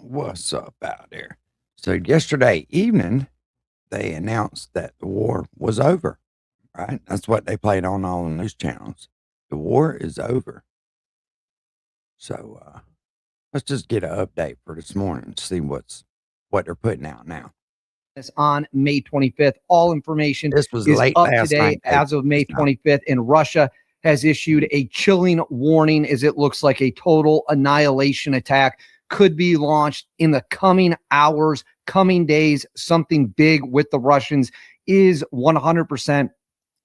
What's up out there? So yesterday evening, they announced that the war was over, right? That's what they played on all the news channels. The war is over. So let's just get an update for this morning and see what they're putting out now. On May 25th. All information This was is late up last to date night. as of May 25th, and Russia has issued a chilling warning as it looks like a total annihilation attack could be launched in the coming hours, coming days. Something big with the Russians is 100%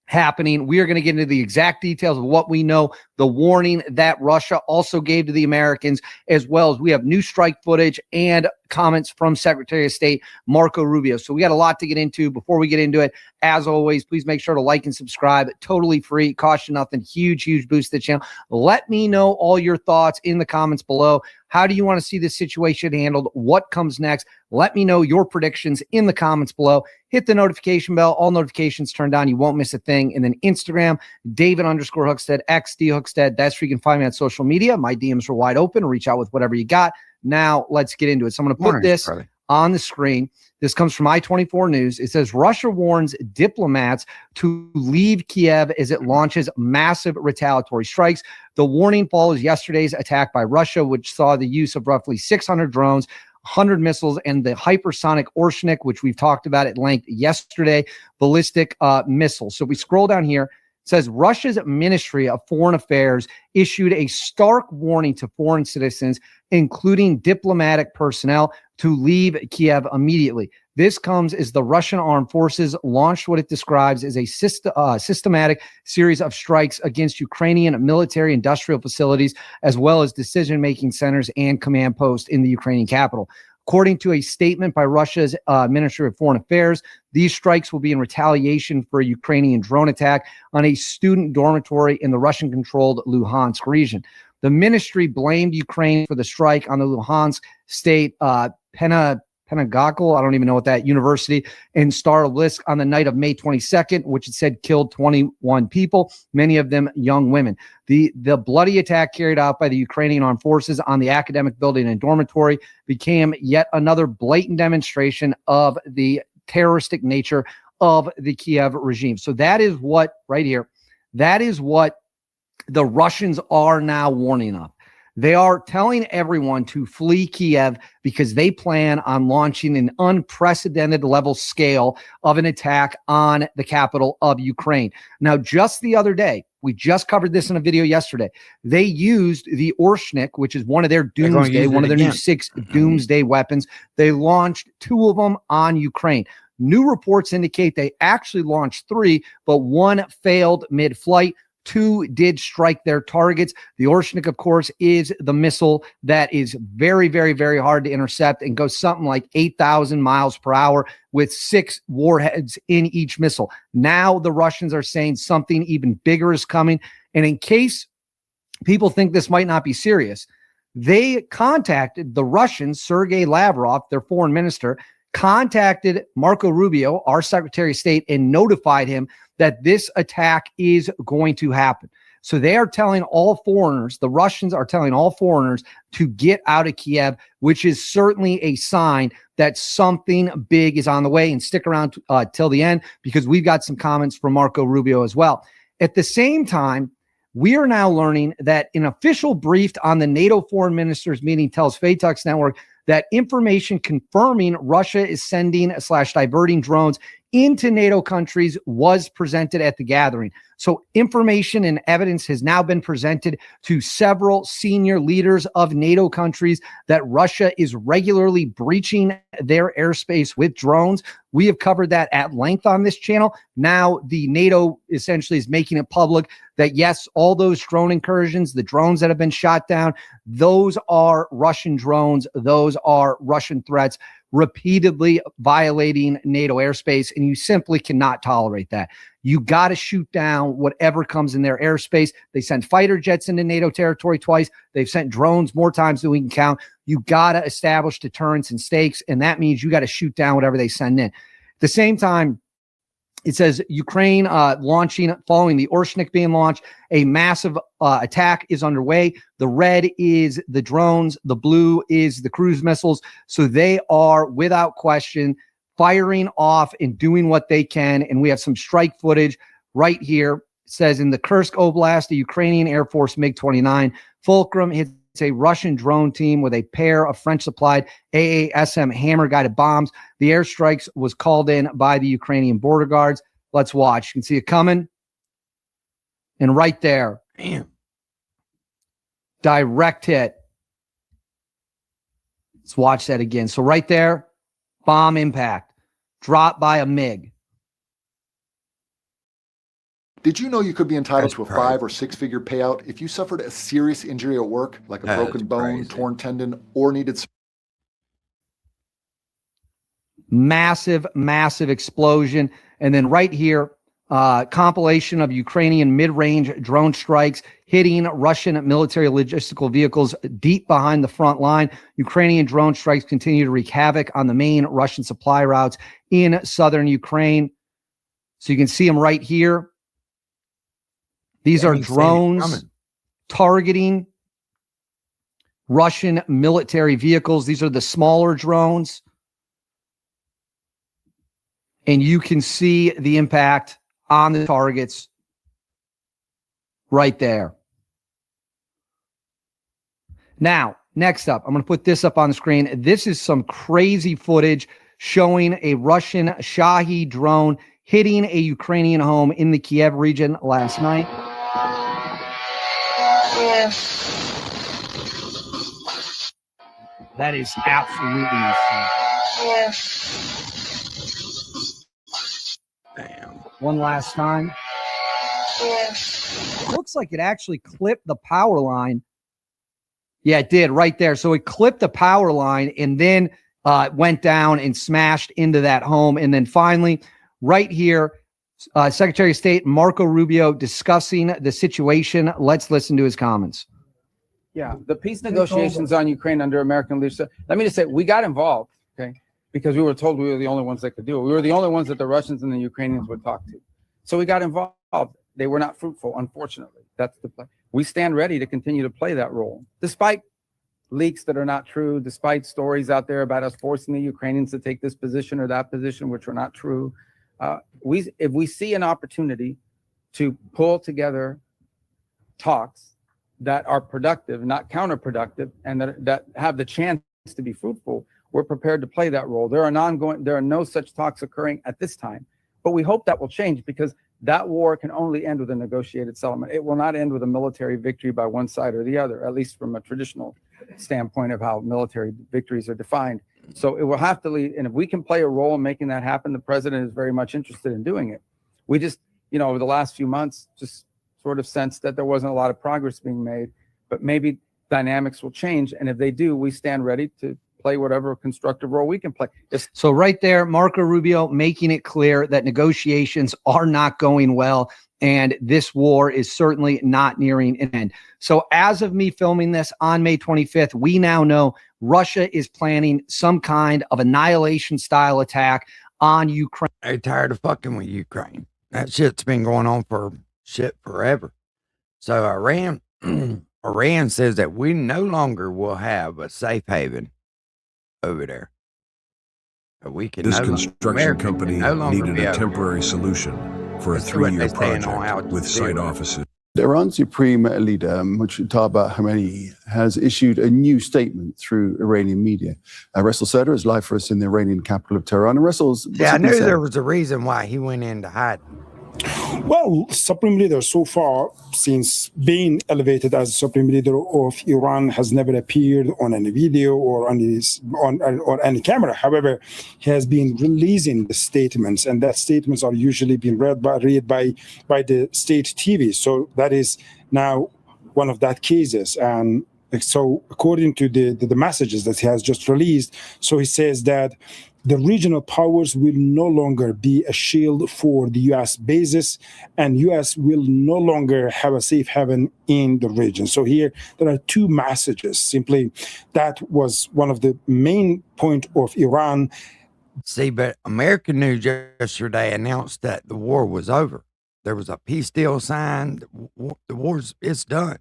happening. We are going to get into the exact details of what we know, the warning that Russia also gave to the Americans, as well as we have new strike footage and comments from Secretary of State Marco Rubio. So we got a lot to get into. Before we get into it, as always, please make sure to like and subscribe. Totally free, cost you nothing. Huge boost to the channel. Let me know all your thoughts in the comments below. How do you want to see this situation handled? What comes next? Let me know your predictions in the comments below. Hit the notification bell. All notifications turned on. You won't miss a thing. And then Instagram, David_Hookstead, XD_Hookstead. That's where you can find me on social media. My DMs are wide open. Reach out with whatever you got. Now let's get into it. So I'm going to put this on the screen. This comes from I-24 News. It says Russia warns diplomats to leave Kiev as it launches massive retaliatory strikes. The warning follows yesterday's attack by Russia, which saw the use of roughly 600 drones, 100 missiles, and the hypersonic Orshnik, which we've talked about at length yesterday, ballistic missiles. So we scroll down here. It says Russia's Ministry of Foreign Affairs issued a stark warning to foreign citizens, including diplomatic personnel, to leave Kiev immediately. This comes as the Russian armed forces launched what it describes as a systematic series of strikes against Ukrainian military industrial facilities, as well as decision-making centers and command posts in the Ukrainian capital. According to a statement by Russia's Ministry of Foreign Affairs, these strikes will be in retaliation for a Ukrainian drone attack on a student dormitory in the Russian-controlled Luhansk region. The ministry blamed Ukraine for the strike on the Luhansk state Penagakal, I don't even know what that university in Starolinsk on the night of May 22nd, which it said killed 21 people, many of them young women. The bloody attack carried out by the Ukrainian armed forces on the academic building and dormitory became yet another blatant demonstration of the terroristic nature of the Kiev regime. So that is what right here, that is what the Russians are now warning of. They are telling everyone to flee Kiev because they plan on launching an unprecedented level scale of an attack on the capital of Ukraine. Now, just the other day, we just covered this in a video yesterday. They used the Orshnik, which is one of their doomsday, one of their new 6 doomsday weapons. They launched 2 of them on Ukraine. New reports indicate they actually launched 3, but 1 failed mid-flight. 2 did strike their targets. The Orshnik, of course, is the missile that is very hard to intercept and goes something like 8,000 miles per hour with 6 warheads in each missile. Now the Russians are saying something even bigger is coming. And in case people think this might not be serious, they contacted the Russians, Sergei Lavrov, their foreign minister, contacted Marco Rubio, our Secretary of State, and notified him that this attack is going to happen. So they are telling all foreigners, the Russians are telling all foreigners to get out of Kiev, which is certainly a sign that something big is on the way. And stick around till the end, because we've got some comments from Marco Rubio as well. At the same time, we are now learning that an official brief on the NATO foreign ministers meeting tells Faytux Network that information confirming Russia is sending / diverting drones into NATO countries was presented at the gathering. So information and evidence has now been presented to several senior leaders of NATO countries that Russia is regularly breaching their airspace with drones. We have covered that at length on this channel. Now the NATO essentially is making it public that yes, all those drone incursions, the drones that have been shot down, those are Russian drones. Those are Russian threats repeatedly violating NATO airspace, and you simply cannot tolerate that. You got to shoot down whatever comes in their airspace. They sent fighter jets into NATO territory twice. They've sent drones more times than we can count. You got to establish deterrence and stakes, and that means you got to shoot down whatever they send in. At the same time, It says Ukraine launching, following the Orshnik being launched, a massive attack is underway. The red is the drones. The blue is the cruise missiles. So they are, without question, firing off and doing what they can. And we have some strike footage right here. It says in the Kursk Oblast, the Ukrainian Air Force MiG-29 Fulcrum hits a Russian drone team with a pair of French-supplied AASM hammer-guided bombs. The airstrikes was called in by the Ukrainian border guards. Let's watch. You can see it coming. And right there. Damn. Direct hit. Let's watch that again. So right there, bomb impact. Dropped by a MiG. Did you know you could be entitled That's to a crazy. 5 or 6 figure payout if you suffered a serious injury at work, like a That's broken bone, crazy. torn tendon, or needed Massive, massive explosion. And then right here, compilation of Ukrainian mid-range drone strikes hitting Russian military logistical vehicles deep behind the front line. Ukrainian drone strikes continue to wreak havoc on the main Russian supply routes in southern Ukraine. So you can see them right here. These are Haven't seen it drones coming. targeting Russian military vehicles. These are the smaller drones. And you can see the impact on the targets right there. Now, next up, I'm going to put this up on the screen. This is some crazy footage showing a Russian Shahed drone hitting a Ukrainian home in the Kiev region last night. That is absolutely insane. Damn. One last time. Looks like it actually clipped the power line. Yeah, it did right there. So it clipped the power line and then went down and smashed into that home. And then finally, right here, Secretary of State Marco Rubio discussing the situation. Let's listen to his comments. Yeah, the peace negotiations on Ukraine under American leadership. Let me just say, we got involved, okay, because we were told we were the only ones that could do it. We were the only ones that the Russians and the Ukrainians would talk to. So we got involved. They were not fruitful, unfortunately. That's the play. We stand ready to continue to play that role, despite leaks that are not true, despite stories out there about us forcing the Ukrainians to take this position or that position, which are not true. If we see an opportunity to pull together talks that are productive, not counterproductive, and that have the chance to be fruitful, we're prepared to play that role. There are no such talks occurring at this time, but we hope that will change, because that war can only end with a negotiated settlement. It will not end with a military victory by one side or the other, at least from a traditional standpoint of how military victories are defined. So it will have to lead, and if we can play a role in making that happen, the president is very much interested in doing it. We just, over the last few months, just sort of sensed that there wasn't a lot of progress being made, but maybe dynamics will change. And if they do, we stand ready to play whatever constructive role we can play. So right there, Marco Rubio making it clear that negotiations are not going well, and this war is certainly not nearing an end. So as of me filming this on May 25th, we now know Russia is planning some kind of annihilation-style attack on Ukraine. They're tired of fucking with Ukraine. That shit's been going on for forever. So Iran says that we no longer will have a safe haven over there. We can This no construction America company can no longer needed be a over temporary solution for a Let's see what 3-year they're saying on how project to with do site it. offices. Iran's supreme leader, Mujtaba Khamenei, has issued a new statement through Iranian media. Russell Sutter is live for us in the Iranian capital of Tehran. And Russell's Yeah, I knew there was a reason why he went into hiding. Well, Supreme Leader so far, since being elevated as Supreme Leader of Iran, has never appeared on any video or on any camera. However, he has been releasing the statements, and that statements are usually being read by the state TV. So that is now one of that cases. And so according to the messages that he has just released, so he says that the regional powers will no longer be a shield for the U.S. bases, and U.S. will no longer have a safe haven in the region. So here there are two messages. Simply, that was one of the main point of Iran See, but American news yesterday announced that the war was over. There was a peace deal signed. The war's it's done.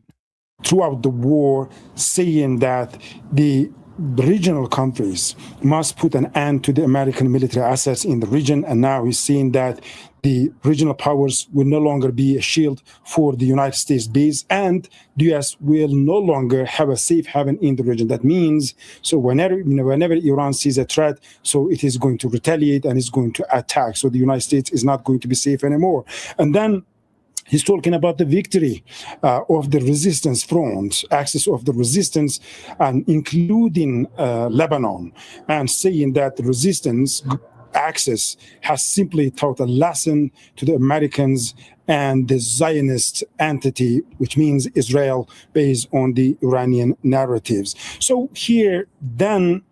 Throughout the war, saying that the regional countries must put an end to the American military assets in the region. And now he's saying that the regional powers will no longer be a shield for the United States base, and the U.S. will no longer have a safe haven in the region. That means, so whenever Iran sees a threat, so it is going to retaliate and is going to attack. So the United States is not going to be safe anymore. And then he's talking about the victory of the resistance front, axis of the resistance, and including Lebanon, and saying that the resistance axis has simply taught a lesson to the Americans and the Zionist entity, which means Israel, based on the Iranian narratives. So here, then,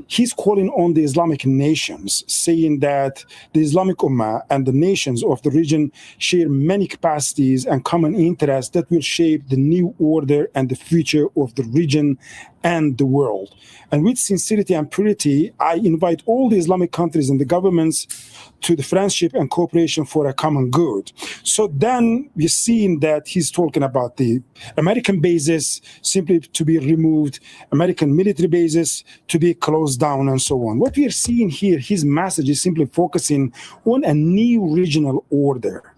he's calling on the Islamic nations, saying that the Islamic Ummah and the nations of the region share many capacities and common interests that will shape the new order and the future of the region and the world. And with sincerity and purity, I invite all the Islamic countries and the governments to the friendship and cooperation for a common good. So then we're seeing that he's talking about the American bases simply to be removed, American military bases to be closed down, and so on. What we are seeing here, his message is simply focusing on a new regional order.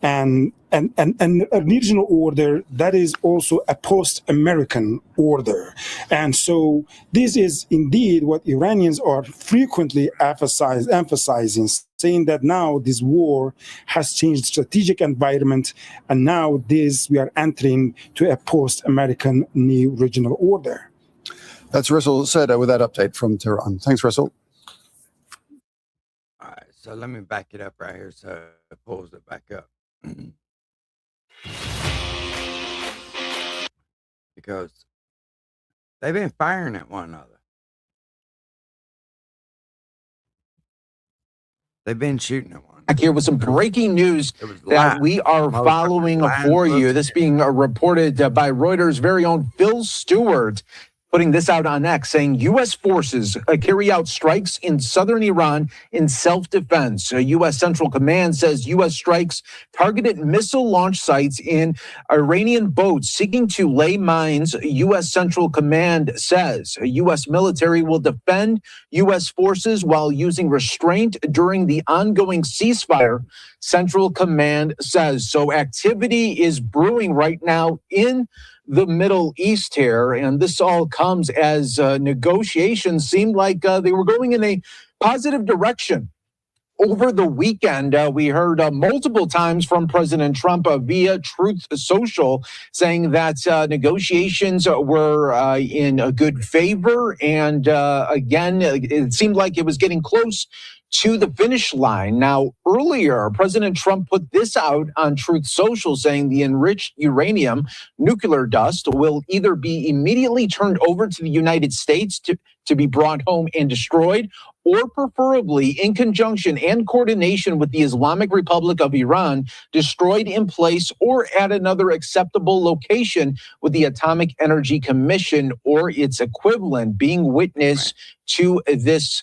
And a regional order that is also a post-American order. And so this is indeed what Iranians are frequently emphasizing, saying that now this war has changed strategic environment, and now we are entering to a post-American new regional order. That's Russell Seda with that update from Tehran. Thanks, Russell. All right, so let me back it up right here so it pulls it back up. Because they've been firing at one another. They've been shooting at one another. Back here with some breaking news It was that live. we are Motherfucker, following live for you. footage. This being reported by Reuters' very own Phil Stewart, putting this out on X, saying U.S. forces carry out strikes in southern Iran in self-defense. U.S. Central Command says U.S. strikes targeted missile launch sites in Iranian boats seeking to lay mines. U.S. Central Command says U.S. military will defend U.S. forces while using restraint during the ongoing ceasefire, Central Command says. So activity is brewing right now in the Middle East here, and this all comes as negotiations seemed like they were going in a positive direction. Over the weekend, we heard multiple times from President Trump via Truth Social saying that negotiations were in a good favor, and again, it seemed like it was getting close to the finish line. Now, earlier, President Trump put this out on Truth Social, saying the enriched uranium, nuclear dust, will either be immediately turned over to the United States to be brought home and destroyed, or preferably in conjunction and coordination with the Islamic Republic of Iran, destroyed in place or at another acceptable location with the Atomic Energy Commission or its equivalent being witness to this.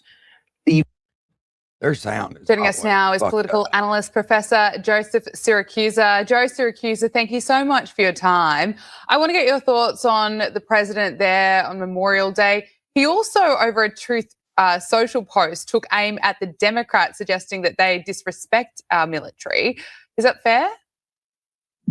Their sound is Joining us now is political analyst Professor Joseph Siracusa. Joe Siracusa, thank you so much for your time. I want to get your thoughts on the president there on Memorial Day. He also, over a Truth Social post, took aim at the Democrats, suggesting that they disrespect our military. Is that fair?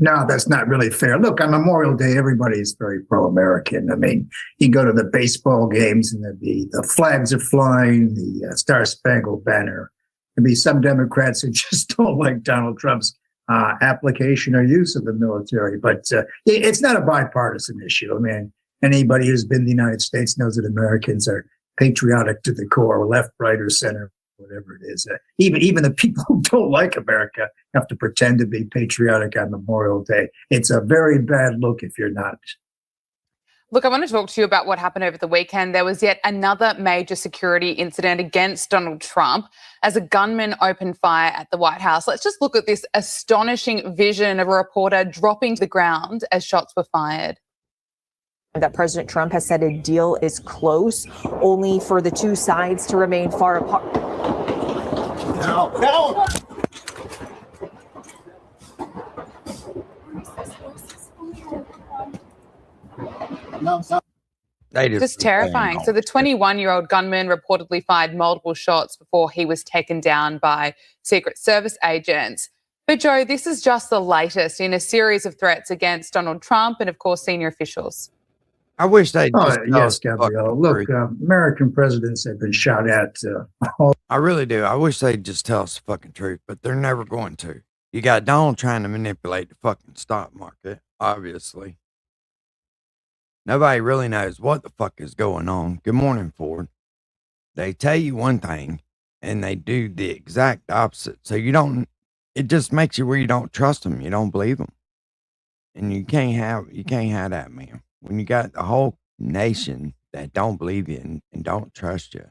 No, that's not really fair. Look, on Memorial Day, everybody's very pro-American. I mean, you go to the baseball games and the flags are flying, the Star-Spangled Banner. There'll be some Democrats who just don't like Donald Trump's application or use of the military. But it's not a bipartisan issue. I mean, anybody who's been in the United States knows that Americans are patriotic to the core, left, right, or center, whatever it is. Even the people who don't like America have to pretend to be patriotic on Memorial Day. It's a very bad look if you're not. Look, I want to talk to you about what happened over the weekend. There was yet another major security incident against Donald Trump as a gunman opened fire at the White House. Let's just look at this astonishing vision of a reporter dropping to the ground as shots were fired. That President Trump has said a deal is close, only for the two sides to remain far apart. They Just terrifying. So the 21-year-old gunman reportedly fired multiple shots before he was taken down by Secret Service agents. But Joe, this is just the latest in a series of threats against Donald Trump and, of course, senior officials. I wish they just yes, Gabrielle. Look, American presidents have been shot at. I really do. I wish they'd just tell us the fucking truth, but they're never going to. You got Donald trying to manipulate the fucking stock market, obviously. Nobody really knows what the fuck is going on. Good morning, Ford. They tell you one thing and they do the exact opposite. So it just makes you where you don't trust them. You don't believe them. And you can't have that, man. When you got the whole nation that don't believe you and don't trust you.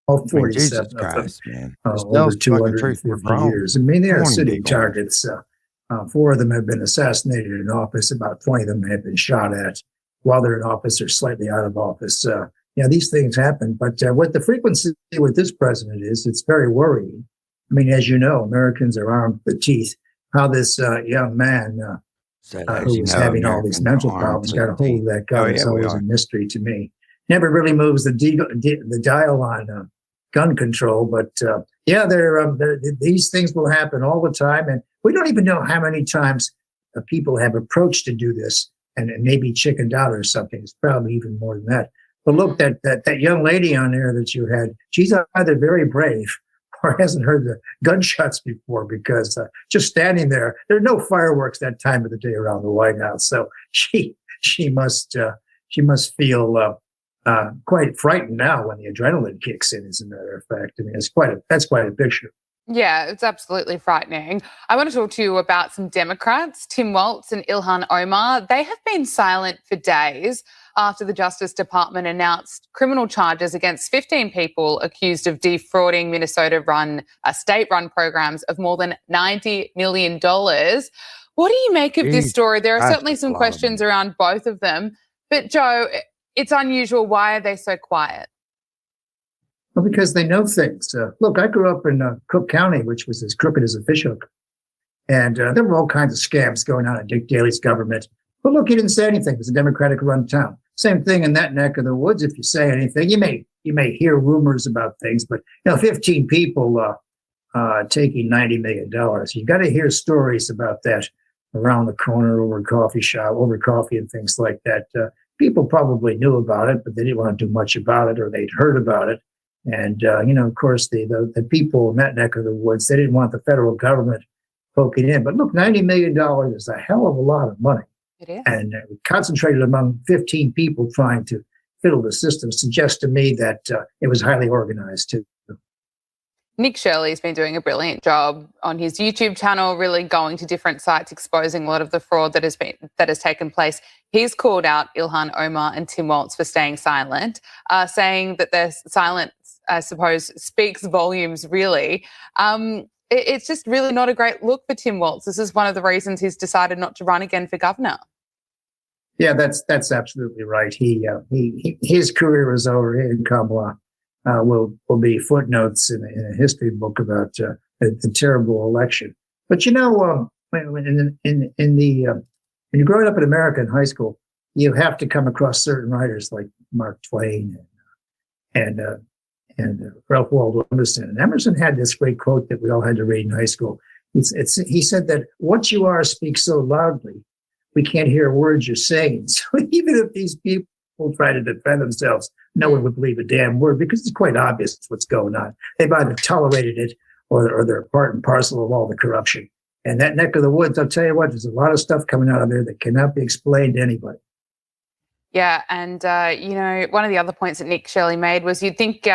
All I mean, 47 Jesus of them, Christ, man. over 250 years. I mean, they are sitting targets. 4 of them have been assassinated in office. About 20 of them have been shot at while they're in office or slightly out of office. These things happen. But what the frequency with this president is, it's very worrying. I mean, as you know, Americans are armed with teeth. How this young man who was having all these mental problems got a hold of that gun is always a mystery to me. Never really moves the dial on gun control, but these things will happen all the time, and we don't even know how many times people have approached to do this and maybe chickened out or something. It's probably even more than that. But look, that young lady on there that you had, she's either very brave or hasn't heard the gunshots before, because just standing there are no fireworks that time of the day around the White House. So she must feel quite frightened now when the adrenaline kicks in, as a matter of fact. I mean, that's quite a picture. Yeah, it's absolutely frightening. I want to talk to you about some Democrats, Tim Walz and Ilhan Omar. They have been silent for days after the Justice Department announced criminal charges against 15 people accused of defrauding Minnesota-run, state-run programs of more than $90 million. What do you make of this story? There are certainly some questions around both of them. But Joe, it's unusual. Why are they so quiet? Well, because they know things. Look, I grew up in Cook County, which was as crooked as a fishhook. And there were all kinds of scams going on in Dick Daley's government. But look, he didn't say anything. It was a Democratic-run town. Same thing in that neck of the woods. If you say anything, you may hear rumors about things, but 15 people taking $90 million. You got to hear stories about that around the corner over coffee and things like that. People probably knew about it, but they didn't want to do much about it, or they'd heard about it. And of course, the people in that neck of the woods, they didn't want the federal government poking in. But look, $90 million is a hell of a lot of money. It is. And concentrated among 15 people trying to fiddle the system suggests to me that it was highly organized too. Nick Shirley's been doing a brilliant job on his YouTube channel, really going to different sites, exposing a lot of the fraud that has taken place. He's called out Ilhan Omar and Tim Walz for staying silent, saying that their silence, I suppose, speaks volumes, really. It's just really not a great look for Tim Walz. This is one of the reasons he's decided not to run again for governor. Yeah, that's absolutely right. His career is over. In Kamala will be footnotes in a history book about the terrible election. But when you're growing up in America in high school, you have to come across certain writers like Mark Twain and Ralph Waldo Emerson. And Emerson had this great quote that we all had to read in high school. He said that what you are speaks so loudly, we can't hear words you're saying. So even if these people try to defend themselves, no one would believe a damn word, because it's quite obvious what's going on. They've either tolerated it or they're part and parcel of all the corruption. And that neck of the woods, I'll tell you what, there's a lot of stuff coming out of there that cannot be explained to anybody. Yeah, and, one of the other points that Nick Shirley made was you'd think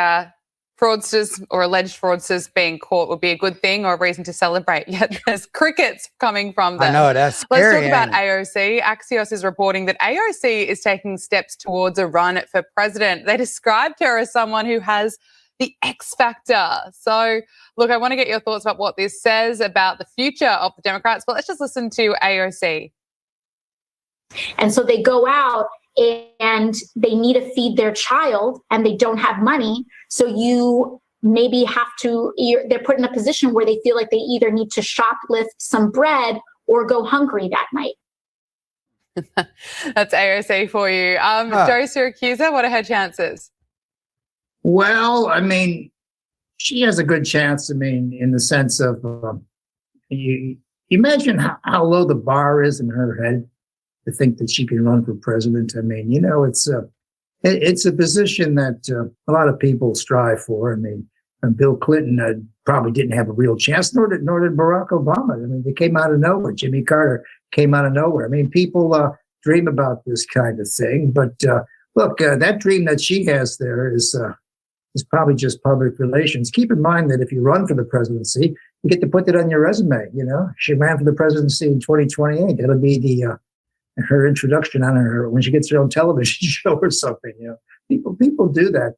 fraudsters or alleged fraudsters being caught would be a good thing or a reason to celebrate, yet there's crickets coming from them. I know, that's scary. Let's talk about AOC. Axios is reporting that AOC is taking steps towards a run for president. They described her as someone who has the X factor. So, look, I want to get your thoughts about what this says about the future of the Democrats, but let's just listen to AOC. And so they go out and they need to feed their child and they don't have money. So you maybe have to, they're put in a position where they feel like they either need to shoplift some bread or go hungry that night. That's AOC for you. Joe Siracusa, what are her chances? Well, I mean, she has a good chance. I mean, in the sense of, you imagine how low the bar is in her head to think that she can run for president. I mean, you know, it's a position that a lot of people strive for. I mean, Bill Clinton probably didn't have a real chance, nor did Barack Obama. I mean, they came out of nowhere. Jimmy Carter came out of nowhere. I mean, people dream about this kind of thing, but look, that dream that she has there is probably just public relations. Keep in mind that if you run for the presidency, you get to put it on your resume. You know, she ran for the presidency in 2028. It'll be her introduction on her when she gets her own television show or something. You know, people do that.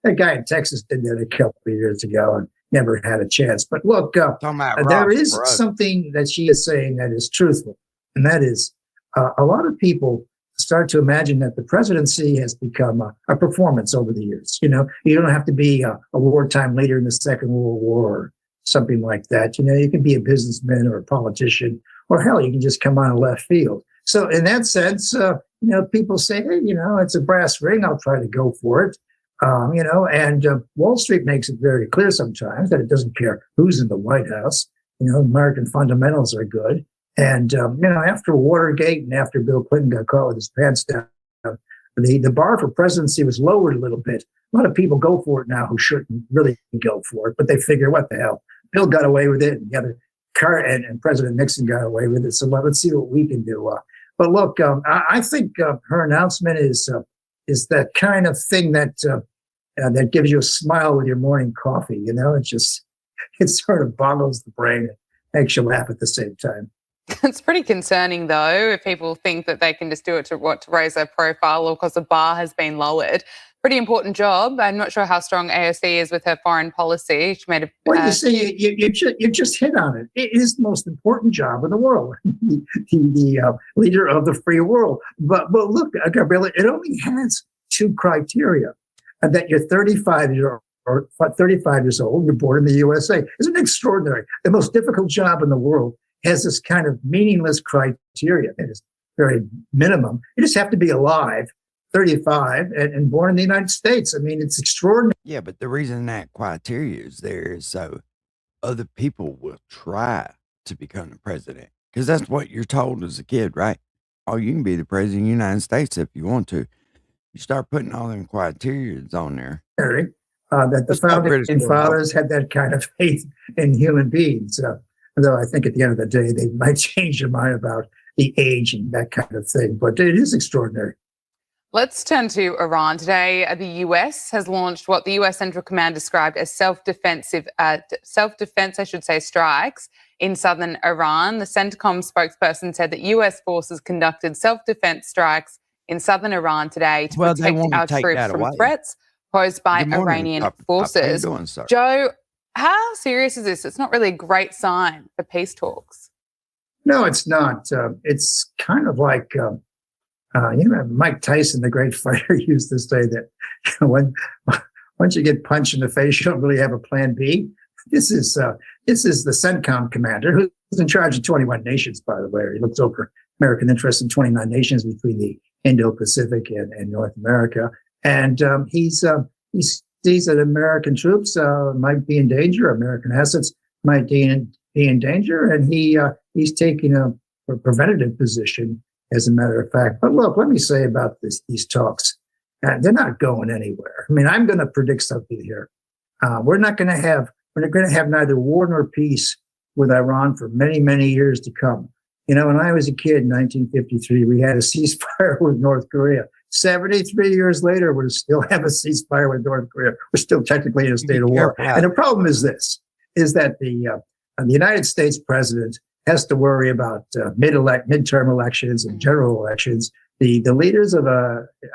That guy in Texas did that a couple of years ago and never had a chance. But look, there is something that she is saying that is truthful, and that is a lot of people start to imagine that the presidency has become a performance over the years. You know, you don't have to be a wartime leader in the Second World War or something like that. You know, you can be a businessman or a politician, or hell, you can just come out of left field. So in that sense, you know, people say, hey, you know, it's a brass ring. I'll try to go for it. You know, and Wall Street makes it very clear sometimes that it doesn't care who's in the White House. You know, American fundamentals are good. And, you know, after Watergate and after Bill Clinton got caught with his pants down, the bar for presidency was lowered a little bit. A lot of people go for it now who shouldn't really go for it, but they figure, what the hell? Bill got away with it, and the other and President Nixon got away with it. So let's see what we can do. But look, I think her announcement is that kind of thing that that gives you a smile with your morning coffee. You know, it sort of boggles the brain, and makes you laugh at the same time. It's pretty concerning, though, if people think that they can just do it to raise their profile or because the bar has been lowered. Pretty important job. I'm not sure how strong AOC is with her foreign policy. She made a. Well, you see, you just hit on it. It is the most important job in the world, the leader of the free world. But look, Gabriella, it only has two criteria: that you're 35 years old, you're born in the USA. Isn't it extraordinary? The most difficult job in the world has this kind of meaningless criteria. It is very minimum. You just have to be alive, 35, and born in the United States. I mean, it's extraordinary. Yeah, but the reason that criteria is there is so other people will try to become the president. Because that's what you're told as a kid, right? Oh, you can be the president of the United States if you want to. You start putting all them criteria on there. That the founding fathers had that kind of faith in human beings. Though I think at the end of the day, they might change their mind about the age and that kind of thing. But it is extraordinary. Let's turn to Iran. Today, the US has launched what the US Central Command described as self-defense, strikes in southern Iran. The CENTCOM spokesperson said that US forces conducted self-defense strikes in southern Iran today to protect our troops from threats posed by Iranian forces. Joe, how serious is this? It's not really a great sign for peace talks. No, it's not. It's kind of like, Mike Tyson, the great fighter, used to say that once you get punched in the face, you don't really have a plan B. This is the CENTCOM commander, who's in charge of 21 nations, by the way. He looks over American interests in 29 nations between the Indo-Pacific and North America. And he sees that American troops might be in danger, American assets might be in danger, and he's taking a preventative position, as a matter of fact. But look, let me say about these talks, they're not going anywhere. I mean, I'm going to predict something here. We're going to have neither war nor peace with Iran for many, many years to come. You know, when I was a kid in 1953, we had a ceasefire with North Korea. 73 years later, we still have a ceasefire with North Korea. We're still technically in a state of war. And the problem is that the United States president has to worry about midterm elections and general elections. The leaders of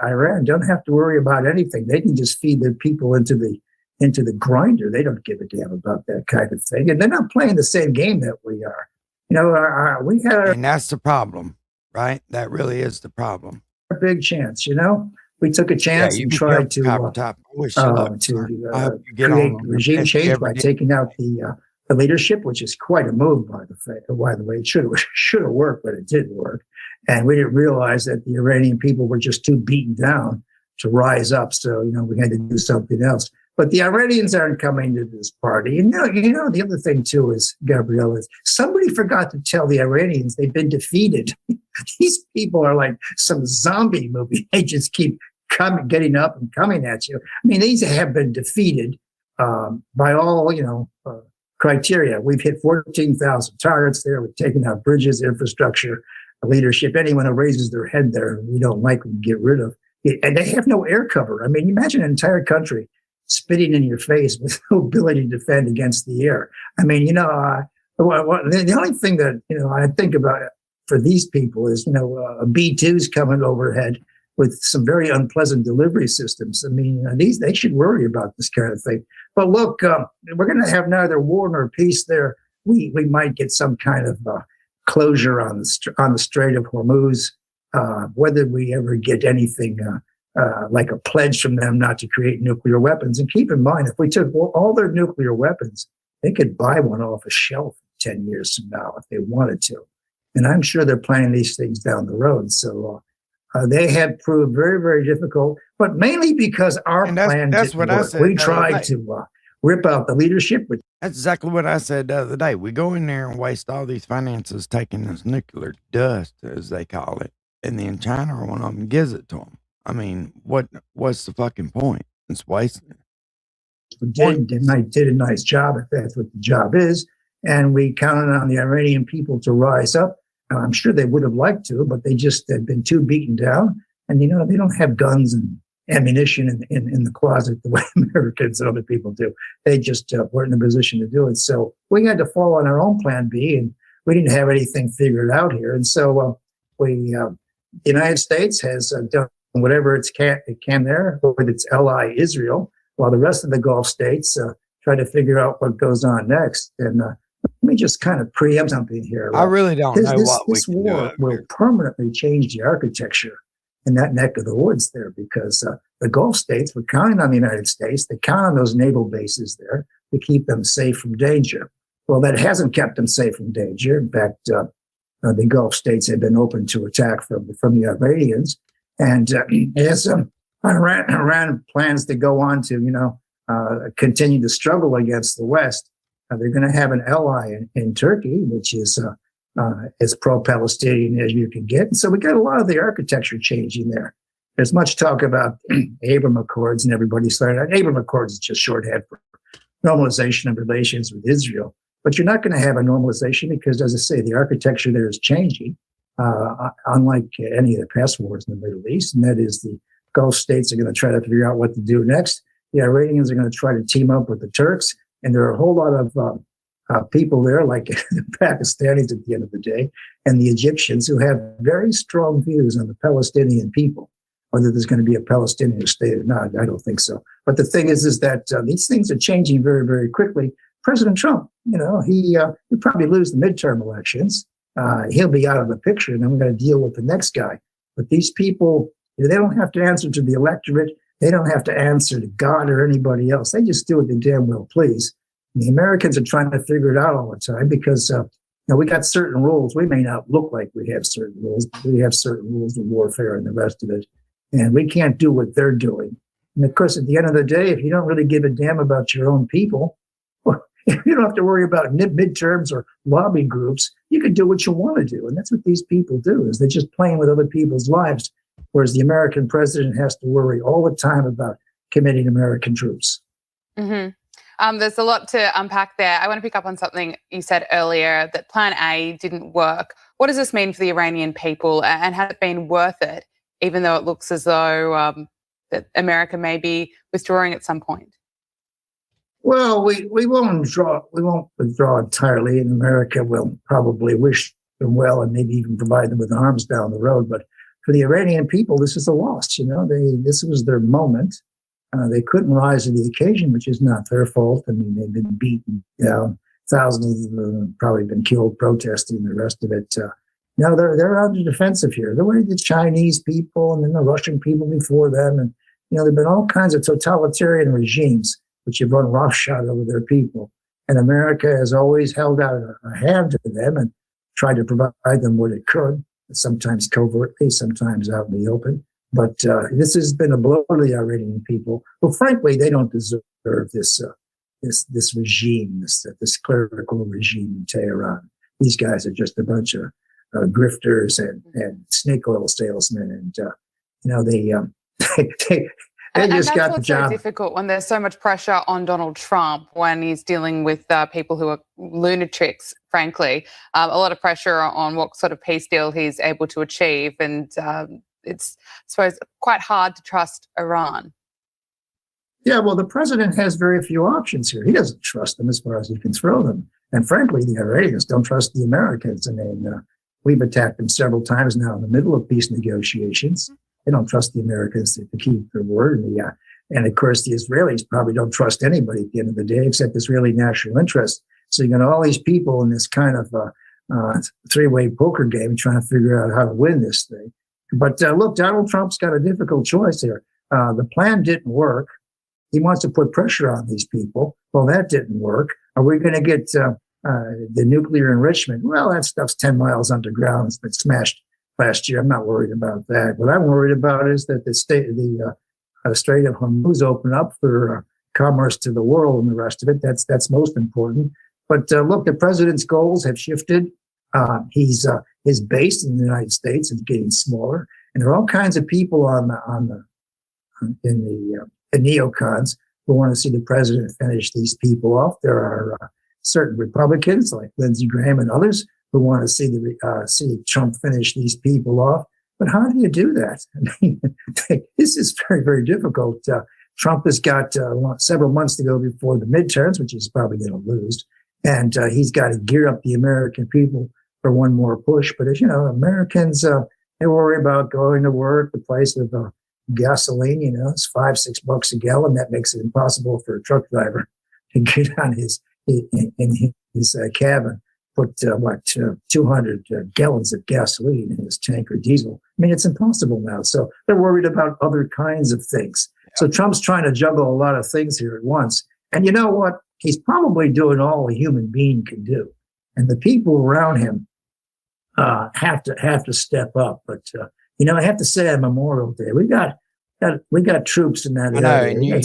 Iran don't have to worry about anything. They can just feed their people into the grinder. They don't give a damn about that kind of thing. And they're not playing the same game that we are. You know, and that's the problem, right? That really is the problem. A big chance, you know. we took a chance you and can tried tell to copper top. I wish you luck, sir. I hope you get create on the regime best you change ever by did. taking out the leadership, which is quite a move, by the way. It should have worked, but it didn't work. And we didn't realize that the Iranian people were just too beaten down to rise up. So, we had to do something else. But the Iranians aren't coming to this party. And the other thing too is, Gabrielle, is somebody forgot to tell the Iranians they've been defeated. These people are like some zombie movie. They just keep getting up and coming at you. I mean, these have been defeated by all, criteria. We've hit 14,000 targets there. We've taken out bridges, infrastructure, leadership. Anyone who raises their head there, we don't like them, get rid of. And they have no air cover. I mean, imagine an entire country spitting in your face with no ability to defend against the air. I mean, the only thing that, I think about for these people is, B-2s coming overhead with some very unpleasant delivery systems. I mean, they should worry about this kind of thing. But look, we're going to have neither war nor peace there. We might get some kind of closure on the Strait of Hormuz. Whether we ever get anything like a pledge from them not to create nuclear weapons. And keep in mind, if we took all their nuclear weapons, they could buy one off a shelf 10 years from now if they wanted to. And I'm sure they're planning these things down the road. So they have proved very, very difficult, but mainly because our plan didn't work. I said. We tried to rip out the leadership. That's exactly what I said the other day. We go in there and waste all these finances taking this nuclear dust, as they call it, and then China or one of them gives it to them. I mean, what's the fucking point? It's wasting it. We did a nice job if that's what the job is. And we counted on the Iranian people to rise up. I'm sure they would have liked to, but they just had been too beaten down. And, they don't have guns and ammunition in the closet the way Americans and other people do. They just weren't in a position to do it. So we had to fall on our own plan B, and we didn't have anything figured out here. And so the United States has done whatever it can there with its ally Israel, while the rest of the Gulf states try to figure out what goes on next. And let me just kind of preempt something here. I really don't know what this war will permanently change the architecture in that neck of the woods there, because the Gulf states were counting on the United States. They count on those naval bases there to keep them safe from danger. Well, that hasn't kept them safe from danger. In fact, the Gulf states have been open to attack from the Iranians. And as Iran plans to go on to, continue to struggle against the West, they're going to have an ally in Turkey, which is as pro-Palestinian as you can get. And so we got a lot of the architecture changing there. There's much talk about Abraham Accords, and everybody's saying Abraham Accords is just shorthand for normalization of relations with Israel. But you're not going to have a normalization because, as I say, the architecture there is changing, unlike any of the past wars in the Middle East. And that is, the Gulf states are going to try to figure out what to do next. The Iranians are going to try to team up with the Turks. And there are a whole lot of people there, like the Pakistanis at the end of the day, and the Egyptians, who have very strong views on the Palestinian people. Whether there's going to be a Palestinian state or not, I don't think so. But the thing is that these things are changing very, very quickly. President Trump, he'll probably lose the midterm elections. He'll be out of the picture, and then we're going to deal with the next guy. But these people, they don't have to answer to the electorate. They don't have to answer to God or anybody else. They just do what they damn well please. And the Americans are trying to figure it out all the time because we got certain rules. We may not look like we have certain rules, but we have certain rules of warfare and the rest of it. And we can't do what they're doing. And of course, at the end of the day, if you don't really give a damn about your own people, you don't have to worry about midterms or lobby groups. You can do what you want to do. And that's what these people do, is they're just playing with other people's lives. Whereas the American president has to worry all the time about committing American troops. Mm-hmm. There's a lot to unpack there. I want to pick up on something you said earlier, that Plan A didn't work. What does this mean for the Iranian people, and has it been worth it, even though it looks as though that America may be withdrawing at some point? Well, we won't withdraw entirely, and America will probably wish them well and maybe even provide them with arms down the road. But for the Iranian people, this is a loss. This was their moment. They couldn't rise to the occasion, which is not their fault. I mean, they've been beaten down. Thousands of them have probably been killed protesting, the rest of it. No, they're on the defensive here. The way the Chinese people and then the Russian people before them, and there've been all kinds of totalitarian regimes which have run roughshod over their people. And America has always held out a hand to them and tried to provide them what it could, sometimes covertly, sometimes out in the open. But this has been a blow to the Iranian people. Well, frankly, they don't deserve this regime, this clerical regime in Tehran. These guys are just a bunch of grifters and snake oil salesmen, and they just got the job. So difficult when there's so much pressure on Donald Trump when he's dealing with people who are lunatics, frankly. A lot of pressure on what sort of peace deal he's able to achieve. And it's, I suppose, quite hard to trust Iran. Yeah, well, the president has very few options here. He doesn't trust them as far as he can throw them. And frankly, the Iranians don't trust the Americans. I mean, we've attacked them several times now in the middle of peace negotiations. They don't trust the Americans to keep their word. And of course, the Israelis probably don't trust anybody at the end of the day except Israeli national interest. So you got all these people in this kind of three-way poker game trying to figure out how to win this thing. But look, Donald Trump's got a difficult choice here. The plan didn't work. He wants to put pressure on these people. Well, that didn't work. Are we going to get the nuclear enrichment? Well, that stuff's 10 miles underground. It's been smashed last year. I'm not worried about that. What I'm worried about is that the Strait of Hormuz open up for commerce to the world and the rest of it. That's most important. But look, the president's goals have shifted. His base in the United States is getting smaller, and there are all kinds of people in the neocons who want to see the president finish these people off. There are certain Republicans like Lindsey Graham and others who want to see Trump finish these people off. But how do you do that? I mean, this is very, very difficult. Trump has got several months to go before the midterms, which he's probably going to lose. And he's got to gear up the American people for one more push. But as you know, Americans, they worry about going to work, the price of gasoline, it's $5-6 a gallon. That makes it impossible for a truck driver to get on his cabin, put 200 gallons of gasoline in his tank or diesel. I mean, it's impossible now. So they're worried about other kinds of things. So Trump's trying to juggle a lot of things here at once. And you know what? He's probably doing all a human being can do. And the people around him have to step up. But I have to say on Memorial Day, we got troops in that area. And you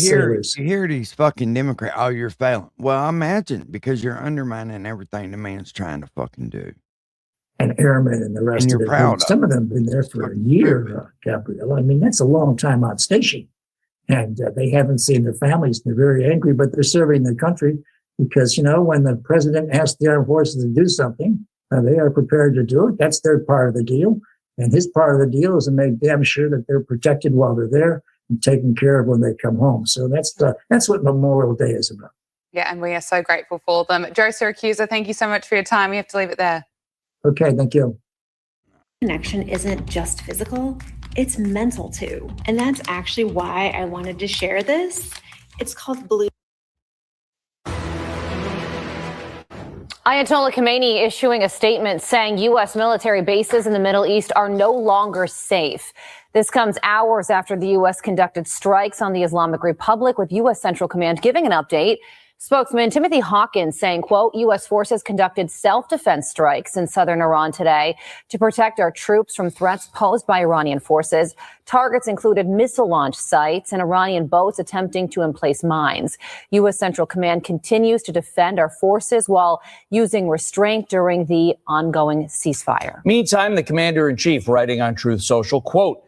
hear these fucking Democrats, oh, you're failing. Well, imagine, because you're undermining everything the man's trying to fucking do. And airmen and the rest of it. Proud Some of them have been there for a year, Gabrielle. I mean, that's a long time on station. And they haven't seen their families. They're very angry, but they're serving their country because, when the president asks the armed forces to do something, they are prepared to do it. That's their part of the deal. And his part of the deal is to make damn sure that they're protected while they're there and taken care of when they come home. So that's what Memorial Day is about. Yeah, and we are so grateful for them. Joe Siracusa, thank you so much for your time. We have to leave it there. Okay, thank you. Connection isn't just physical, it's mental too. And that's actually why I wanted to share this. It's called Blue. Ayatollah Khamenei issuing a statement saying U.S. military bases in the Middle East are no longer safe. This comes hours after the U.S. conducted strikes on the Islamic Republic, with U.S. Central Command giving an update. Spokesman Timothy Hawkins saying, quote, U.S. forces conducted self-defense strikes in southern Iran today to protect our troops from threats posed by Iranian forces. Targets included missile launch sites and Iranian boats attempting to emplace mines. U.S. Central Command continues to defend our forces while using restraint during the ongoing ceasefire. Meantime, the commander-in-chief writing on Truth Social, quote,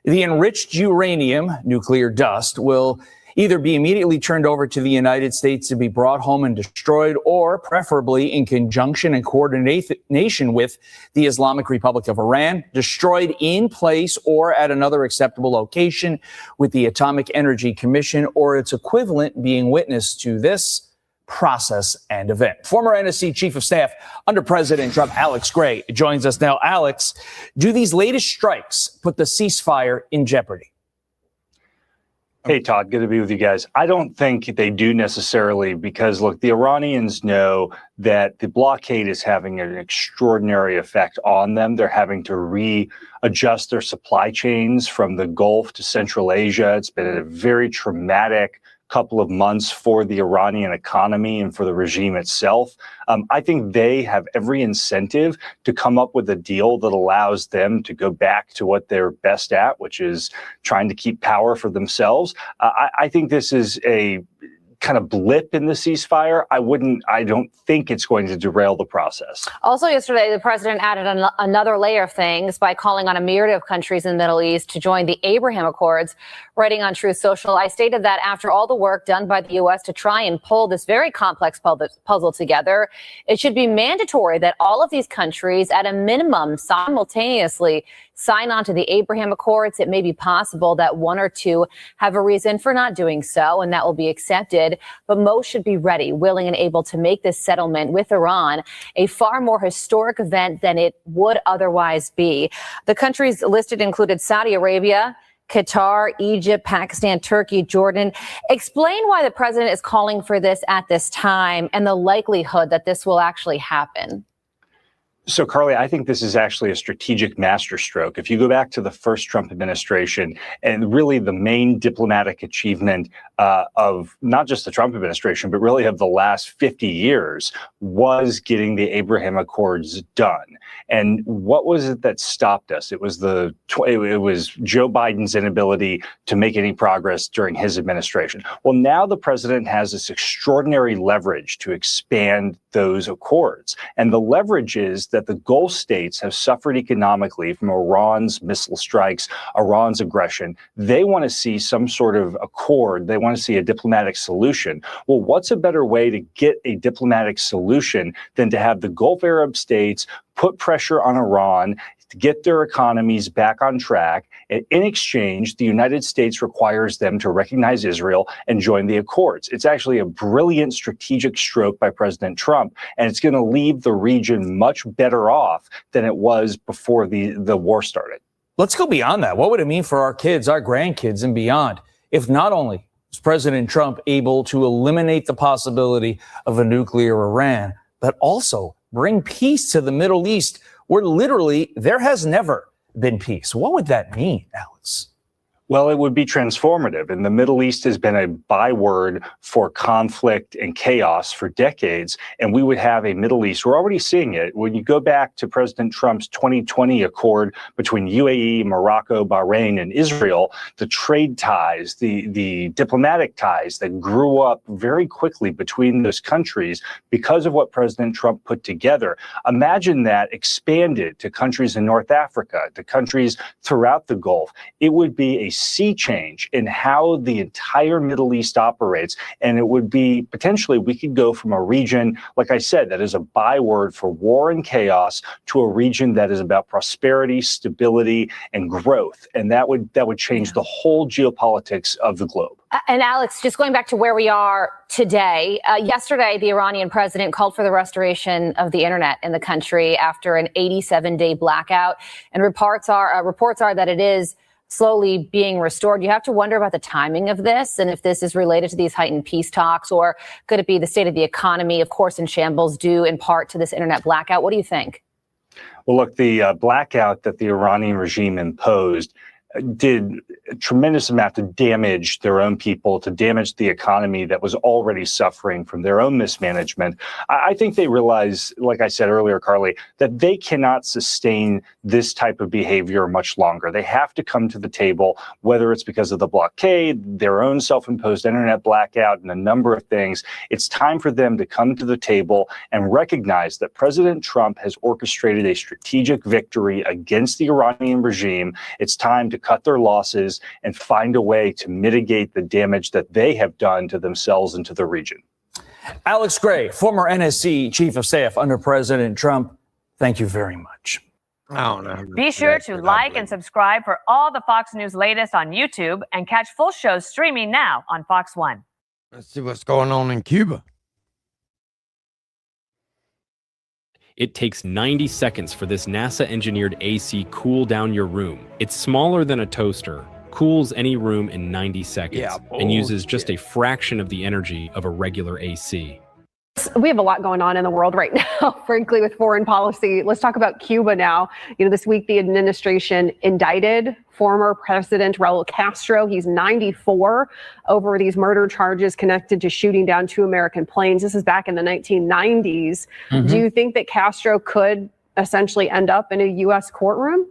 the enriched uranium, nuclear dust, will either be immediately turned over to the United States to be brought home and destroyed, or preferably in conjunction and coordination with the Islamic Republic of Iran, destroyed in place or at another acceptable location, with the Atomic Energy Commission or its equivalent being witness to this process and event. Former NSC Chief of Staff under President Trump, Alex Gray, joins us now. Alex, do these latest strikes put the ceasefire in jeopardy? Hey, Todd, good to be with you guys. I don't think they do necessarily because, look, the Iranians know that the blockade is having an extraordinary effect on them. They're having to readjust their supply chains from the Gulf to Central Asia. It's been a very traumatic couple of months for the Iranian economy and for the regime itself. I think they have every incentive to come up with a deal that allows them to go back to what they're best at, which is trying to keep power for themselves. I think this is a kind of blip in the ceasefire. I don't think it's going to derail the process. Also yesterday, the president added another layer of things by calling on a myriad of countries in the Middle East to join the Abraham Accords. Writing on Truth Social, I stated that after all the work done by the U.S. to try and pull this very complex puzzle together, it should be mandatory that all of these countries, at a minimum, simultaneously sign on to the Abraham Accords. It may be possible that one or two have a reason for not doing so, and that will be accepted. But most should be ready, willing, and able to make this settlement with Iran a far more historic event than it would otherwise be. The countries listed included Saudi Arabia, Qatar, Egypt, Pakistan, Turkey, Jordan. Explain why the president is calling for this at this time and the likelihood that this will actually happen. So, Carly, I think this is actually a strategic masterstroke. If you go back to the first Trump administration, and really the main diplomatic achievement of not just the Trump administration, but really of the last 50 years, was getting the Abraham Accords done. And what was it that stopped us? It was Joe Biden's inability to make any progress during his administration. Well, now the president has this extraordinary leverage to expand those accords. And the leverage is that the Gulf states have suffered economically from Iran's missile strikes, Iran's aggression. They want to see some sort of accord. They want to see a diplomatic solution. Well, what's a better way to get a diplomatic solution than to have the Gulf Arab states put pressure on Iran to get their economies back on track? And in exchange, the United States requires them to recognize Israel and join the accords. It's actually a brilliant strategic stroke by President Trump, and it's going to leave the region much better off than it was before the war started. Let's go beyond that. What would it mean for our kids, our grandkids, and beyond if not only was President Trump able to eliminate the possibility of a nuclear Iran, but also bring peace to the Middle East, where literally there has never been peace? What would that mean, Alex? Well, it would be transformative. And the Middle East has been a byword for conflict and chaos for decades. And we would have a Middle East. We're already seeing it. When you go back to President Trump's 2020 accord between UAE, Morocco, Bahrain, and Israel, the trade ties, the diplomatic ties that grew up very quickly between those countries because of what President Trump put together. Imagine that expanded to countries in North Africa, to countries throughout the Gulf. It would be a sea change in how the entire Middle East operates. And it would be potentially, we could go from a region, like I said, that is a byword for war and chaos, to a region that is about prosperity, stability, and growth. And that would change the whole geopolitics of the globe. And Alex, just going back to where we are today, yesterday, the Iranian president called for the restoration of the internet in the country after an 87-day blackout. And reports are that it is slowly being restored. You have to wonder about the timing of this and if this is related to these heightened peace talks, or could it be the state of the economy, of course, in shambles, due in part to this internet blackout? What do you think? Well, look, the blackout that the Iranian regime imposed did a tremendous amount to damage their own people, to damage the economy that was already suffering from their own mismanagement. I think they realize, like I said earlier, Carly, that they cannot sustain this type of behavior much longer. They have to come to the table, whether it's because of the blockade, their own self-imposed internet blackout, and a number of things. It's time for them to come to the table and recognize that President Trump has orchestrated a strategic victory against the Iranian regime. It's time to cut their losses and find a way to mitigate the damage that they have done to themselves and to the region. Alex Gray, former NSC chief of staff under President Trump, thank you very much. Be sure to like and subscribe for all the Fox News latest on YouTube, and catch full shows streaming now on Fox One. Let's see what's going on in Cuba. It takes 90 seconds for this NASA-engineered AC cool down your room. It's smaller than a toaster, cools any room in 90 seconds Yeah, and uses just a fraction of the energy of a regular AC. We have a lot going on in the world right now, frankly, with foreign policy. Let's talk about Cuba now. This week the administration indicted former President Raul Castro. He's 94 over these murder charges connected to shooting down 2 American planes. This is back in the 1990s. Do you think that Castro could essentially end up in a U.S. courtroom?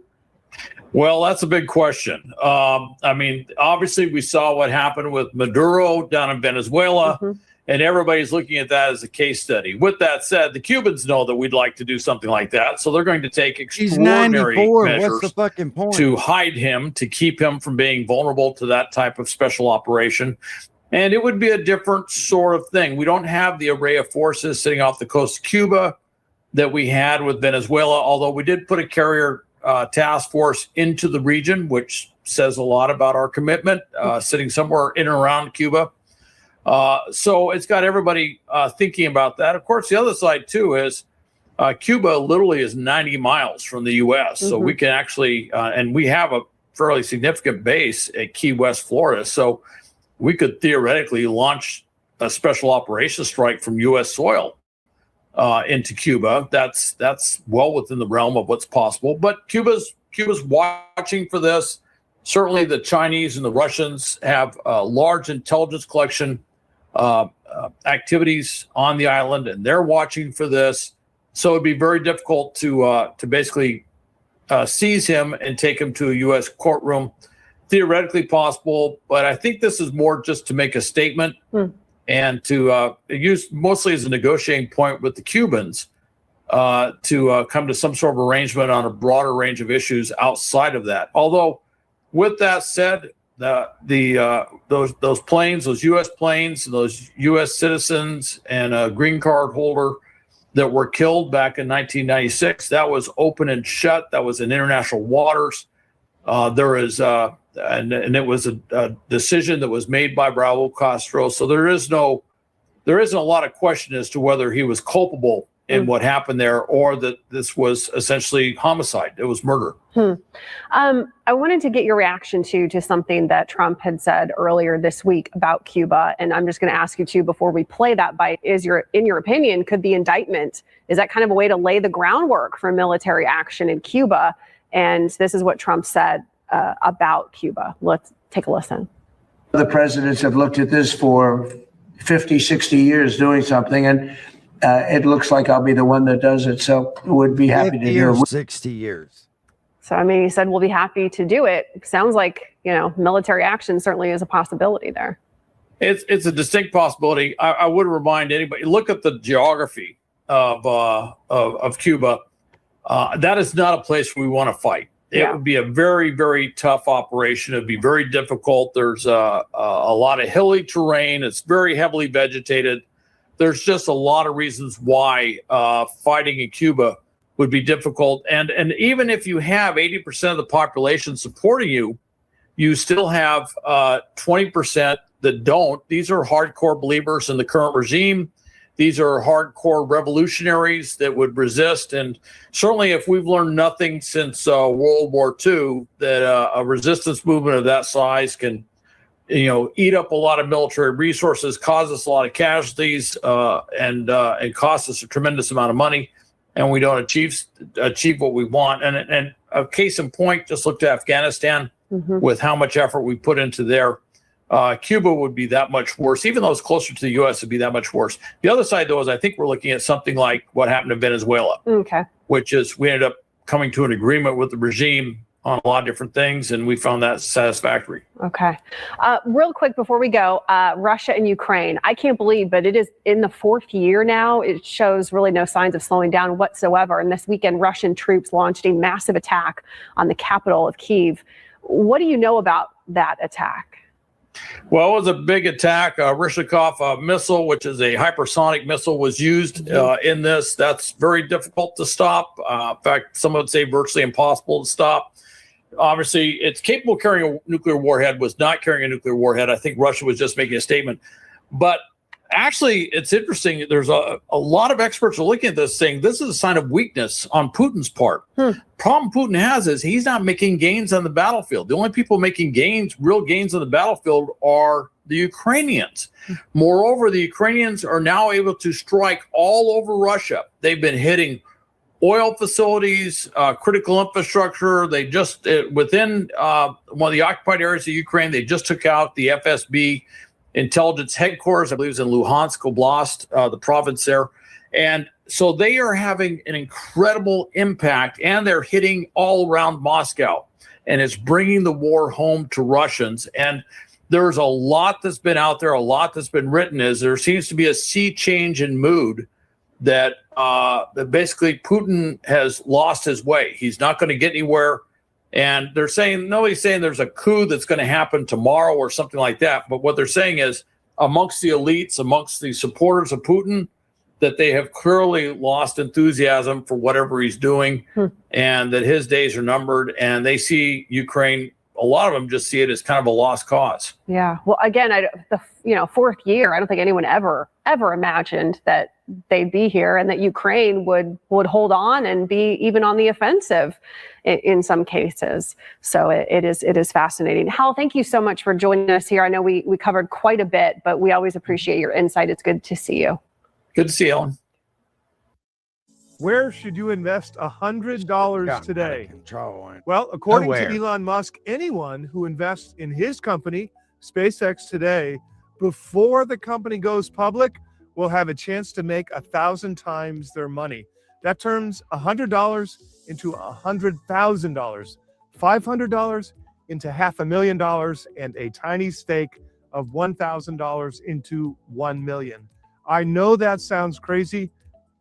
Well, that's a big question. I mean, obviously, we saw what happened with Maduro down in Venezuela, and everybody's looking at that as a case study. With that said, the Cubans know that we'd like to do something like that, so they're going to take He's extraordinary 94. measures What's the fucking point? to hide him, to keep him from being vulnerable to that type of special operation. And it would be a different sort of thing. We don't have the array of forces sitting off the coast of Cuba that we had with Venezuela, although we did put a carrier task force into the region, which says a lot about our commitment, sitting somewhere in and around Cuba. So it's got everybody thinking about that. Of course, the other side, too, is Cuba literally is 90 miles from the U.S. So we can actually, and we have a fairly significant base at Key West, Florida. So we could theoretically launch a special operations strike from U.S. soil into Cuba. That's well within the realm of what's possible. But Cuba's watching for this. Certainly, the Chinese and the Russians have large intelligence collection activities on the island, and they're watching for this. So it'd be very difficult to basically seize him and take him to a U.S. courtroom. Theoretically possible, but I think this is more just to make a statement and to use mostly as a negotiating point with the Cubans to come to some sort of arrangement on a broader range of issues outside of that. Although, with that said, those planes, those U.S. planes, those U.S. citizens, and a green card holder that were killed back in 1996, that was open and shut. That was in international waters. There is and it was a decision that was made by Raul Castro. So there isn't a lot of question as to whether he was culpable in what happened there, or that this was essentially homicide. It was murder. I wanted to get your reaction to something that Trump had said earlier this week about Cuba. And I'm just going to ask you too, before we play that bite, in your opinion, could the indictment, is that kind of a way to lay the groundwork for military action in Cuba? And this is what Trump said about Cuba. Let's take a listen. The presidents have looked at this for 50, 60 years doing something, and it looks like I'll be the one that does it. So would be happy to do it. 60 years. So, I mean, he said, we'll be happy to do it. Sounds like, military action certainly is a possibility there. It's a distinct possibility. I would remind anybody, look at the geography of Cuba. That is not a place we want to fight. It would be a very, very tough operation. It'd be very difficult. There's a lot of hilly terrain. It's very heavily vegetated. There's just a lot of reasons why fighting in Cuba would be difficult. And even if you have 80% of the population supporting you, you still have 20% that don't. These are hardcore believers in the current regime. These are hardcore revolutionaries that would resist. And certainly if we've learned nothing since World War II, that a resistance movement of that size can, eat up a lot of military resources, cause us a lot of casualties, and cost us a tremendous amount of money. And we don't achieve what we want. And a case in point, just look to Afghanistan with how much effort we put into there. Cuba would be that much worse. Even though it's closer to the U.S., it'd be that much worse. The other side, though, is I think we're looking at something like what happened in Venezuela, which is we ended up coming to an agreement with the regime on a lot of different things, and we found that satisfactory. Okay. Real quick before we go, Russia and Ukraine. I can't believe, but it is in the 4th year now. It shows really no signs of slowing down whatsoever. And this weekend, Russian troops launched a massive attack on the capital of Kyiv. What do you know about that attack? Well, it was a big attack. Ryzhikov missile, which is a hypersonic missile, was used in this. That's very difficult to stop. In fact, some would say virtually impossible to stop. Obviously, it's capable of carrying a nuclear warhead, was not carrying a nuclear warhead. I think Russia was just making a statement. But actually, it's interesting. There's a lot of experts are looking at this saying this is a sign of weakness on Putin's part. Problem Putin has is he's not making gains on the battlefield. The only people making real gains on the battlefield are the Ukrainians. Moreover, the Ukrainians are now able to strike all over Russia. They've been hitting oil facilities, critical infrastructure. They just, within one of the occupied areas of Ukraine, they just took out the FSB intelligence headquarters. I believe it's in Luhansk Oblast, the province there. And so they are having an incredible impact, and they're hitting all around Moscow. And it's bringing the war home to Russians. And there's a lot that's been out there, a lot that's been written, is there seems to be a sea change in mood that basically Putin has lost his way. He's not going to get anywhere. And they're saying, nobody's saying there's a coup that's going to happen tomorrow or something like that. But what they're saying is amongst the elites, amongst the supporters of Putin, that they have clearly lost enthusiasm for whatever he's doing and that his days are numbered. And they see Ukraine, a lot of them just see it as kind of a lost cause. Yeah. Well, again, fourth year, I don't think anyone ever imagined that they'd be here and that Ukraine would hold on and be even on the offensive in some cases. So it is fascinating. Hal, thank you so much for joining us here. I know we covered quite a bit, but we always appreciate your insight. It's good to see you. Good to see you, Ellen. Where should you invest $100 today? Control. Well, according Nowhere. to Elon Musk, anyone who invests in his company, SpaceX, today, before the company goes public, will have a chance to make 1,000 times their money. That turns $100 into $100,000, $500 into $500,000, and a tiny stake of $1,000 into $1 million. I know that sounds crazy,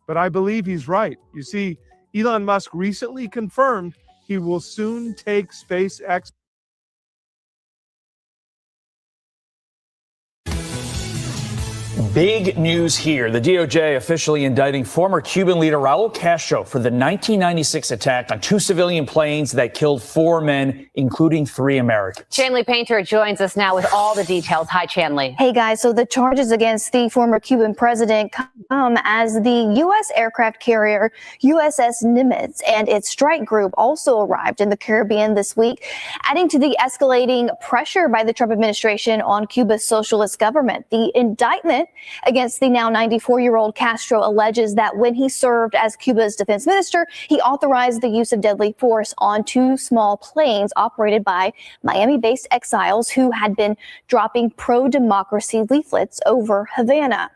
but I believe he's right. You see, Elon Musk recently confirmed he will soon take SpaceX. Big news here. The DOJ officially indicting former Cuban leader Raul Castro for the 1996 attack on 2 civilian planes that killed 4 men, including 3 Americans. Chanley Painter joins us now with all the details. Hi, Chanley. Hey, guys. So the charges against the former Cuban president come as the U.S. aircraft carrier USS Nimitz and its strike group also arrived in the Caribbean this week, adding to the escalating pressure by the Trump administration on Cuba's socialist government. The indictment against the now 94-year-old Castro alleges that when he served as Cuba's defense minister, he authorized the use of deadly force on 2 small planes operated by Miami-based exiles who had been dropping pro-democracy leaflets over Havana.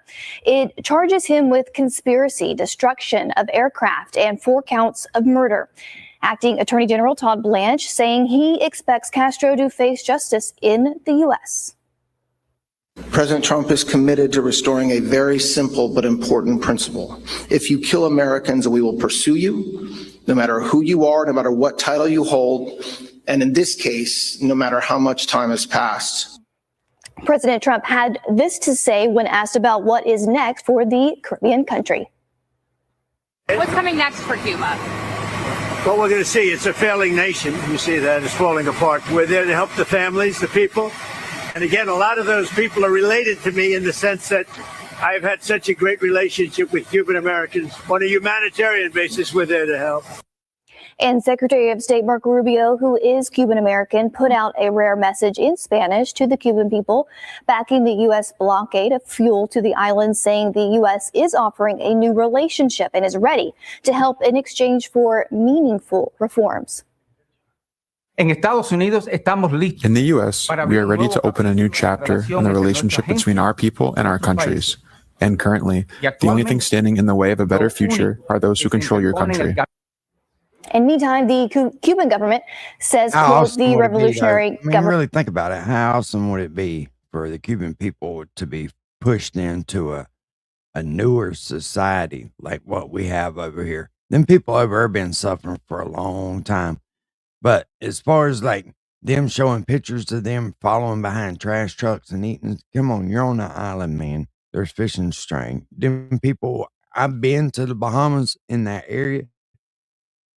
It charges him with conspiracy, destruction of aircraft, and 4 counts of murder. Acting Attorney General Todd Blanche saying he expects Castro to face justice in the U.S. President Trump is committed to restoring a very simple but important principle. If you kill Americans, we will pursue you, no matter who you are, no matter what title you hold, and in this case, no matter how much time has passed. President Trump had this to say when asked about what is next for the Caribbean country. What's coming next for Cuba? Well, we're going to see. It's a failing nation. You see that it's falling apart. We're there to help the families, the people. And again, a lot of those people are related to me in the sense that I've had such a great relationship with Cuban Americans. On a humanitarian basis, we're there to help. And Secretary of State Marco Rubio, who is Cuban American, put out a rare message in Spanish to the Cuban people, backing the U.S. blockade of fuel to the island, saying the U.S. is offering a new relationship and is ready to help in exchange for meaningful reforms. In Estados Unidos estamos listos. In the U.S., we are ready to open a new chapter in the relationship between our people and our countries. And currently, the only thing standing in the way of a better future are those who control your country. And meantime, the Cuban government says, quote, the revolutionary government. Really think about it. How awesome would it be for the Cuban people to be pushed into a newer society like what we have over here? Them people over there been suffering for a long time. But as far as like them showing pictures of them following behind trash trucks and eating, come on, you're on an island, man. There's fishing string. Them people, I've been to the Bahamas in that area.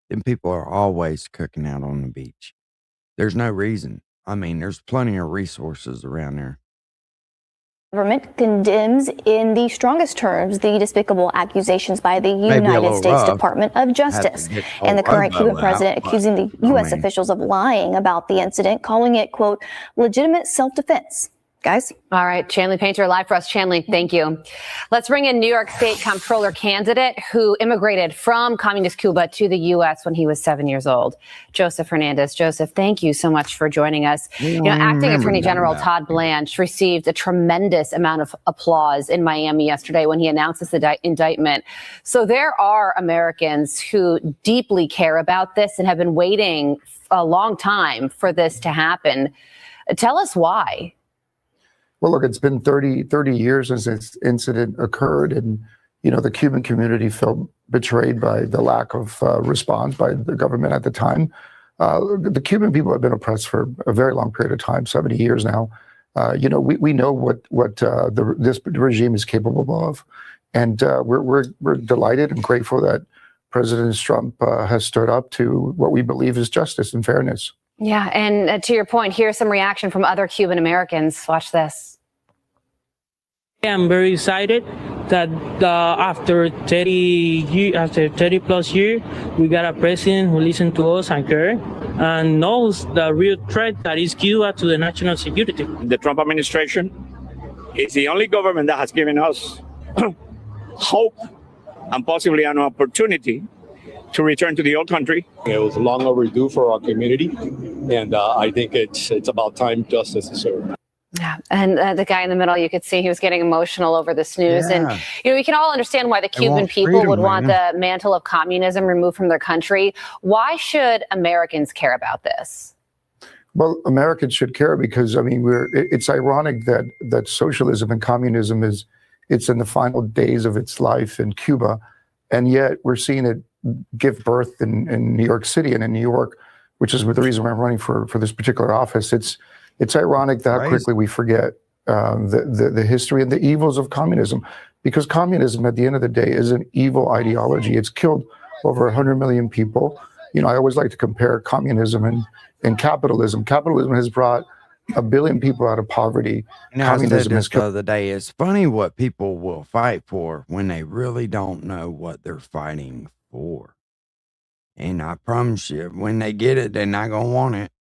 Them people are always cooking out on the beach. There's no reason. I mean, there's plenty of resources around there. Government condemns in the strongest terms the despicable accusations by the Maybe a United little States rough. Department of Justice and the current Cuban president accusing the U.S. officials of lying about the incident, calling it, quote, legitimate self-defense. Guys? All right, Chanley Painter live for us. Chanley, thank you. Let's bring in New York State Comptroller candidate who immigrated from communist Cuba to the U.S. when he was 7 years old, Joseph Hernandez. Joseph, thank you so much for joining us. Acting Attorney General Todd Blanche received a tremendous amount of applause in Miami yesterday when he announced this indictment. So there are Americans who deeply care about this and have been waiting a long time for this to happen. Tell us why. Well, look, it's been 30 years since this incident occurred, and the Cuban community felt betrayed by the lack of response by the government at the time. The Cuban people have been oppressed for a very long period of time, 70 years now. We know what this regime is capable of, and we're delighted and grateful that President Trump has stood up to what we believe is justice and fairness. Yeah, and to your point, here's some reaction from other Cuban Americans. Watch this. I'm very excited that after 30 plus years, we got a president who listens to us and cares and knows the real threat that is Cuba to the national security. The Trump administration is the only government that has given us hope and possibly an opportunity to return to the old country. It was long overdue for our community, and I think it's about time justice is served. Yeah, and the guy in the middle, you could see he was getting emotional over this news. Yeah. And, we can all understand why the Cuban people would want the mantle of communism removed from their country. Why should Americans care about this? Well, Americans should care because, it's ironic that socialism and communism it's in the final days of its life in Cuba, and yet we're seeing it give birth in New York City and in New York, which is the reason why I'm running for this particular office. It's ironic that how quickly we forget the history and the evils of communism, because communism at the end of the day is an evil ideology. It's killed over 100 million people. I always like to compare communism and capitalism. Capitalism has brought 1 billion people out of poverty. Communism has killed. The other day, it's funny what people will fight for when they really don't know what they're fighting for. And I promise you, when they get it, they're not going to want it.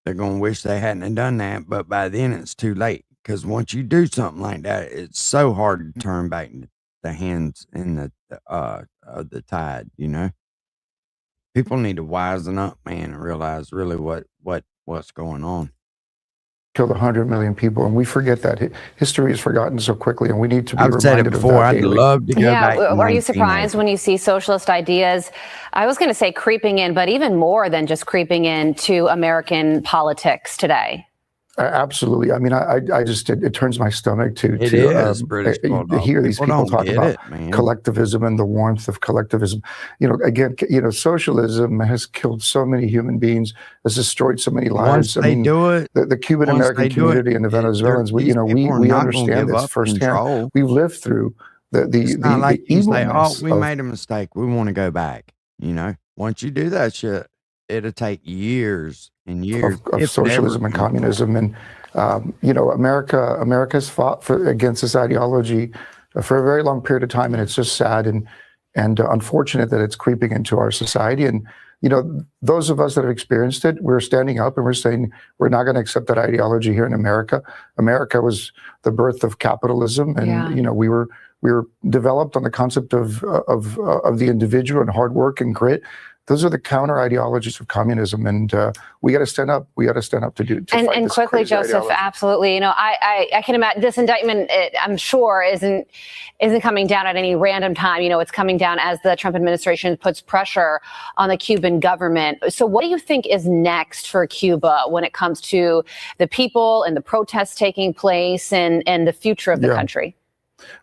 They're going to wish they hadn't have done that, but by then it's too late. Because once you do something like that, it's so hard to turn back the hands in the tide, People need to wisen up, man, and realize really what's going on. Killed 100 million people, and we forget that. History is forgotten so quickly, and we need to be I've said it reminded before. of that I'd daily. love to go back. Are you surprised when you see socialist ideas? I was going to say creeping in, but even more than just creeping into American politics today. Absolutely. I just it turns my stomach to British hear these people talk about collectivism and the warmth of collectivism. Again, socialism has killed so many human beings, has destroyed so many lives. The Cuban American community and the Venezuelans, we understand this firsthand. We've lived through the evilness. We made a mistake. We want to go back. Once you do that shit, it'll take years and years of socialism and communism. And, America's fought against this ideology for a very long period of time. And it's just sad and unfortunate that it's creeping into our society. And, those of us that have experienced it, we're standing up and we're saying we're not going to accept that ideology here in America. America was the birth of capitalism. And, we were developed on the concept of the individual and hard work and grit. Those are the counter ideologies of communism, and we got to stand up. We got to stand up to fight and this quickly, crazy Joseph. ideology. Absolutely. I can imagine this indictment. I'm sure isn't coming down at any random time. It's coming down as the Trump administration puts pressure on the Cuban government. So, what do you think is next for Cuba when it comes to the people and the protests taking place and the future of the country?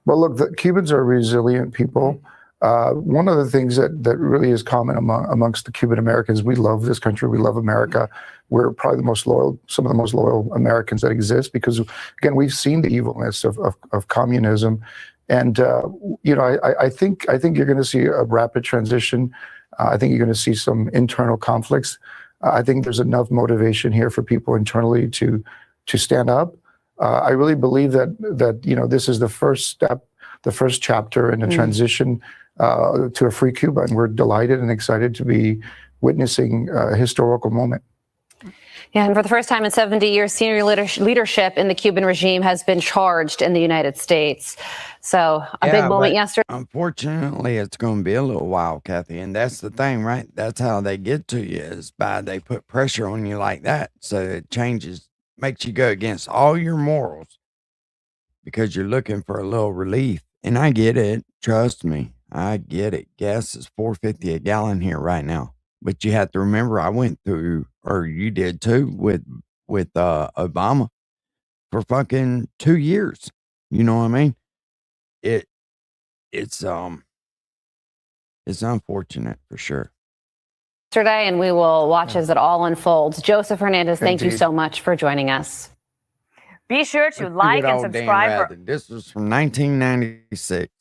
Well, look, the Cubans are resilient people. One of the things that really is common amongst the Cuban Americans, we love this country. We love America. We're probably some of the most loyal Americans that exist because, again, we've seen the evilness of communism. And, I think you're going to see a rapid transition. I think you're going to see some internal conflicts. I think there's enough motivation here for people internally to stand up. I really believe that this is the first step, the first chapter in a transition to a free Cuba, and we're delighted and excited to be witnessing a historical moment. Yeah, and for the first time in 70 years, senior leadership in the Cuban regime has been charged in the United States. So a big moment yesterday. Unfortunately, it's going to be a little while, Kathy. And that's the thing, right? That's how they get to you, is by they put pressure on you like that. So it changes, makes you go against all your morals because you're looking for a little relief. And I get it. Trust me. I get it. Gas is $4.50 a gallon here right now. But you have to remember, I went through, or you did too, with Obama for fucking 2 years. You know what I mean? It's unfortunate for sure. Yesterday, and we will watch as it all unfolds. Joseph Hernandez, thank you so much for joining us. Be sure to like and subscribe. This was from 1996.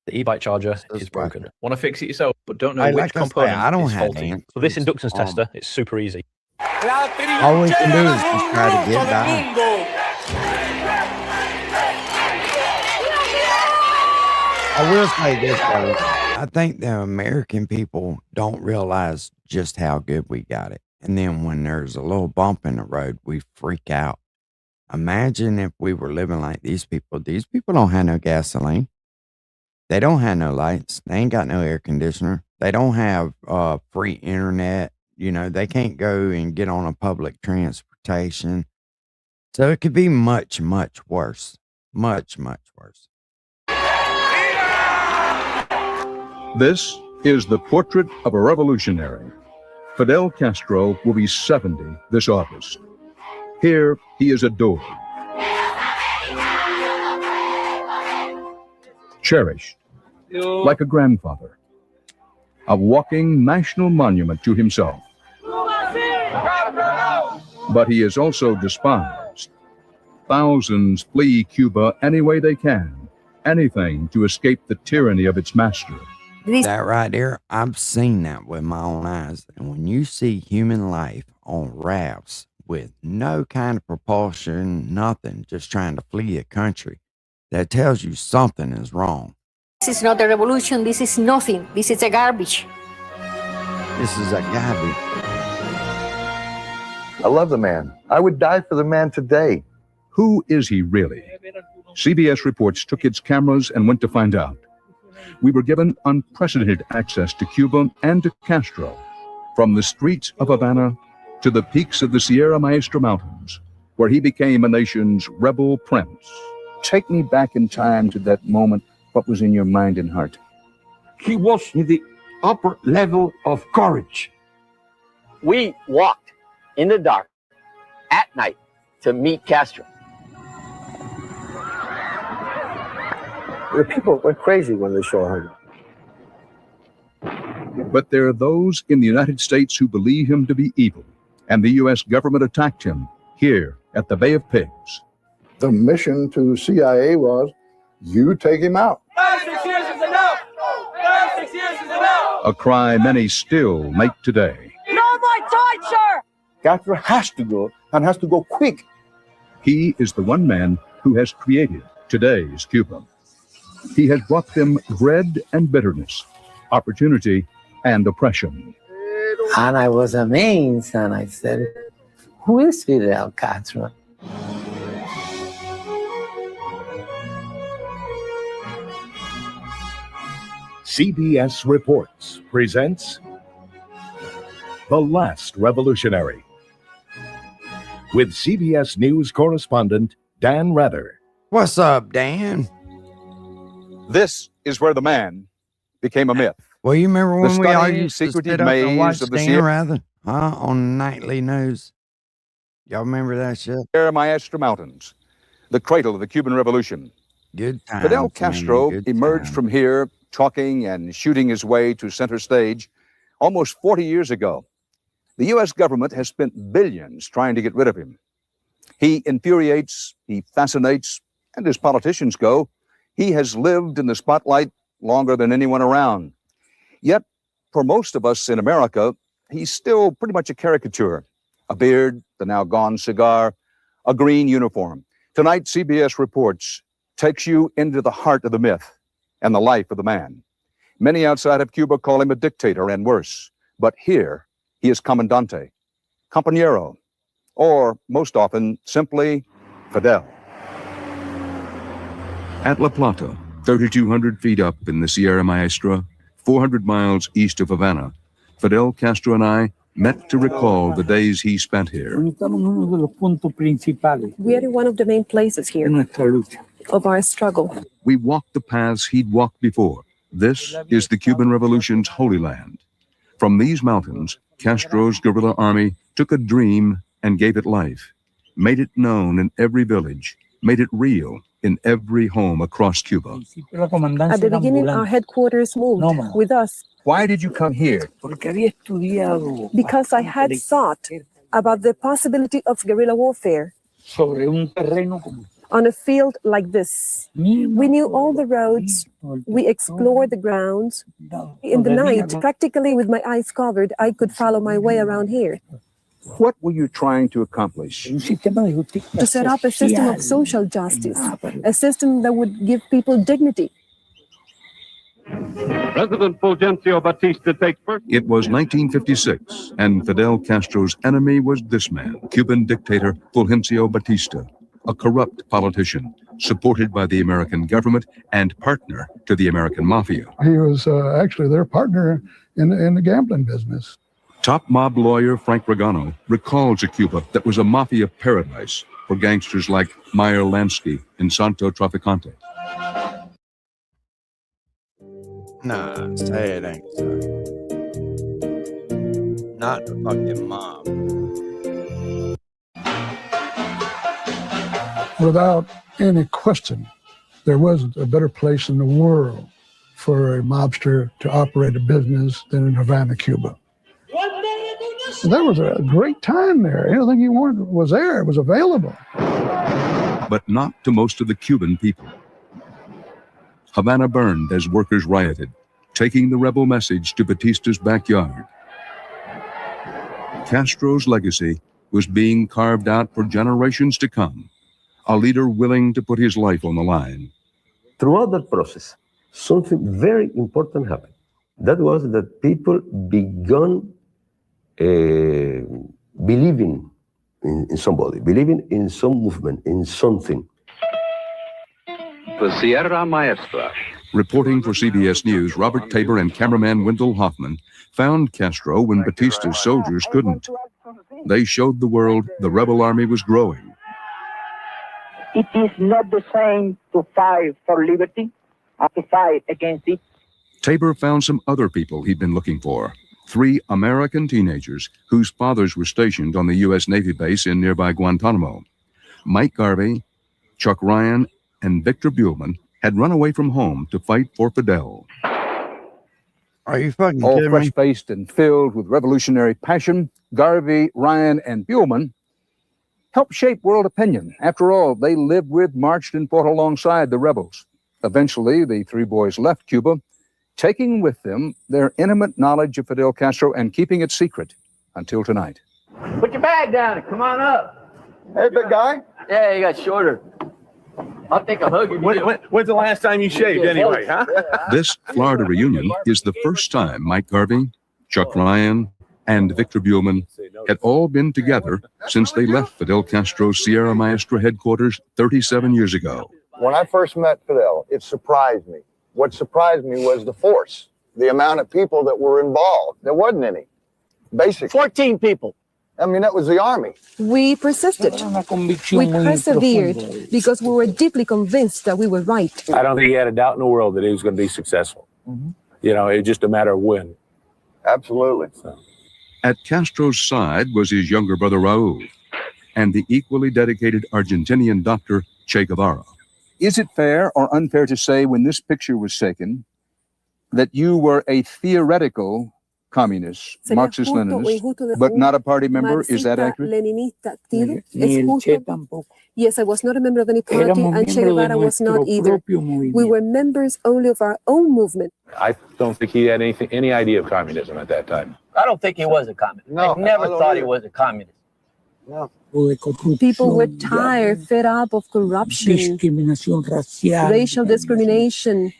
The e-bike charger is broken. Want to fix it yourself, but don't know Hey, which like I say, component I don't is have faulty. answers. For this inductance tester, it's super easy. All we can do is just try to get by. I will say this, though. I think the American people don't realize just how good we got it. And then when there's a little bump in the road, we freak out. Imagine if we were living like these people. These people don't have no gasoline. They don't have no lights. They ain't got no air conditioner. They don't have free internet. You know, they can't go and get on a public transportation. So it could be much, much worse. Much, much worse. This is the portrait of a revolutionary. Fidel Castro will be 70 this August. Here he is adored, cherished, like a grandfather, a walking national monument to himself. But he is also despised. Thousands flee Cuba any way they can, anything to escape the tyranny of its master. That right there, I've seen that with my own eyes. And when you see human life on rafts with no kind of propulsion, nothing, just trying to flee a country, that tells you something is wrong. This is not a revolution. This is nothing. This is a garbage. This is a garbage. I love the man. I would die for the man today. Who is he really? CBS Reports took its cameras and went to find out. We were given unprecedented access to Cuba and to Castro, from the streets of Havana to the peaks of the Sierra Maestra Mountains, where he became a nation's rebel prince. Take me back in time to that moment. What was in your mind and heart? He was in the upper level of courage. We walked in the dark at night to meet Castro. The people went crazy when they saw him. But there are those in the United States who believe him to be evil, and the U.S. government attacked him here at the Bay of Pigs. The mission to CIA was, you take him out. 36 years is enough! 36 years is enough! A cry many still make today. No more torture! Castro has to go, and has to go quick. He is the one man who has created today's Cuba. He has brought them bread and bitterness, opportunity and oppression. And I was amazed, and I said, who is Fidel Castro? CBS Reports presents The Last Revolutionary with CBS News correspondent Dan Rather. What's up, Dan? This is where the man became a myth. Well, you remember when we all stunning, used to secretive sit up and watch maze of the Dan Rather, on nightly news? Y'all remember that shit? Sierra Maestra Mountains, the cradle of the Cuban Revolution. Good times. Fidel man, Castro good emerged times. from here, talking and shooting his way to center stage almost 40 years ago. The U.S. government has spent billions trying to get rid of him. He infuriates, he fascinates, and as politicians go, he has lived in the spotlight longer than anyone around. Yet, for most of us in America, he's still pretty much a caricature. A beard, the now gone cigar, a green uniform. Tonight, CBS Reports takes you into the heart of the myth and the life of the man. Many outside of Cuba call him a dictator and worse, but here he is Comandante, Compañero, or most often simply Fidel. At La Plata, 3,200 feet up in the Sierra Maestra, 400 miles east of Havana, Fidel Castro and I met to recall the days he spent here. We are in one of the main places here of our struggle. We walked the paths he'd walked before. This is the Cuban Revolution's Holy Land. From these mountains, Castro's guerrilla army took a dream and gave it life, made it known in every village, made it real in every home across Cuba. At the beginning, our headquarters moved with us. Why did you come here? Because I had thought about the possibility of guerrilla warfare on a field like this. We knew all the roads. We explored the grounds. In the night, practically with my eyes covered, I could follow my way around here. What were you trying to accomplish? To set up a system of social justice, a system that would give people dignity. President Fulgencio Batista takes first. It was 1956, and Fidel Castro's enemy was this man, Cuban dictator Fulgencio Batista, a corrupt politician, supported by the American government and partner to the American mafia. He was actually their partner in the gambling business. Top mob lawyer Frank Regano recalls a Cuba that was a mafia paradise for gangsters like Meyer Lansky and Santo Traficante. Nah, say it ain't so. Not the fucking mob. Without any question, there wasn't a better place in the world for a mobster to operate a business than in Havana, Cuba. That was a great time there. Anything you wanted was there. It was available. But not to most of the Cuban people. Havana burned as workers rioted, taking the rebel message to Batista's backyard. Castro's legacy was being carved out for generations to come, a leader willing to put his life on the line. Throughout that process, something very important happened. That was that people began believing in somebody, believing in some movement, in something. The Sierra Maestra. Reporting for CBS News, Robert Tabor and cameraman Wendell Hoffman found Castro when Batista's soldiers couldn't. They showed the world the rebel army was growing. It is not the same to fight for liberty as to fight against it. Tabor found some other people he'd been looking for. 3 American teenagers whose fathers were stationed on the U.S. Navy base in nearby Guantanamo. Mike Garvey, Chuck Ryan, and Victor Buellman had run away from home to fight for Fidel. Are you fucking All kidding me? fresh-faced and filled with revolutionary passion, Garvey, Ryan, and Buellman helped shape world opinion. After all, they lived with, marched, and fought alongside the rebels. Eventually, the 3 boys left Cuba, taking with them their intimate knowledge of Fidel Castro and keeping it secret until tonight. Put your bag down and come on up. Hey, big guy. Yeah, you got shorter. I'll take a hug. When's the last time you shaved anyway, huh? This Florida reunion is the first time Mike Garvey, Chuck Ryan, and Victor Buellman had all been together since they left Fidel Castro's Sierra Maestra headquarters 37 years ago. When I first met Fidel, it surprised me. What surprised me was the force, the amount of people that were involved. There wasn't any. Basically. 14 people. I mean, that was the army. We persisted. We persevered because we were deeply convinced that we were right. I don't think he had a doubt in the world that he was going to be successful. You know, it's just a matter of when. Absolutely. At Castro's side was his younger brother Raul and the equally dedicated Argentinian doctor Che Guevara. Is it fair or unfair to say when this picture was taken that you were a theoretical communist, Marxist-Leninist, but not a party member? Is that accurate? Yes, I was not a member of any party, and Che Guevara was not either. We were members only of our own movement. I don't think he had any idea of communism at that time. I don't think he was a communist. No, I never I don't thought he either. was a communist. People were tired, fed up of corruption, racial discrimination,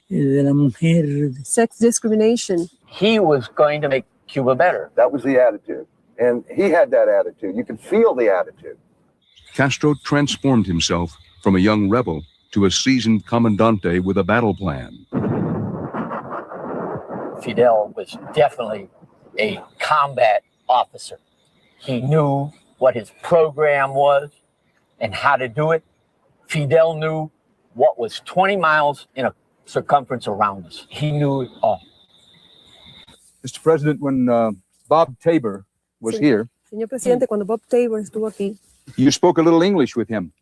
sex discrimination. He was going to make Cuba better. That was the attitude. And he had that attitude. You could feel the attitude. Castro transformed himself from a young rebel to a seasoned comandante with a battle plan. Fidel was definitely a combat officer. He knew what his program was and how to do it. Fidel knew what was 20 miles in a circumference around us. He knew it all. Mr. President, when Bob Tabor was here, Señor Presidente, cuando Bob Tabor estuvo aquí, you spoke a little English with him.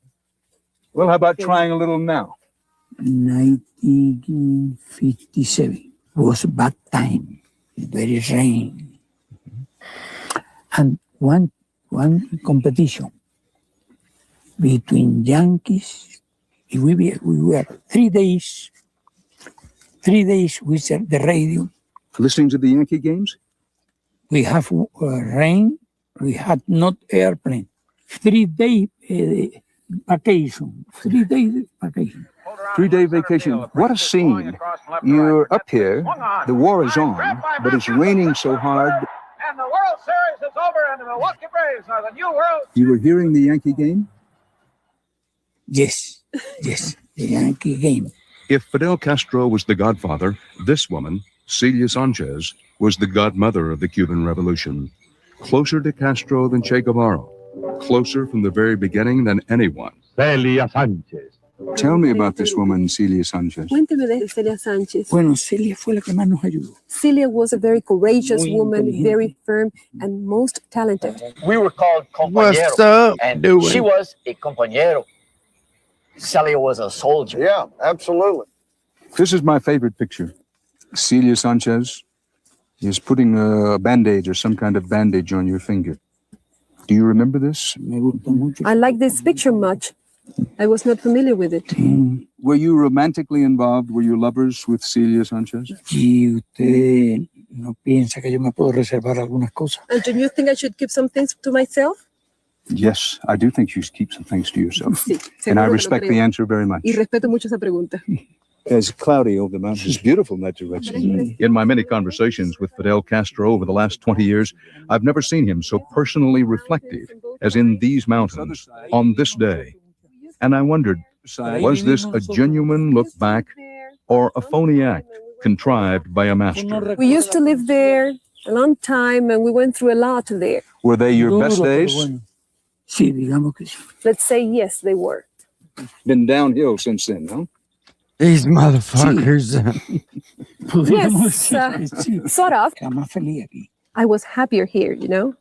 Well, how about trying a little now? 1957 was a bad time, very rain. And one competition between Yankees, we were 3 days with the radio. Listening to the Yankee games? We have rain, we had not airplane. 3 day vacation, 3 days vacation. 3 day vacation. What a scene. You're up here, the war is on, but it's raining so hard. And the World Series is over, and the Milwaukee Braves are the new world. You were hearing the Yankee game? Yes, the Yankee game. If Fidel Castro was the godfather, this woman, Celia Sanchez, was the godmother of the Cuban Revolution. Closer to Castro than Che Guevara. Closer from the very beginning than anyone. Celia Sanchez. Tell me about this woman, Celia Sanchez. Cuénteme de Celia Sánchez. Bueno, Celia fue la que más nos ayudó. Celia was a very courageous woman, very firm and most talented. We were called What's compañeros, up, and doing? she was a compañero. Celia was a soldier. Yeah, absolutely. This is my favorite picture. Celia Sanchez is putting a bandage or some kind of bandage on your finger. Do you remember this? I like this picture much. I was not familiar with it. Were you romantically involved? Were you lovers with Celia Sanchez? Y usted no piensa que yo me puedo reservar algunas cosas. And do you think I should keep some things to myself? Yes, I do think you should keep some things to yourself. Sí, And I seguro que lo respect the creo. answer very much. Y respeto mucho esa pregunta. It's cloudy over the mountains. It's beautiful in that direction. In my many conversations with Fidel Castro over the last 20 years, I've never seen him so personally reflective as in these mountains on this day. And I wondered, was this a genuine look back or a phony act contrived by a master? We used to live there a long time and we went through a lot there. Were they your best days? Sí, digamos que sí. Let's say yes, they were. Been downhill since then, no? These motherfuckers. Yes, sort of. Era más feliz aquí. I was happier here, you know?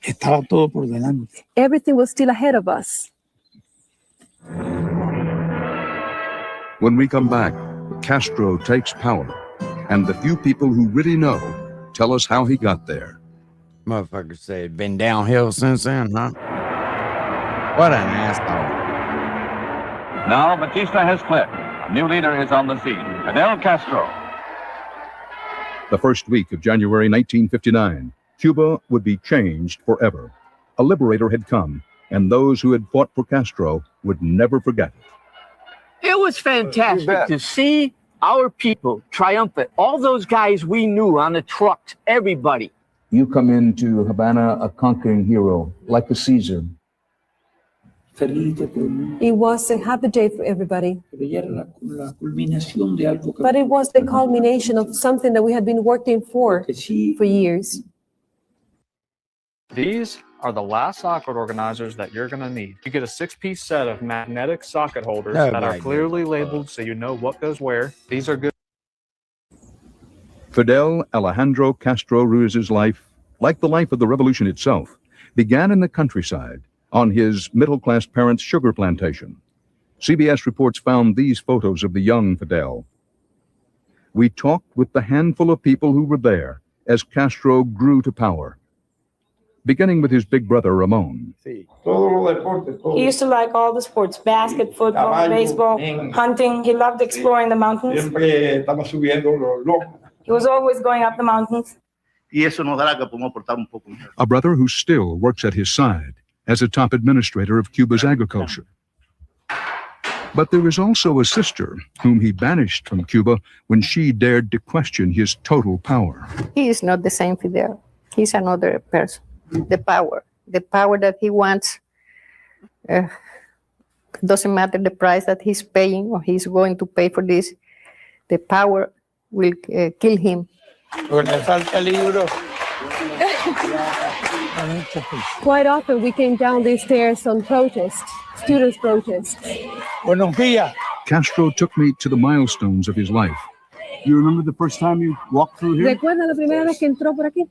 Estaba todo por delante. Everything was still ahead of us. When we come back, Castro takes power, and the few people who really know tell us how he got there. Motherfucker said, been downhill since then, huh? What an asshole. Now Batista has fled. A new leader is on the scene, Fidel Castro. The first week of January 1959, Cuba would be changed forever. A liberator had come, and those who had fought for Castro would never forget it. It was fantastic to see our people triumphant. All those guys we knew on the trucks, everybody. You come into Havana a conquering hero, like a Caesar. It was a happy day for everybody. Pero ya era la culminación de algo que But it was the culmination of something that we had been working for years. These are the last socket organizers that you're going to need. You get a 6-piece set of magnetic socket holders Oh that are my clearly labeled so you know what goes where. These are good. Fidel Alejandro Castro Ruiz's life, like the life of the revolution itself, began in the countryside on his middle-class parents' sugar plantation. CBS Reports found these photos of the young Fidel. We talked with the handful of people who were there as Castro grew to power, beginning with his big brother Ramon. He used to like all the sports, basket, football, baseball, hunting. He loved exploring the mountains. He was always going up the mountains. A brother who still works at his side as a top administrator of Cuba's agriculture. But there is also a sister whom he banished from Cuba when she dared to question his total power. He is not the same Fidel. He's another person. The power that he wants, doesn't matter the price that he's paying or he's going to pay for this, the power will kill him. Quite often we came down these stairs on protest, students' protest. Castro took me to the milestones of his life. You remember the first time you walked through here? ¿Recuerda la primera vez que entró por aquí?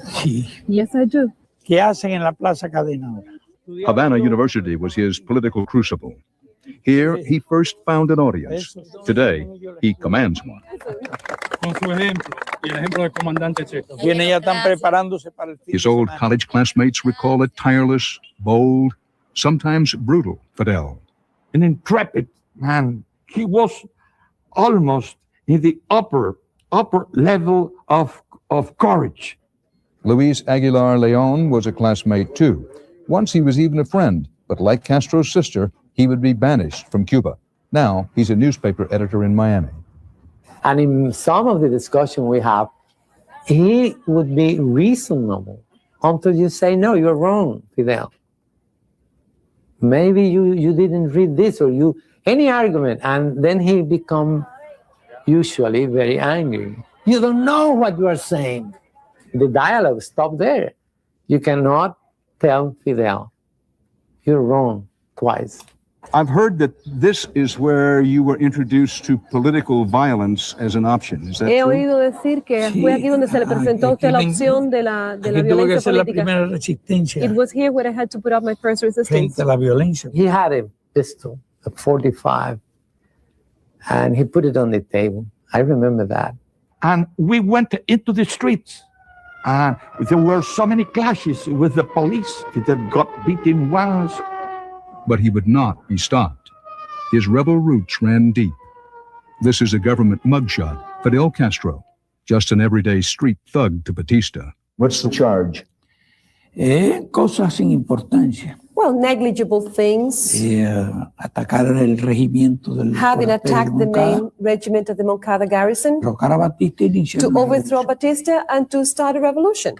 Sí. Yes, I do. ¿Qué hacen en la Plaza Cadena ahora? Havana University was his political crucible. Here, he first found an audience. Today, he commands one. His old college classmates recall a tireless, bold, sometimes brutal Fidel. An intrepid man. He was almost in the upper level of courage. Luis Aguilar Leon was a classmate too. Once he was even a friend, but like Castro's sister, he would be banished from Cuba. Now he's a newspaper editor in Miami. And in some of the discussion we have, he would be reasonable until you say, no, you're wrong, Fidel. Maybe you didn't read this or any argument. And then he become usually very angry. You don't know what you are saying. The dialogue stopped there. You cannot tell Fidel, you're wrong twice. I've heard that this is where you were introduced to political violence as an option. Is that He true? oído decir que fue aquí donde se le presentó a usted la opción de la violencia política. It was here where I had to put up my first resistance. He had a pistol, a 45, and he put it on the table. I remember that. And we went into the streets. And there were so many clashes with the police that got beaten once. But he would not be stopped. His rebel roots ran deep. This is a government mugshot, Fidel Castro, just an everyday street thug to Batista. What's the charge? Cosas sin importancia. Well, negligible things. Atacar el regimiento del Having attacked the main regiment of the Moncada garrison, to overthrow Batista and to start a revolution.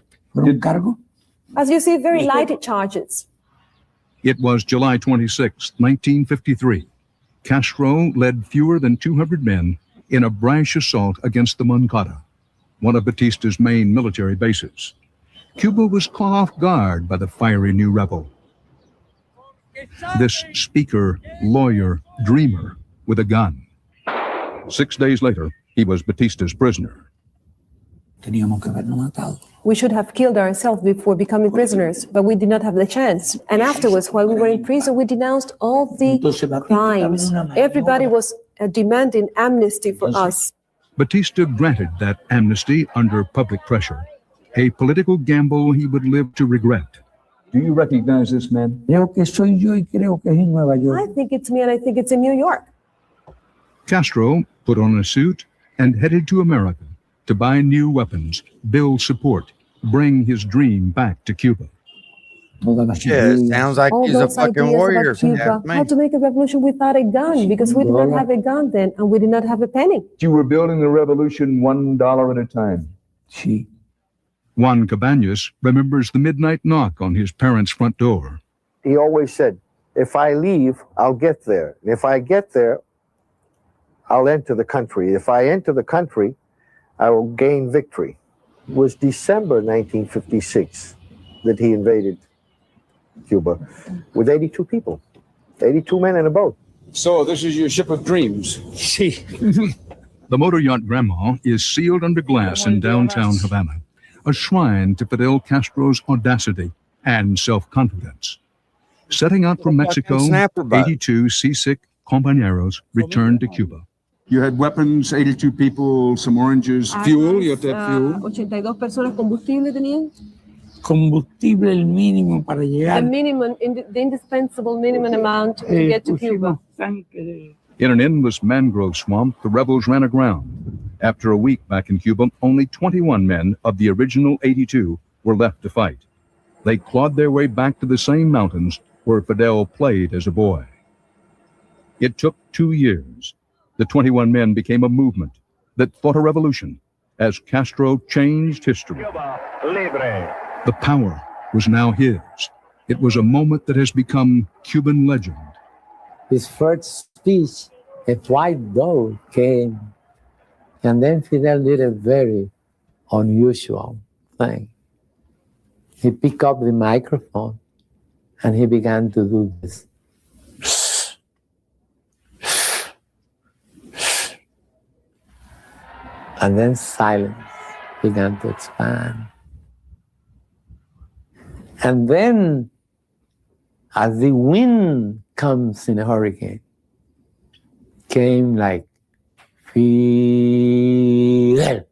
As you see, very light charges. It was July 26, 1953. Castro led fewer than 200 men in a brash assault against the Moncada, one of Batista's main military bases. Cuba was caught off guard by the fiery new rebel. This speaker, lawyer, dreamer with a gun. 6 days later, he was Batista's prisoner. We should have killed ourselves before becoming prisoners, but we did not have the chance. And afterwards, while we were in prison, we denounced all the crimes. Everybody was demanding amnesty for us. Batista granted that amnesty under public pressure, a political gamble he would live to regret. Do you recognize this man? I think it's me, and I think it's in New York. Castro put on a suit and headed to America to buy new weapons, build support, bring his dream back to Cuba. Yeah, it sounds like All he's a those fucking ideas warrior. about Cuba, how to make a revolution without a gun, because we did not have a gun then, and we did not have a penny. You were building the revolution $1 at a time. Juan Cabañas remembers the midnight knock on his parents' front door. He always said, if I leave, I'll get there. And if I get there, I'll enter the country. If I enter the country, I will gain victory. It was December 1956 that he invaded Cuba with 82 people, 82 men in a boat. So this is your ship of dreams. The motor yacht Grandma is sealed under glass in downtown Havana, a shrine to Fidel Castro's audacity and self-confidence. Setting out from Mexico, 82 seasick compañeros returned to Cuba. You had weapons, 82 people, some oranges, fuel. You have to have fuel. 82 personas, combustible tenían. Combustible el mínimo para llegar. The minimum, the indispensable minimum amount to get to Cuba. In an endless mangrove swamp, the rebels ran aground. After a week back in Cuba, only 21 men of the original 82 were left to fight. They clawed their way back to the same mountains where Fidel played as a boy. It took 2 years. The 21 men became a movement that fought a revolution as Castro changed history. The power was now his. It was a moment that has become Cuban legend. His first speech, a white dog came, and then Fidel did a very unusual thing. He picked up the microphone and he began to do this. And then silence began to expand. And then, as the wind comes in a hurricane, came like Fidel,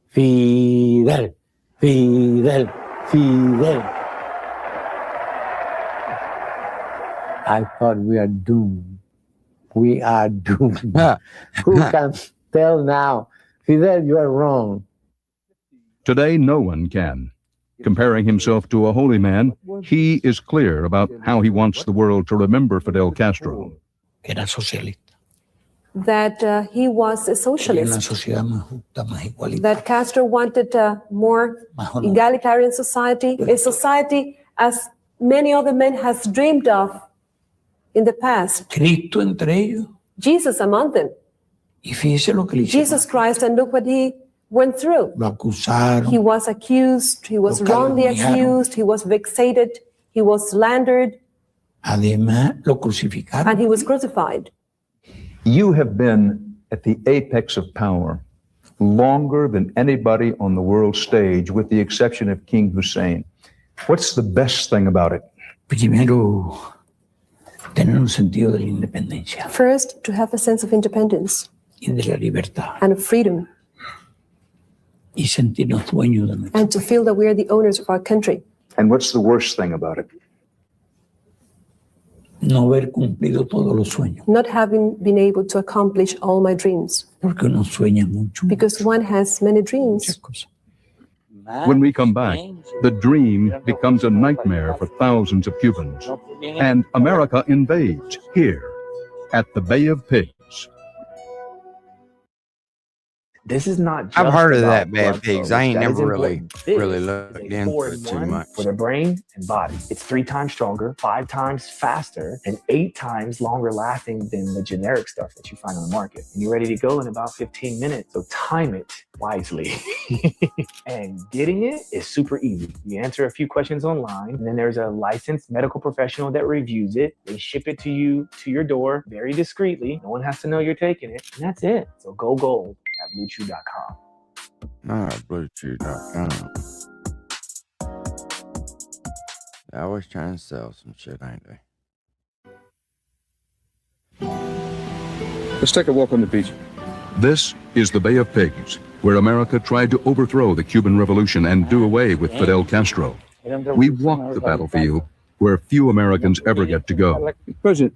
Fidel, Fidel, Fidel. I thought we are doomed. We are doomed. Who can tell now, Fidel, you are wrong? Today, no one can. Comparing himself to a holy man, he is clear about how he wants the world to remember Fidel Castro. Era socialista. That he was a socialist. That Castro wanted a more egalitarian society, a society as many other men has dreamed of in the past. Cristo entre ellos. Jesus among them. Y fíjese lo que le hicieron. Jesus Christ, and look what he went through. Lo acusaron. He was accused, he was wrongly accused, he was vexated, he was slandered. Además, lo crucificaron. And he was crucified. You have been at the apex of power longer than anybody on the world stage, with the exception of King Hussein. What's the best thing about it? Primero, tener un sentido de la independencia. First, to have a sense of independence. Y de la libertad. And of freedom. Y sentirnos dueños de nuestro. And to feel that we are the owners of our country. And what's the worst thing about it? No haber cumplido todos los sueños. Not having been able to accomplish all my dreams. Porque uno sueña mucho. Because one has many dreams. When we come back, the dream becomes a nightmare for thousands of Cubans. And America invades here at the Bay of Pigs. This is not just I've heard of about that, Bad blood Pigs. flow. I ain't That is never really important. This looked is a into it 4-in-1 too much. for the brain and body. It's 3 times stronger, 5 times faster, and 8 times longer lasting than the generic stuff that you find on the market. And you're ready to go in about 15 minutes. So time it wisely. And getting it is super easy. You answer a few questions online, and then there's a licensed medical professional that reviews it. They ship it to you to your door very discreetly. No one has to know you're taking it. And that's it. So go gold at BlueChew.com. BlueChew.com. They're always trying to sell some shit, ain't they? Let's take a walk on the beach. This is the Bay of Pigs, where America tried to overthrow the Cuban Revolution and do away with Fidel Castro. We walked the battlefield where few Americans ever get to go. President,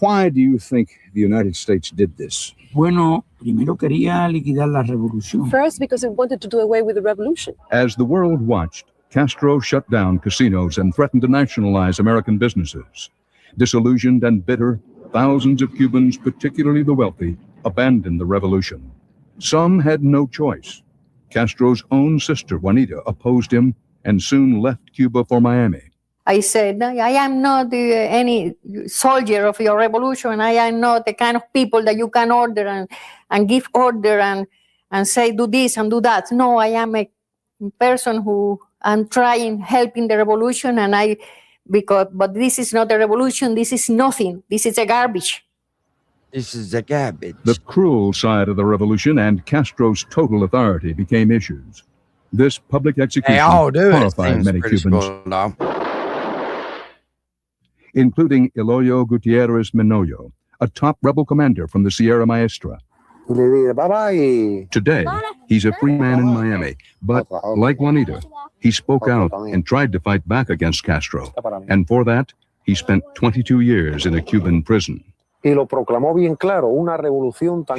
why do you think the United States did this? Bueno, primero quería liquidar la revolución. First, because it wanted to do away with the revolution. As the world watched, Castro shut down casinos and threatened to nationalize American businesses. Disillusioned and bitter, thousands of Cubans, particularly the wealthy, abandoned the revolution. Some had no choice. Castro's own sister, Juanita, opposed him and soon left Cuba for Miami. I said, I am not any soldier of your revolution. I am not the kind of people that you can order and give order and say, do this and do that. No, I am a person who I'm trying, helping the revolution. But this is not a revolution. This is nothing. This is a garbage. This is a garbage. The cruel side of the revolution and Castro's total authority became issues. This public execution horrified many Cubans, including Eloy Gutierrez Menoyo, a top rebel commander from the Sierra Maestra. Today, he's a free man in Miami, but like Juanita, he spoke out and tried to fight back against Castro. And for that, he spent 22 years in a Cuban prison. He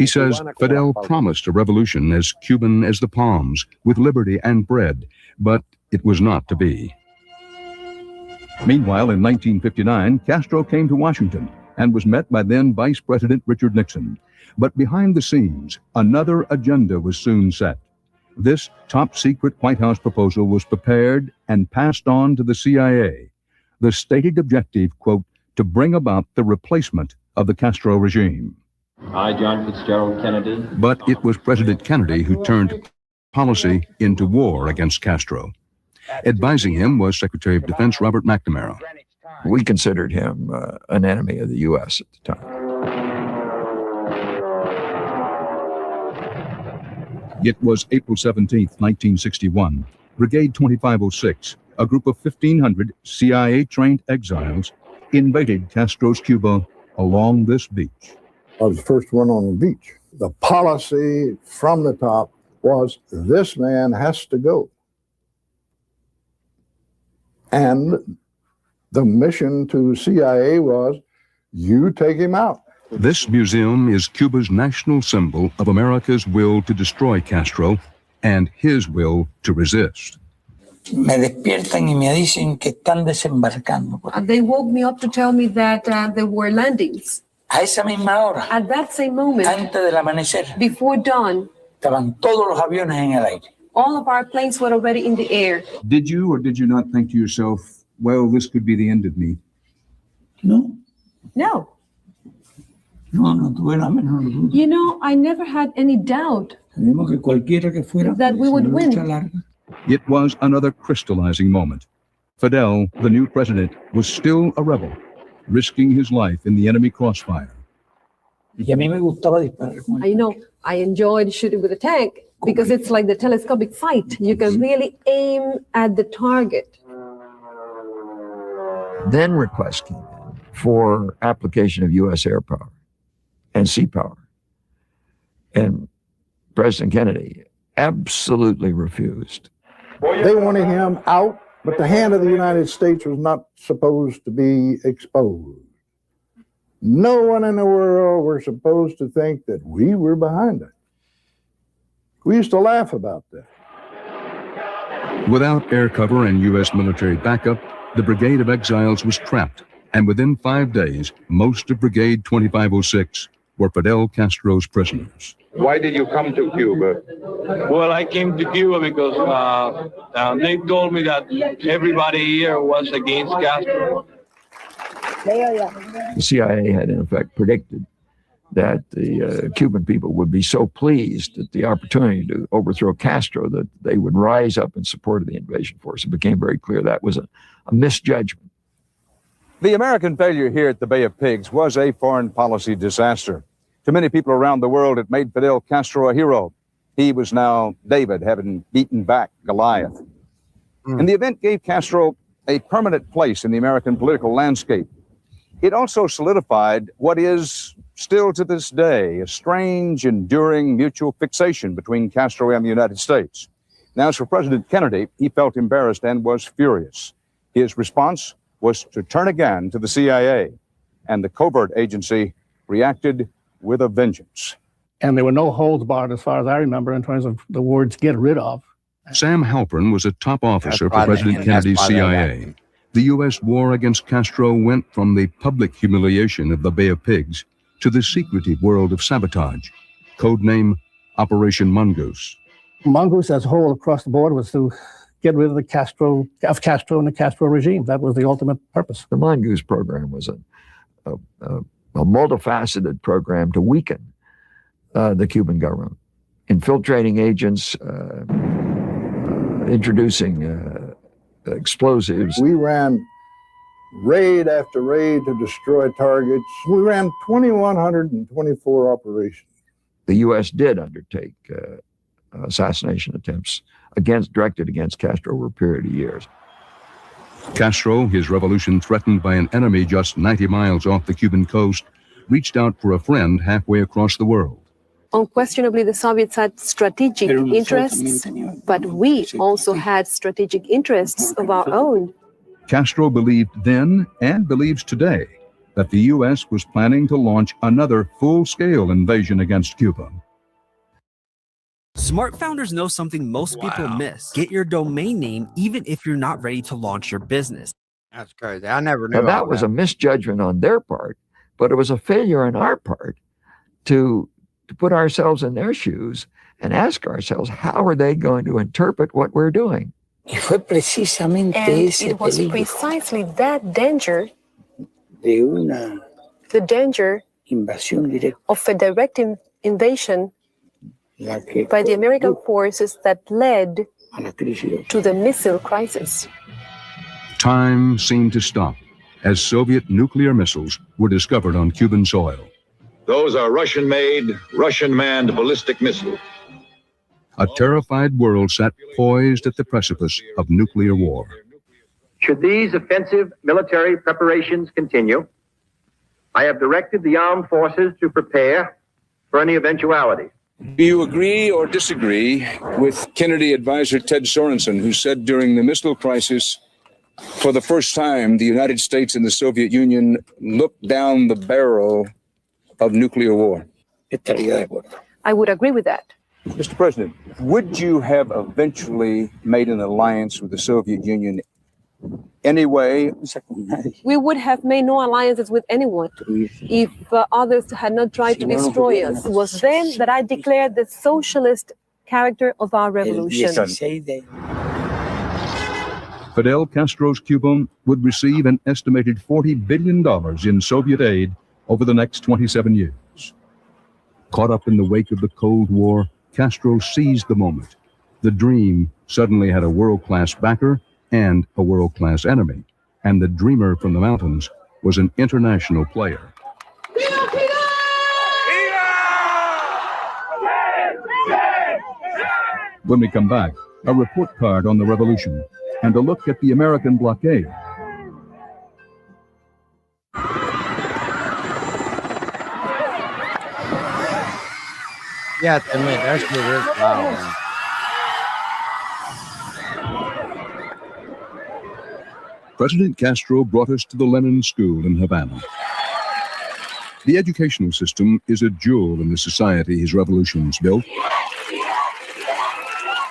says Fidel promised a revolution as Cuban as the palms, with liberty and bread, but it was not to be. Meanwhile, in 1959, Castro came to Washington and was met by then Vice President Richard Nixon. But behind the scenes, another agenda was soon set. This top-secret White House proposal was prepared and passed on to the CIA. The stated objective, quote, to bring about the replacement of the Castro regime. I, John Fitzgerald Kennedy. But it was President Kennedy who turned policy into war against Castro. Advising him was Secretary of Defense Robert McNamara. We considered him an enemy of the U.S. at the time. It was April 17, 1961. Brigade 2506, a group of 1,500 CIA-trained exiles, invaded Castro's Cuba along this beach. I was the first one on the beach. The policy from the top was this man has to go. And the mission to CIA was you take him out. This museum is Cuba's national symbol of America's will to destroy Castro and his will to resist. Me despiertan y me dicen que están desembarcando. They woke me up to tell me that there were landings. A esa misma hora, At that same moment, antes del amanecer, before dawn, estaban todos los aviones en el aire. all of our planes were already in the air. Did you or did you not think to yourself, well, this could be the end of me? No, No. no tuve la menor duda. You know, I never had any doubt Sabíamos que cualquiera que fuera, that we would una win. lucha larga. It was another crystallizing moment. Fidel, the new president, was still a rebel, risking his life in the enemy crossfire. Y a mí me gustaba disparar con You know, I enjoyed shooting with a tank because it's like the telescopic fight. You can really aim at the target. Then requests came in for application of U.S. air power and sea power. And President Kennedy absolutely refused. They wanted him out, but the hand of the United States was not supposed to be exposed. No one in the world were supposed to think that we were behind it. We used to laugh about that. Without air cover and U.S. military backup, the Brigade of Exiles was trapped, and within 5 days, most of Brigade 2506 were Fidel Castro's prisoners. Why did you come to Cuba? Well, I came to Cuba because they told me that everybody here was against Castro. The CIA had, in effect, predicted that the Cuban people would be so pleased at the opportunity to overthrow Castro that they would rise up in support of the invasion force. It became very clear that was a misjudgment. The American failure here at the Bay of Pigs was a foreign policy disaster. To many people around the world, it made Fidel Castro a hero. He was now David, having beaten back Goliath. And the event gave Castro a permanent place in the American political landscape. It also solidified what is still to this day a strange, enduring mutual fixation between Castro and the United States. Now, as for President Kennedy, he felt embarrassed and was furious. His response was to turn again to the CIA, and the covert agency reacted with a vengeance. And there were no holds barred, as far as I remember, in terms of the words "get rid of." Sam Halpern was a top officer for President Kennedy's CIA. The U.S. war against Castro went from the public humiliation of the Bay of Pigs to the secretive world of sabotage, codename Operation Mongoose. Mongoose, as a whole, across the board, was to get rid of Castro and the Castro regime. That was the ultimate purpose. The Mongoose program was a multifaceted program to weaken the Cuban government, infiltrating agents, introducing explosives. We ran raid after raid to destroy targets. We ran 2,124 operations. The U.S. did undertake assassination attempts directed against Castro over a period of years. Castro, his revolution threatened by an enemy just 90 miles off the Cuban coast, reached out for a friend halfway across the world. Unquestionably, the Soviets had strategic interests, but we also had strategic interests of our own. Castro believed then and believes today that the U.S. was planning to launch another full-scale invasion against Cuba. Smart founders know something most people miss. Get your domain name even if you're not ready to launch your business. That's crazy. I never knew Now, all that was a misjudgment on their part, but it was a failure on our part to put ourselves in their shoes and ask ourselves, how are they going to interpret what we're doing? Y fue precisamente And ese it was peligro precisely that danger, de una the danger invasión directa of a direct invasion la que by the American forces that led a la crisis. to the missile crisis. Time seemed to stop as Soviet nuclear missiles were discovered on Cuban soil. Those are Russian-made, Russian-manned ballistic missiles. A terrified world sat poised at the precipice of nuclear war. Should these offensive military preparations continue, I have directed the armed forces to prepare for any eventuality. Do you agree or disagree with Kennedy advisor Ted Sorensen, who said during the missile crisis, for the first time, the United States and the Soviet Union looked down the barrel of nuclear war? I would agree with that. Mr. President, would you have eventually made an alliance with the Soviet Union anyway? We would have made no alliances with anyone if others had not tried to destroy us. It was then that I declared the socialist character of our revolution. Fidel Castro's Cuba would receive an estimated $40 billion in Soviet aid over the next 27 years. Caught up in the wake of the Cold War, Castro seized the moment. The dream suddenly had a world-class backer and a world-class enemy, and the dreamer from the mountains was an international player. When we come back, a report card on the revolution and a look at the American blockade. Yeah, I mean, that shit is wild. President Castro brought us to the Lenin School in Havana. The educational system is a jewel in the society his revolutions built.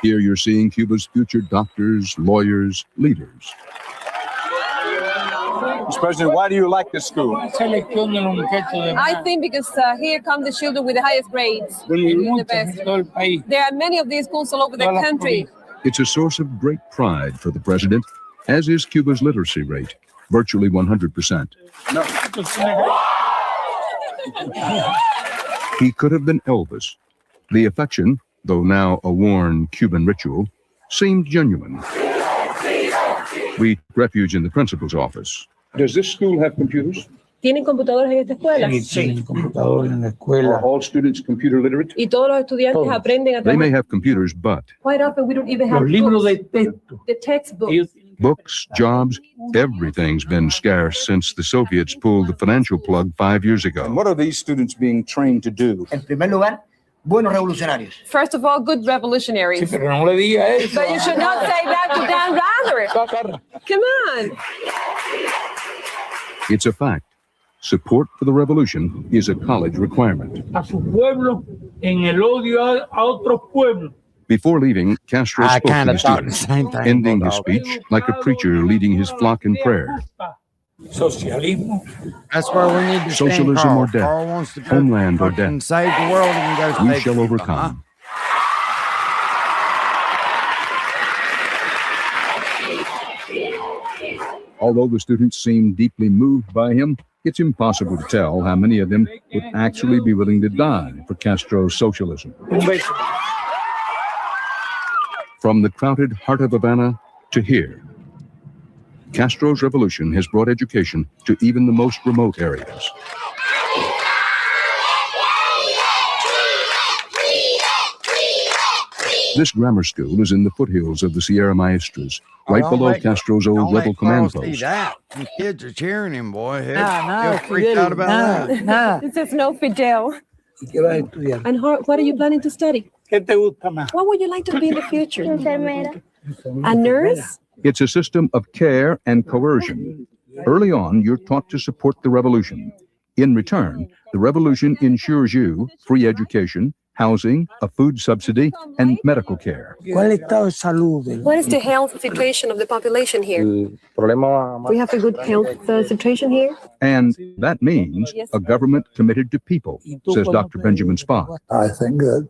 Here you're seeing Cuba's future doctors, lawyers, leaders. Mr. President, why do you like this school? I think because here come the children with the highest grades. The best. There are many of these schools all over the country. It's a source of great pride for the president, as is Cuba's literacy rate, virtually 100%. He could have been Elvis. The affection, though now a worn Cuban ritual, seemed genuine. We took refuge in the principal's office. Does this school have computers? ¿Tienen computadores en esta escuela? Tienen computador en la escuela. Are all students computer literate? Y todos los estudiantes aprenden a They may trabajar. have computers, but Quite often we don't even have Los libros de books. texto. The textbooks. books, jobs, everything's been scarce since the Soviets pulled the financial plug 5 years ago. And what are these students being trained to do? En primer lugar, buenos revolucionarios. First of all, good revolutionaries. Sí, pero no le diga eso. But you should not say that to Dan Rather. Come on. It's a fact. Support for the revolution is a college requirement. A su pueblo en el odio a otros pueblos. Before leaving, Castro I spoke to kinda the thought the students, same thing, ending his Bulldog. speech like a preacher leading his flock in prayer. Socialismo. That's where we need to stand. Socialism Carl. or death, Carl wants to go homeland or fucking death. save the world and go We save shall Cuba, overcome. Although the students seemed deeply moved by him, it's impossible to tell how many of them would actually be willing to die for Castro's socialism. From the crowded heart of Havana to here, Castro's revolution has brought education to even the most remote areas. This grammar school is in the foothills of the Sierra Maestras, right Don't below let- Castro's don't old let rebel Carl command see post. that. Some kids are cheering him, boy. He'll, Nada, he'll freak out about that. nada. This is no Fidel. ¿Qué vas a estudiar? And what are you planning to study? ¿Qué te gusta más? What would you like to be in the future? A nurse? It's a system of care and coercion. Early on, you're taught to support the revolution. In return, the revolution ensures you free education, housing, a food subsidy, and medical care. ¿Cuál estado de salud? What is the health situation of the population here? We have a good health situation here. And that means a government committed to people, says Dr. Benjamin Spock. I think that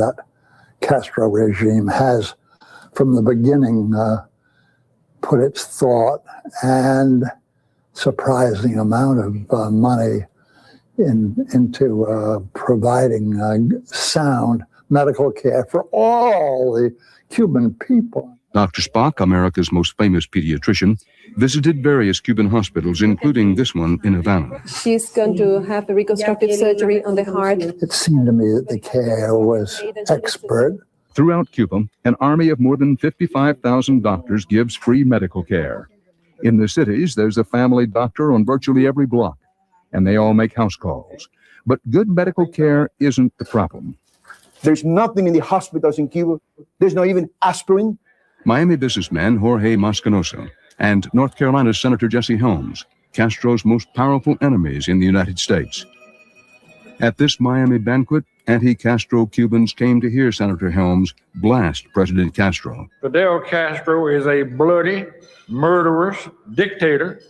that Castro regime has, from the beginning, put its thought and surprising amount of money into providing sound medical care for all the Cuban people. Dr. Spock, America's most famous pediatrician, visited various Cuban hospitals, including this one in Havana. She's going to have a reconstructive surgery on the heart. It seemed to me that the care was expert. Throughout Cuba, an army of more than 55,000 doctors gives free medical care. In the cities, there's a family doctor on virtually every block, and they all make house calls. But good medical care isn't the problem. There's nothing in the hospitals in Cuba. There's not even aspirin. Miami businessman Jorge Mosconosa and North Carolina's Senator Jesse Helms, Castro's most powerful enemies in the United States. At this Miami banquet, anti-Castro Cubans came to hear Senator Helms blast President Castro. Fidel Castro is a bloody, murderous dictator,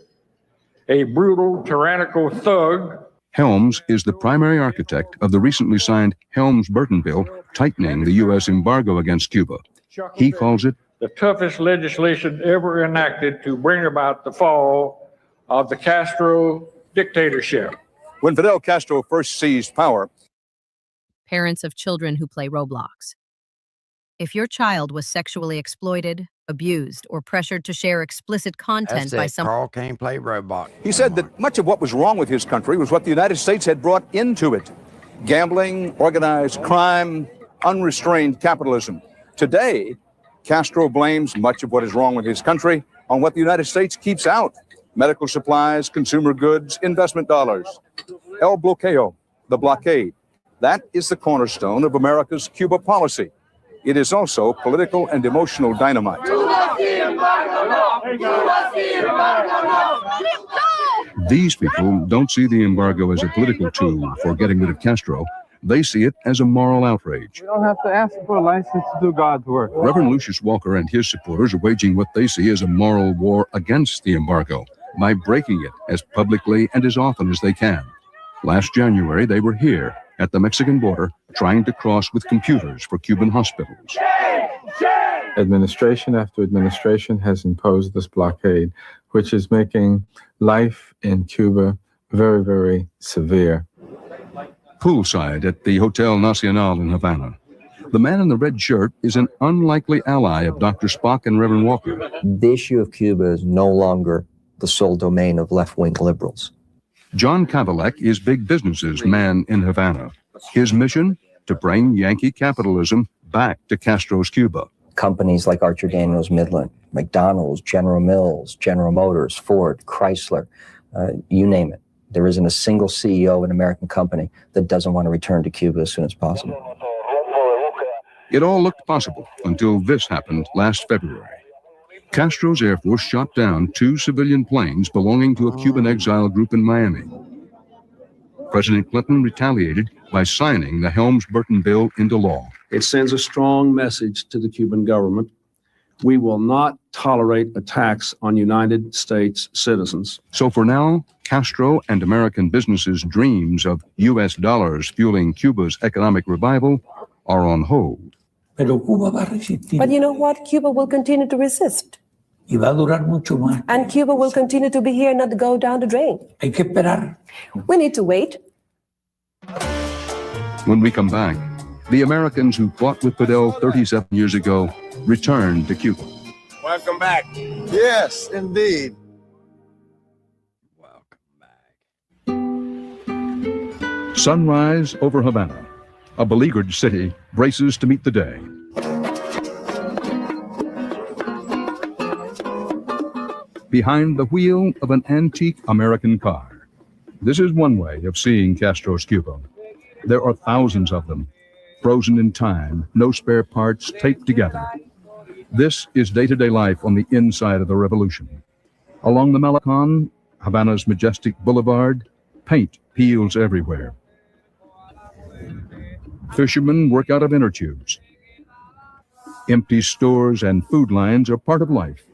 a brutal, tyrannical thug. Helms is the primary architect of the recently signed Helms-Burton bill tightening the U.S. embargo against Cuba. He calls it the toughest legislation ever enacted to bring about the fall of the Castro dictatorship. When Fidel Castro first seized power, parents of children who play Roblox. If your child was sexually exploited, abused, or pressured to share explicit content by some... Carl can't play Roblox. he said that much of what was wrong with his country was what the United States had brought into it. Gambling, organized crime, unrestrained capitalism. Today, Castro blames much of what is wrong with his country on what the United States keeps out. Medical supplies, consumer goods, investment dollars. El bloqueo, the blockade. That is the cornerstone of America's Cuba policy. It is also political and emotional dynamite. These people don't see the embargo as a political tool for getting rid of Castro. They see it as a moral outrage. We don't have to ask for a license to do God's work. Reverend Lucius Walker and his supporters are waging what they see as a moral war against the embargo by breaking it as publicly and as often as they can. Last January, they were here at the Mexican border trying to cross with computers for Cuban hospitals. Administration after administration has imposed this blockade, which is making life in Cuba very, very severe. Poolside at the Hotel Nacional in Havana. The man in the red shirt is an unlikely ally of Dr. Spock and Reverend Walker. The issue of Cuba is no longer the sole domain of left-wing liberals. John Kavalek is big business's man in Havana. His mission? To bring Yankee capitalism back to Castro's Cuba. Companies like Archer Daniels Midland, McDonald's, General Mills, General Motors, Ford, Chrysler, you name it. There isn't a single CEO of an American company that doesn't want to return to Cuba as soon as possible. It all looked possible until this happened last February. Castro's Air Force shot down 2 civilian planes belonging to a Cuban exile group in Miami. President Clinton retaliated by signing the Helms-Burton bill into law. It sends a strong message to the Cuban government. We will not tolerate attacks on United States citizens. So for now, Castro and American businesses' dreams of U.S. dollars fueling Cuba's economic revival are on hold. But you know what? Cuba will continue to resist. Y va a durar mucho más. And Cuba will continue to be here, not go down the drain. Hay que esperar. We need to wait. When we come back, the Americans who fought with Fidel 37 years ago return to Cuba. Welcome back. Yes, indeed. Sunrise over Havana. A beleaguered city braces to meet the day. Behind the wheel of an antique American car. This is one way of seeing Castro's Cuba. There are thousands of them, frozen in time, no spare parts, taped together. This is day-to-day life on the inside of the revolution. Along the Malecon, Havana's majestic boulevard, paint peels everywhere. Fishermen work out of inner tubes. Empty stores and food lines are part of life.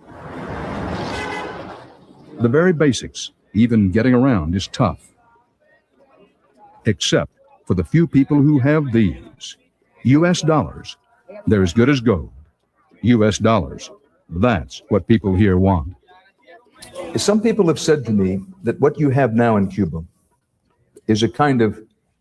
The very basics, even getting around, is tough. Except for the few people who have these. U.S. dollars. They're as good as gold. U.S. dollars. That's what people here want. Some people have said to me that what you have now in Cuba is a kind of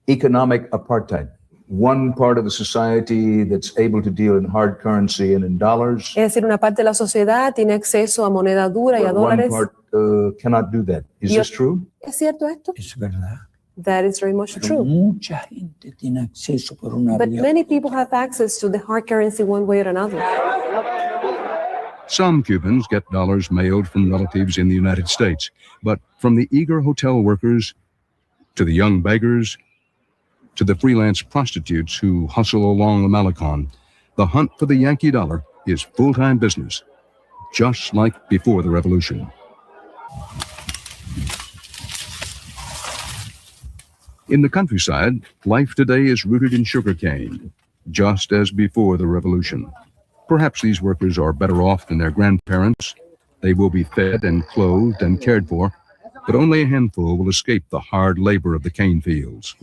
economic apartheid. One part of the society that's able to deal in hard currency and in dollars. Es decir, una parte de la sociedad tiene acceso a moneda dura y a but one dólares. part cannot do that. Is this true? ¿Es cierto esto? Es verdad. That is very much true. Mucha gente tiene acceso por una But vía. many people have access to the hard currency one way or another. Some Cubans get dollars mailed from relatives in the United States, but from the eager hotel workers to the young beggars to the freelance prostitutes who hustle along the Malecon, the hunt for the Yankee dollar is full-time business, just like before the revolution. In the countryside, life today is rooted in sugarcane, just as before the revolution. Perhaps these workers are better off than their grandparents. They will be fed and clothed and cared for, but only a handful will escape the hard labor of the cane fields.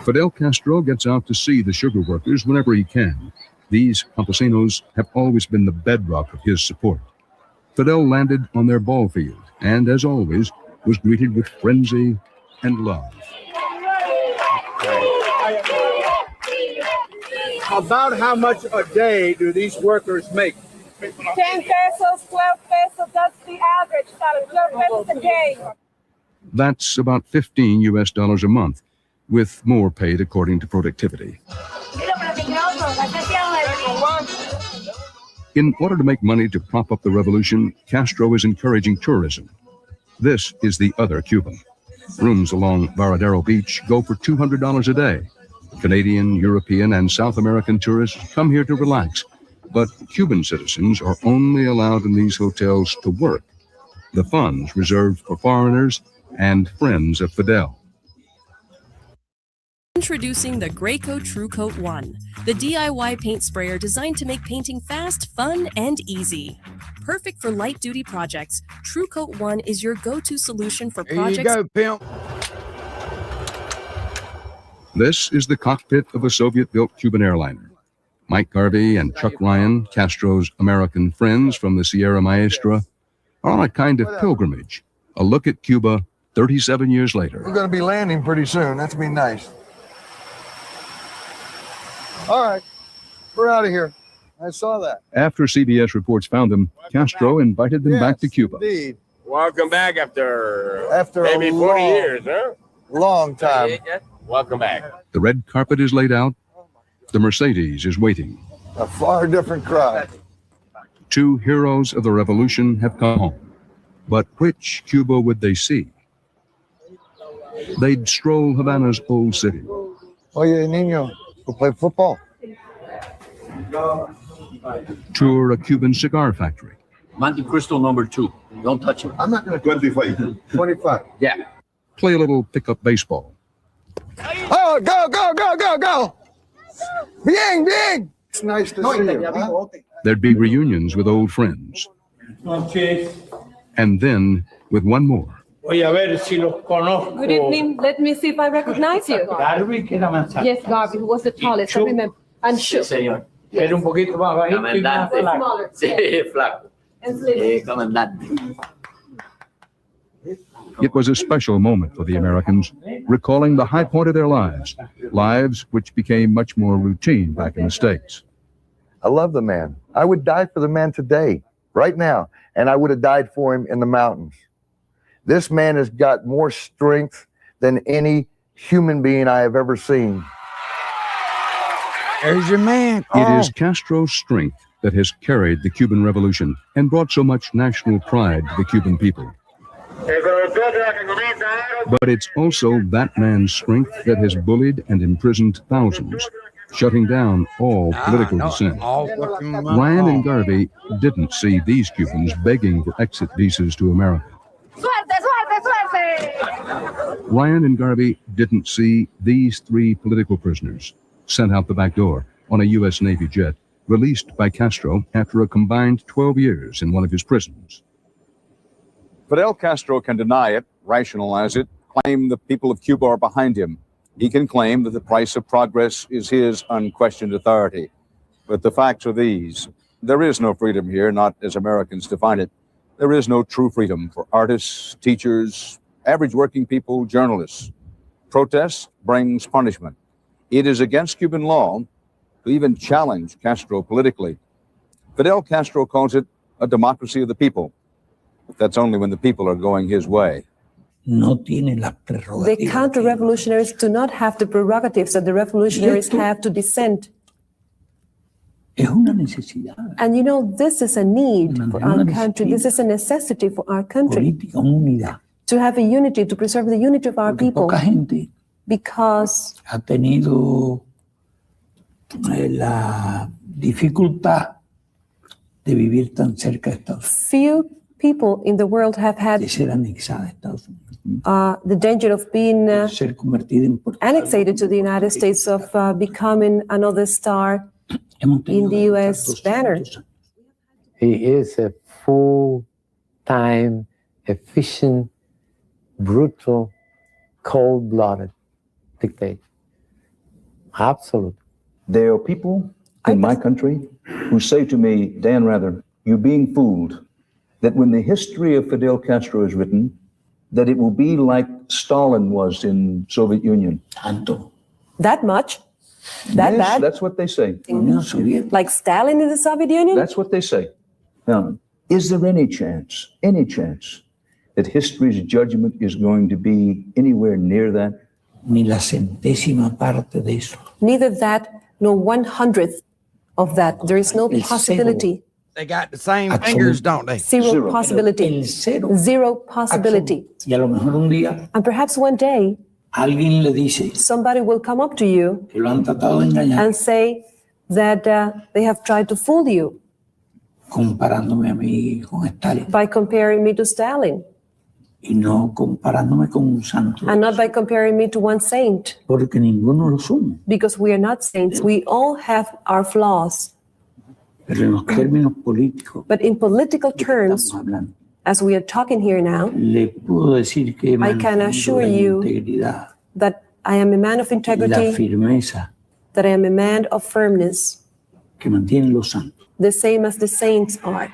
Fidel Castro gets out to see the sugar workers whenever he can. These campesinos have always been the bedrock of his support. Fidel landed on their ball field and, as always, was greeted with frenzy and love. About how much a day do these workers make? 10 pesos, 12 pesos, that's the average salary, 12 pesos a day. That's about $15 US a month, with more paid according to productivity. In order to make money to prop up the revolution, Castro is encouraging tourism. This is the other Cuba. Rooms along Varadero Beach go for $200 a day. Canadian, European, and South American tourists come here to relax, but Cuban citizens are only allowed in these hotels to work. The funds reserved for foreigners and friends of Fidel. Introducing the Graco True Coat 1, the DIY paint sprayer designed to make painting fast, fun, and easy. Perfect for light-duty projects, True Coat 1 is your go-to solution for projects. There you go, pimp. This is the cockpit of a Soviet-built Cuban airliner. Mike Garvey and Chuck Ryan, Castro's American friends from the Sierra Maestra, are on a kind of pilgrimage, a look at Cuba 37 years later. We're going to be landing pretty soon. That's be nice. All right, we're out of here. I saw that. After CBS reports found them, Castro invited them back to Cuba. Indeed. Welcome back after maybe 40 years, huh? Long time. Welcome back. The red carpet is laid out. The Mercedes is waiting. A far different crowd. Two heroes of the revolution have come home. But which Cuba would they see? They'd stroll Havana's old city. Oye, niño, go play football. Tour a Cuban cigar factory. Monte Cristo #2. Don't touch it. I'm not going to 25. 25. Yeah. Play a little pickup baseball. Oh, go, go, go, go, go. Bien, bien. It's nice to see you. Huh? There'd be reunions with old friends. And then with one more. Good evening. Let me see if I recognize you. Yes, Garvey, who was the tallest, I remember. And Shu. Era un poquito más bajito y más flaco. Sí, flaco. Comandante. It was a special moment for the Americans, recalling the high point of their lives, lives which became much more routine back in the States. I love the man. I would die for the man today, right now, and I would have died for him in the mountains. This man has got more strength than any human being I have ever seen. There's your man. It is Castro's strength that has carried the Cuban Revolution and brought so much national pride to the Cuban people. But it's also that man's strength that has bullied and imprisoned thousands, shutting down all political dissent. Ryan and Garvey didn't see these Cubans begging for exit visas to America. Suerte, suerte, suerte. Ryan and Garvey didn't see these 3 political prisoners sent out the back door on a U.S. Navy jet, released by Castro after a combined 12 years in one of his prisons. Fidel Castro can deny it, rationalize it, claim the people of Cuba are behind him. He can claim that the price of progress is his unquestioned authority. But the facts are these. There is no freedom here, not as Americans define it. There is no true freedom for artists, teachers, average working people, journalists. Protest brings punishment. It is against Cuban law to even challenge Castro politically. Fidel Castro calls it a democracy of the people. But that's only when the people are going his way. The counter-revolutionaries do not have the prerogatives that the revolutionaries have to dissent. And you know, this is a need for our country. This is a necessity for our country. To have a unity, to preserve the unity of our people. Because ha tenido la dificultad de vivir tan cerca de Estados Unidos. Few people in the world have had De ser anexada a Estados Unidos. The danger of being Ser convertida en annexated to the United States, of becoming another star in the U.S. banner. He is a full-time, efficient, brutal, cold-blooded dictator. Absolutely. There are people in my country who say to me, Dan Rather, you're being fooled, that when the history of Fidel Castro is written, that it will be like Stalin was in Soviet Union. That much? That Yes, bad? that's what they say. Like Stalin in the Soviet Union? That's what they say. Now, is there any chance that history's judgment is going to be anywhere near that? Ni la centésima parte de eso. Neither that nor 1/100th of that. There is no possibility. They got the same fingers, don't they? Zero possibility. Zero possibility. Y a lo mejor un día And perhaps one day, alguien le dice somebody will come up to you que lo han tratado de engañar, and say that they have tried to fool you comparándome a mí con Stalin by comparing me to Stalin y no comparándome con un santo, and not by comparing me to one saint, porque ninguno lo somos. because we are not saints. We all have our flaws. Pero en los términos políticos, But in political terms, estamos hablando, as we are talking here now, le puedo decir que he I can mantenido assure la you integridad that I am a man of y la integrity, firmeza that I am a man of firmness, que mantienen los santos. the same as the saints are.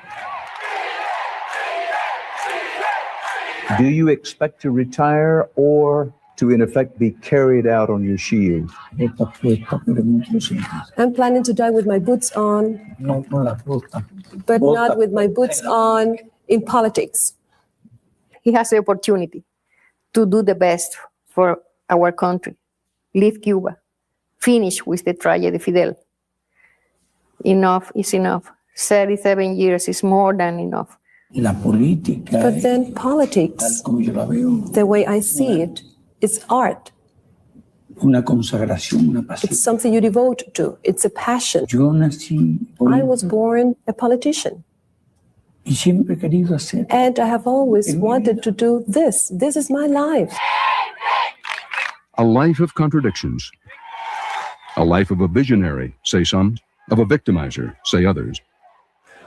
Do you expect to retire or to, in effect, be carried out on your shield? Esta puesta, pero en otros sentidos. I'm planning to die with my boots on, No con la puesta. but not with my boots on in politics. He has the opportunity to do the best for our country, leave Cuba, finish with the tragedy Fidel. Enough is enough. 37 years is more than enough. La política, But then politics, como yo la veo, the way I see it, is art. una consagración, una pasión. It's something you devote to. It's a passion. Yo nací I was born a politician, y siempre he querido hacer. and I have always wanted to do this. This is my life. A life of contradictions. A life of a visionary, say some, of a victimizer, say others.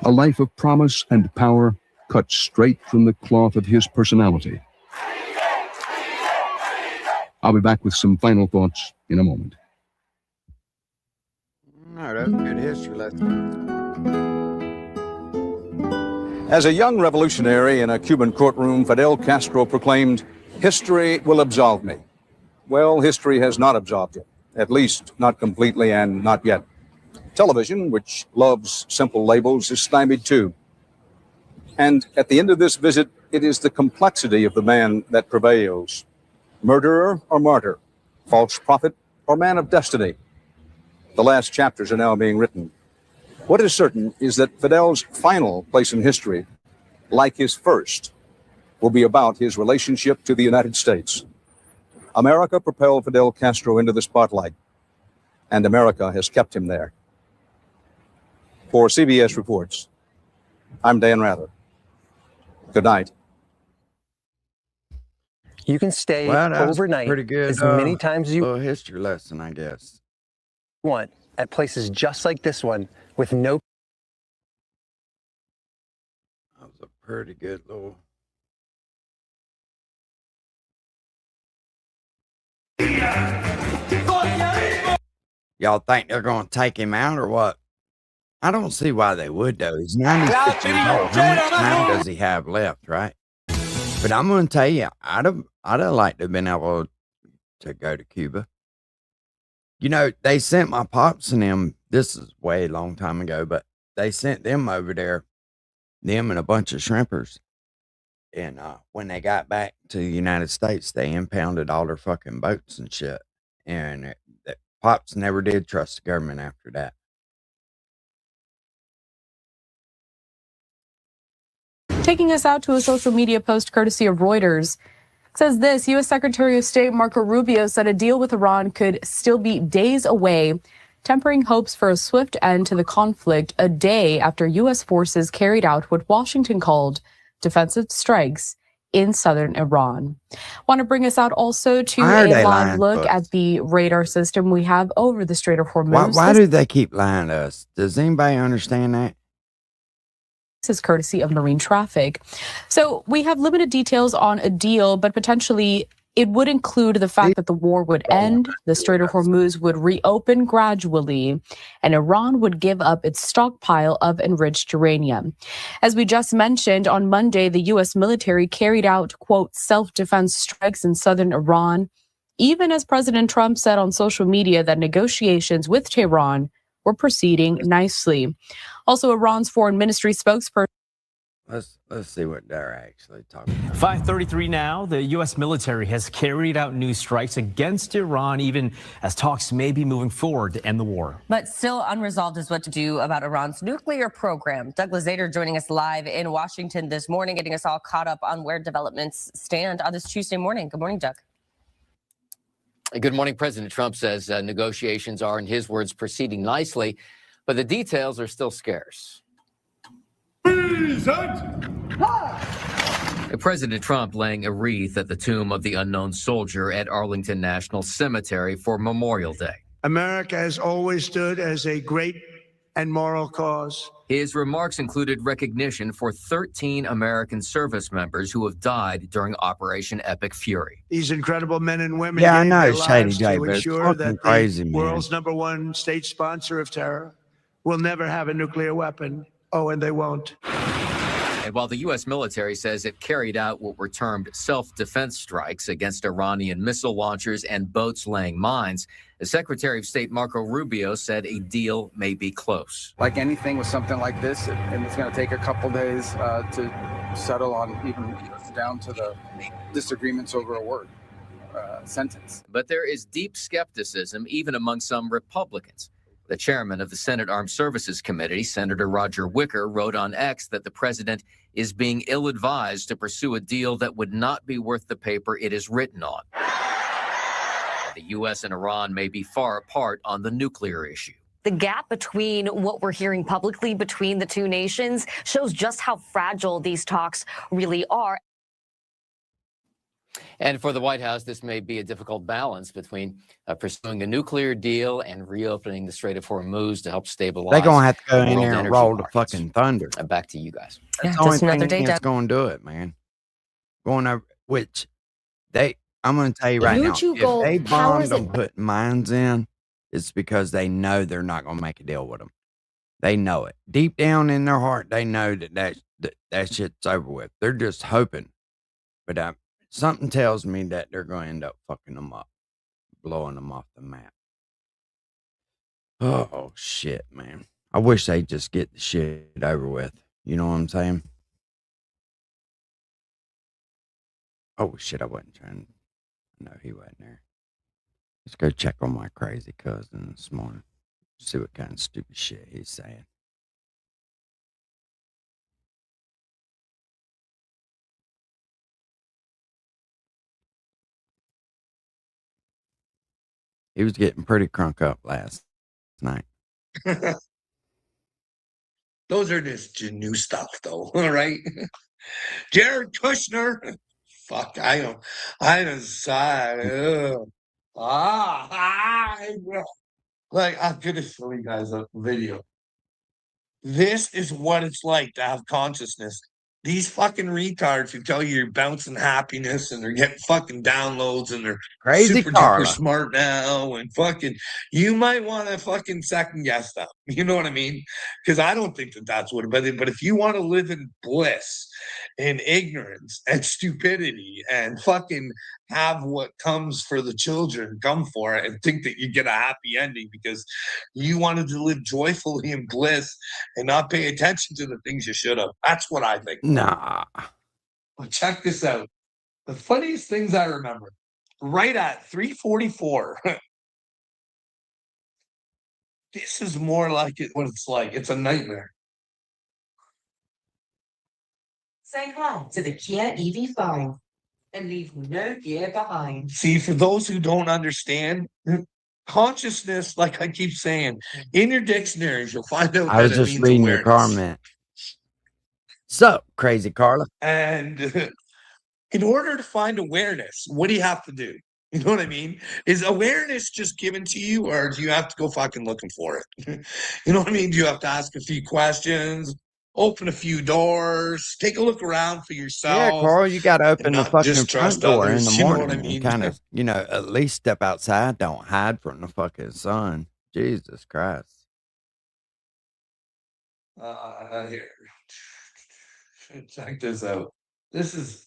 A life of promise and power cut straight from the cloth of his personality. I'll be back with some final thoughts in a moment. No, that's a good history lesson. As a young revolutionary in a Cuban courtroom, Fidel Castro proclaimed, "History will absolve me." Well, history has not absolved him, at least not completely and not yet. Television, which loves simple labels, is stymied too. And at the end of this visit, it is the complexity of the man that prevails. Murderer or martyr, false prophet or man of destiny. The last chapters are now being written. What is certain is that Fidel's final place in history, like his first, will be about his relationship to the United States. America propelled Fidel Castro into the spotlight, and America has kept him there. For CBS Reports, I'm Dan Rather. Good night. You can stay Well, that's overnight pretty good. as many times as you little history lesson, I guess. want at places just like this one with no. That was a pretty good little. Y'all think they're going to take him out or what? I don't see why they would, though. He's 96 years old. How much time does he have left, right? But I'm going to tell you, I'd have liked to have been able to go to Cuba. You know, they sent my pops and them, this is way long time ago, but they sent them over there, them and a bunch of shrimpers. And when they got back to the United States, they impounded all their fucking boats and shit. And pops never did trust the government after that. Taking us out to a social media post courtesy of Reuters. It says this, U.S. Secretary of State Marco Rubio said a deal with Iran could still be days away, tempering hopes for a swift end to the conflict a day after U.S. forces carried out what Washington called defensive strikes in southern Iran. Want to bring us out also to a live look at the radar system we have over the Strait of Hormuz. Why do they keep lying to us? Does anybody understand that? This is courtesy of Marine Traffic. So we have limited details on a deal, but potentially it would include the fact that the war would end, the Strait of Hormuz would reopen gradually, and Iran would give up its stockpile of enriched uranium. As we just mentioned, on Monday, the U.S. military carried out, quote, self-defense strikes in southern Iran, even as President Trump said on social media that negotiations with Tehran were proceeding nicely. Also, Iran's foreign ministry spokesperson. Let's see what they're actually talking about. 5:33 now. The U.S. military has carried out new strikes against Iran, even as talks may be moving forward to end the war. But still unresolved is what to do about Iran's nuclear program. Douglas Zader joining us live in Washington this morning, getting us all caught up on where developments stand on this Tuesday morning. Good morning, Doug. Good morning. President Trump says negotiations are, in his words, proceeding nicely, but the details are still scarce. President Trump laying a wreath at the tomb of the unknown soldier at Arlington National Cemetery for Memorial Day. America has always stood as a great and moral cause. His remarks included recognition for 13 American service members who have died during Operation Epic Fury. These incredible men and women Yeah, I gave know their it's Shady lives J, to but it's ensure fucking that crazy, the man. world's #1 state sponsor of terror will never have a nuclear weapon. Oh, and they won't. And while the U.S. military says it carried out what were termed self-defense strikes against Iranian missile launchers and boats laying mines, the Secretary of State Marco Rubio said a deal may be close. Like anything with something like this, and it's going to take a couple days to settle on, even down to the disagreements over a word sentence. But there is deep skepticism even among some Republicans. The chairman of the Senate Armed Services Committee, Senator Roger Wicker, wrote on X that the president is being ill-advised to pursue a deal that would not be worth the paper it is written on. The U.S. and Iran may be far apart on the nuclear issue. The gap between what we're hearing publicly between the two nations shows just how fragile these talks really are. And for the White House, this may be a difficult balance between pursuing a nuclear deal and reopening the Strait of Hormuz to help stabilize. They're going to have to go the in world there and energy roll the markets. fucking thunder. Back to you guys. That's the only thing that's going to do it, man. Going over, which I'm going to tell you right now, if they bombed them putting mines in, it's because they know they're not going to make a deal with them. They know it. Deep down in their heart, they know that shit's over with. They're just hoping. But something tells me that they're going to end up fucking them up, blowing them off the map. Oh, shit, man. I wish they'd just get the shit over with. You know what I'm saying? Oh, shit, I wasn't trying. No, he wasn't there. Let's go check on my crazy cousin this morning. See what kind of stupid shit he's saying. He was getting pretty crunk up last night. Those are just new stuff, though. All right. Jared Kushner fuck. I decided. Like, I'm gonna show you guys a video. This is what it's like to have consciousness. These fucking retards who tell you you're bouncing happiness and they're getting fucking downloads and they're Crazy super duper Carla. smart now and fucking, you might want to fucking second guess them. You know what I mean? Because I don't think that that's what it is. But if you want to live in bliss and ignorance and stupidity and fucking have what comes for the children come for it and think that you get a happy ending because you wanted to live joyfully in bliss and not pay attention to the things you should have. That's what I think. Nah. Well, check this out. The funniest things I remember, right at 3:44. This is more like it what it's like. It's a nightmare. Say hi to the Kia EV5 and leave no gear behind. See, for those who don't understand, consciousness, like I keep saying, in your dictionaries, you'll find out I was that it just means reading your awareness. comment. So, Crazy Carla. And in order to find awareness, what do you have to do? You know what I mean? Is awareness just given to you, or do you have to go fucking looking for it? You know what I mean? Do you have to ask a few questions, open a few doors, take a look around for Yeah, yourself? Carl, you got to open the not fucking just front trust door in others, the you know what morning I and mean? kind of, at least step outside. Don't hide from the fucking sun. Jesus Christ. Here. Check this out. This is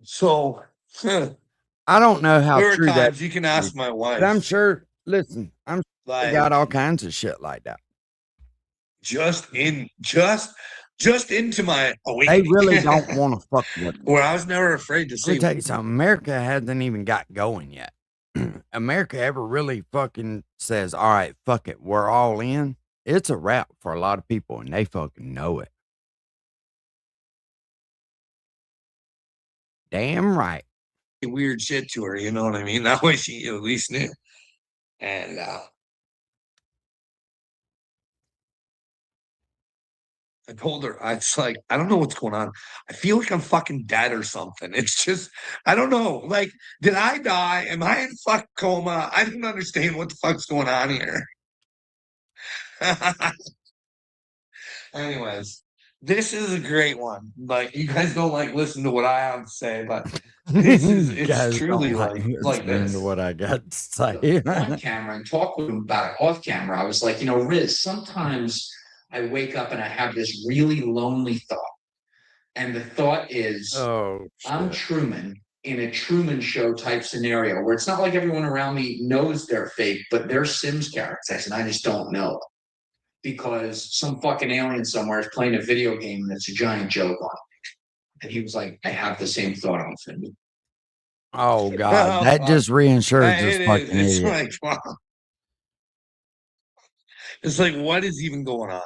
so. I don't know how There are true that times you can ask is, my but I'm wife. sure, listen, I'm sure they Like, got all kinds of shit like that. just into my They awakening, really don't want to fuck with them. where I was never afraid to Let me say, tell you something. America hasn't even got going yet. America ever really fucking says, all right, fuck it, we're all in. It's a wrap for a lot of people, and they fucking know it. Damn right. weird shit to her. You know what I mean? That way she at least knew. And I told her, it's like, I don't know what's going on. I feel like I'm fucking dead or something. It's just, I don't know. Like, did I die? Am I in fuck coma? I don't understand what the fuck's going on here. Anyways, this is a great one. Like, you guys don't like listen to what I have to say, but this is, You guys it's truly don't like listening this. to what I got to say. On camera and talk with him about it off camera. I was like, Riz, sometimes I wake up and I have this really lonely thought. And the thought is, I'm Truman in a Truman Show type scenario where it's not like everyone around me knows they're fake, but they're Sims characters and I just don't know. Because some fucking alien somewhere is playing a video game and it's a giant joke on it. And he was like, I have the same thought on it. Oh God, that just reassures this fucking It's idiot. like, wow. It's like, what is even going on?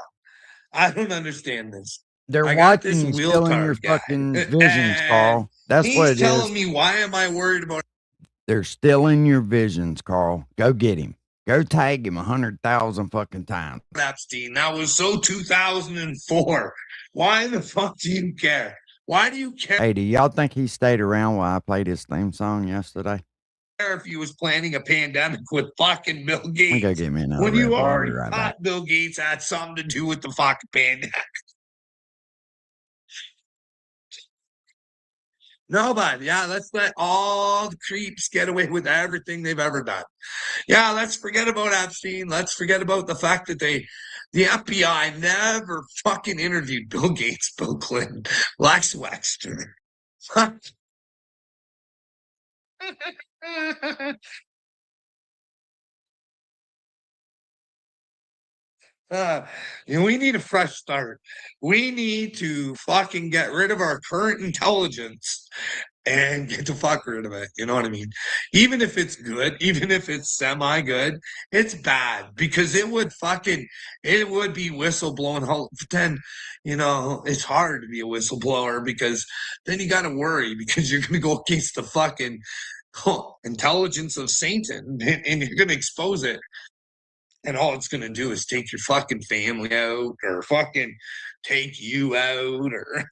I don't understand this. They're I got this watching you, stealing your wheeltard guy, fucking visions, Carl. That's he's what it telling is. me, why am I worried about They're stealing your visions, Carl. Go get him. Go tag him 100,000 fucking times. Epstein? That was so 2004. Why the fuck do you care? Why do you care Hey, do y'all think he stayed around while I played his theme song yesterday? if he was planning a pandemic with fucking Bill Let me go Gates? get me another When you Red Bull. I'll be already right thought back. Bill Gates had something to do with the fucking pandemic. Nobody. Yeah, let's let all the creeps get away with everything they've ever done. Yeah, let's forget about Epstein. Let's forget about the fact that the FBI never fucking interviewed Bill Gates, Bill Clinton, Lex Wexner. We need a fresh start. We need to fucking get rid of our current intelligence and get the fuck rid of it. You know what I mean? Even if it's good, even if it's semi-good, it's bad because it would be whistleblowing. But then, it's hard to be a whistleblower because then you got to worry because you're going to go against the fucking intelligence of Satan and you're going to expose it. And all it's going to do is take your fucking family out or fucking take you out or,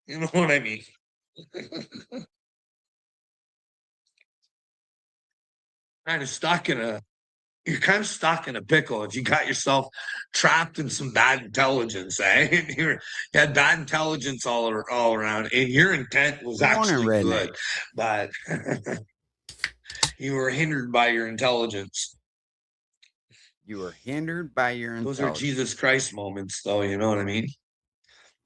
you know what I mean? You're kind of stuck in a pickle if you got yourself trapped in some bad intelligence, eh? You had bad intelligence all around, and your intent was actually good, but you were hindered by your intelligence. You were hindered by your intelligence. Those are Jesus Christ moments, though, you know what I mean?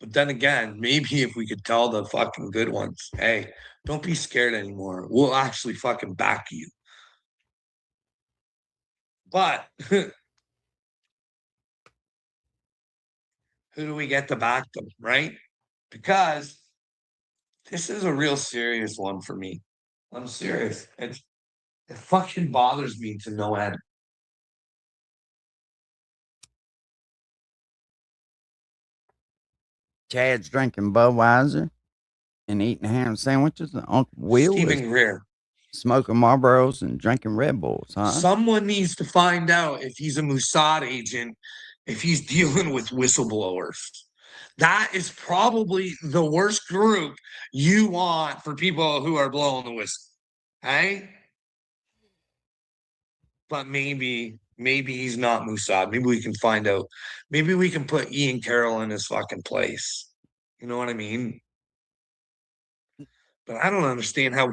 But then again, maybe if we could tell the fucking good ones, hey, don't be scared anymore. We'll actually fucking back you. But who do we get to back them, right? Because this is a real serious one for me. I'm serious. It fucking bothers me to no end. Chad's drinking Budweiser and eating ham sandwiches. And Uncle Will Stephen Greer smoking Marlboros and drinking Red Bulls, huh? Someone needs to find out if he's a Mossad agent, if he's dealing with whistleblowers. That is probably the worst group you want for people who are blowing the whistle. Hey? But maybe he's not Mossad. Maybe we can find out. Maybe we can put Ian Carroll in his fucking place. You know what I mean? But I don't understand how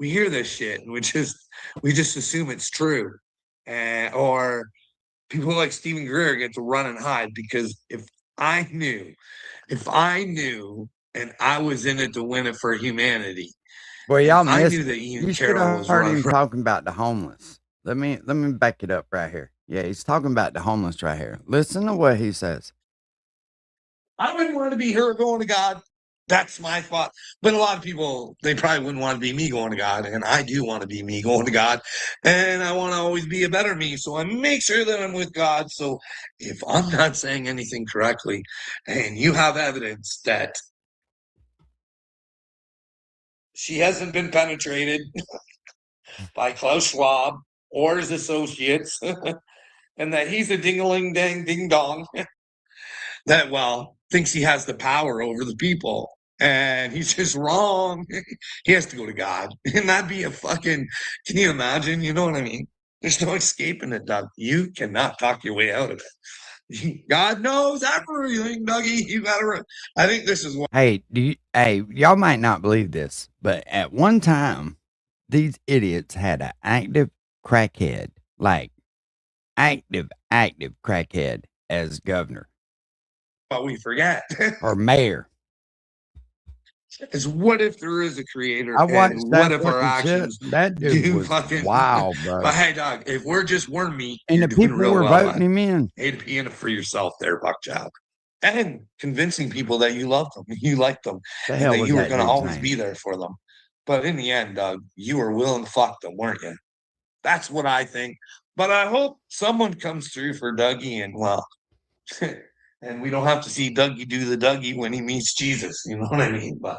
we hear this shit and we just assume it's true. Or people like Stephen Greer get to run and hide, because if I knew and I was in it to win it for humanity. Well, y'all I missed knew it. that Ian You should Carroll have was heard running him for. talking about the homeless. Let me back it up right here. Yeah, he's talking about the homeless right here. Listen to what he says. I wouldn't want to be her going to God. That's my thought. But a lot of people, they probably wouldn't want to be me going to God. And I do want to be me going to God. And I want to always be a better me. So I make sure that I'm with God. So if I'm not saying anything correctly and you have evidence that she hasn't been penetrated by Klaus Schwab or his associates and that he's a ding-a-ling-dang ding-dong that, well, thinks he has the power over the people and he's just wrong. He has to go to God. And that'd be a fucking, can you imagine? You know what I mean? There's no escaping it, Doug. You cannot talk your way out of it. God knows everything, Dougie. You gotta, I think this is what. Hey, y'all might not believe this, but at one time, these idiots had an active crackhead, like active crackhead as governor. But we forget. Or mayor. Is what if there is a creator? I watched and that what if our fucking shit. actions That dude do was fucking wild, bro. But hey, dog, if we're just worm meat, And you're the doing people real were well, voting him in. Hey, to be in it for yourself there, Buckjob. And convincing people that you love them, you like them, The and hell that was you were that going to dude's always name? be there for them. But in the end, Doug, you were willing to fuck them, weren't you? That's what I think. But I hope someone comes through for Dougie and, well, and we don't have to see Dougie do the Dougie when he meets Jesus. You know what I mean? But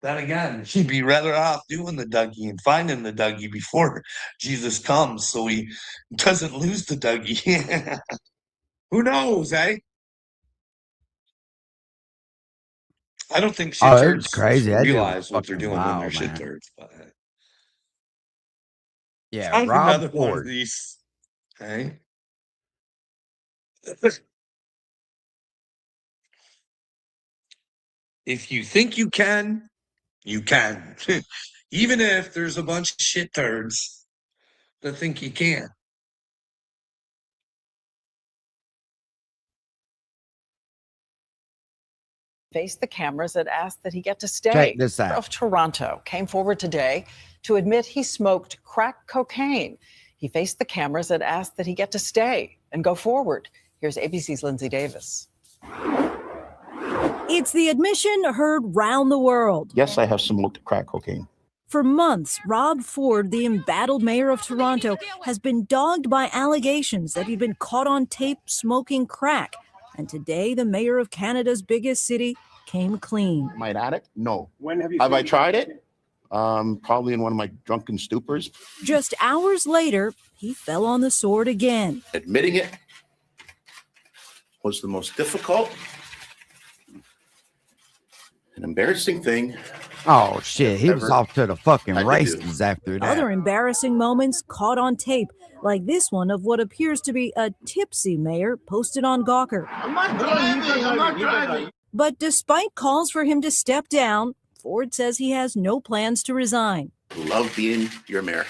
then again, he'd be rather off doing the Dougie and finding the Dougie before Jesus comes so he doesn't lose the Dougie. Who knows, eh? I don't think shit Oh, it turds was crazy. That dude was realize what they're fucking doing when they're wild, shit man. turds. But Yeah, find Rob another one of Ford. these, okay? If you think you can, you can. Even if there's a bunch of shit turds that think you can. Faced the cameras that asked that he get to stay. Check this out. Of Toronto came forward today to admit he smoked crack cocaine. He faced the cameras that asked that he get to stay and go forward. Here's ABC's Lindsay Davis. It's the admission heard round the world. Yes, I have smoked crack cocaine. For months, Rob Ford, the embattled mayor of Toronto, has been dogged by allegations that he'd been caught on tape smoking crack. And today, the mayor of Canada's biggest city came clean. Am I an addict? No. When have I tried it? Probably in one of my drunken stupors. Just hours later, he fell on the sword again. Admitting it was the most difficult and embarrassing thing. Oh shit, he was Ever off to the fucking had to races after that. Other embarrassing moments caught on tape, like this one of what appears to be a tipsy mayor posted on Gawker. I'm not driving. I'm not driving. But despite calls for him to step down, Ford says he has no plans to resign. Love being your mayor.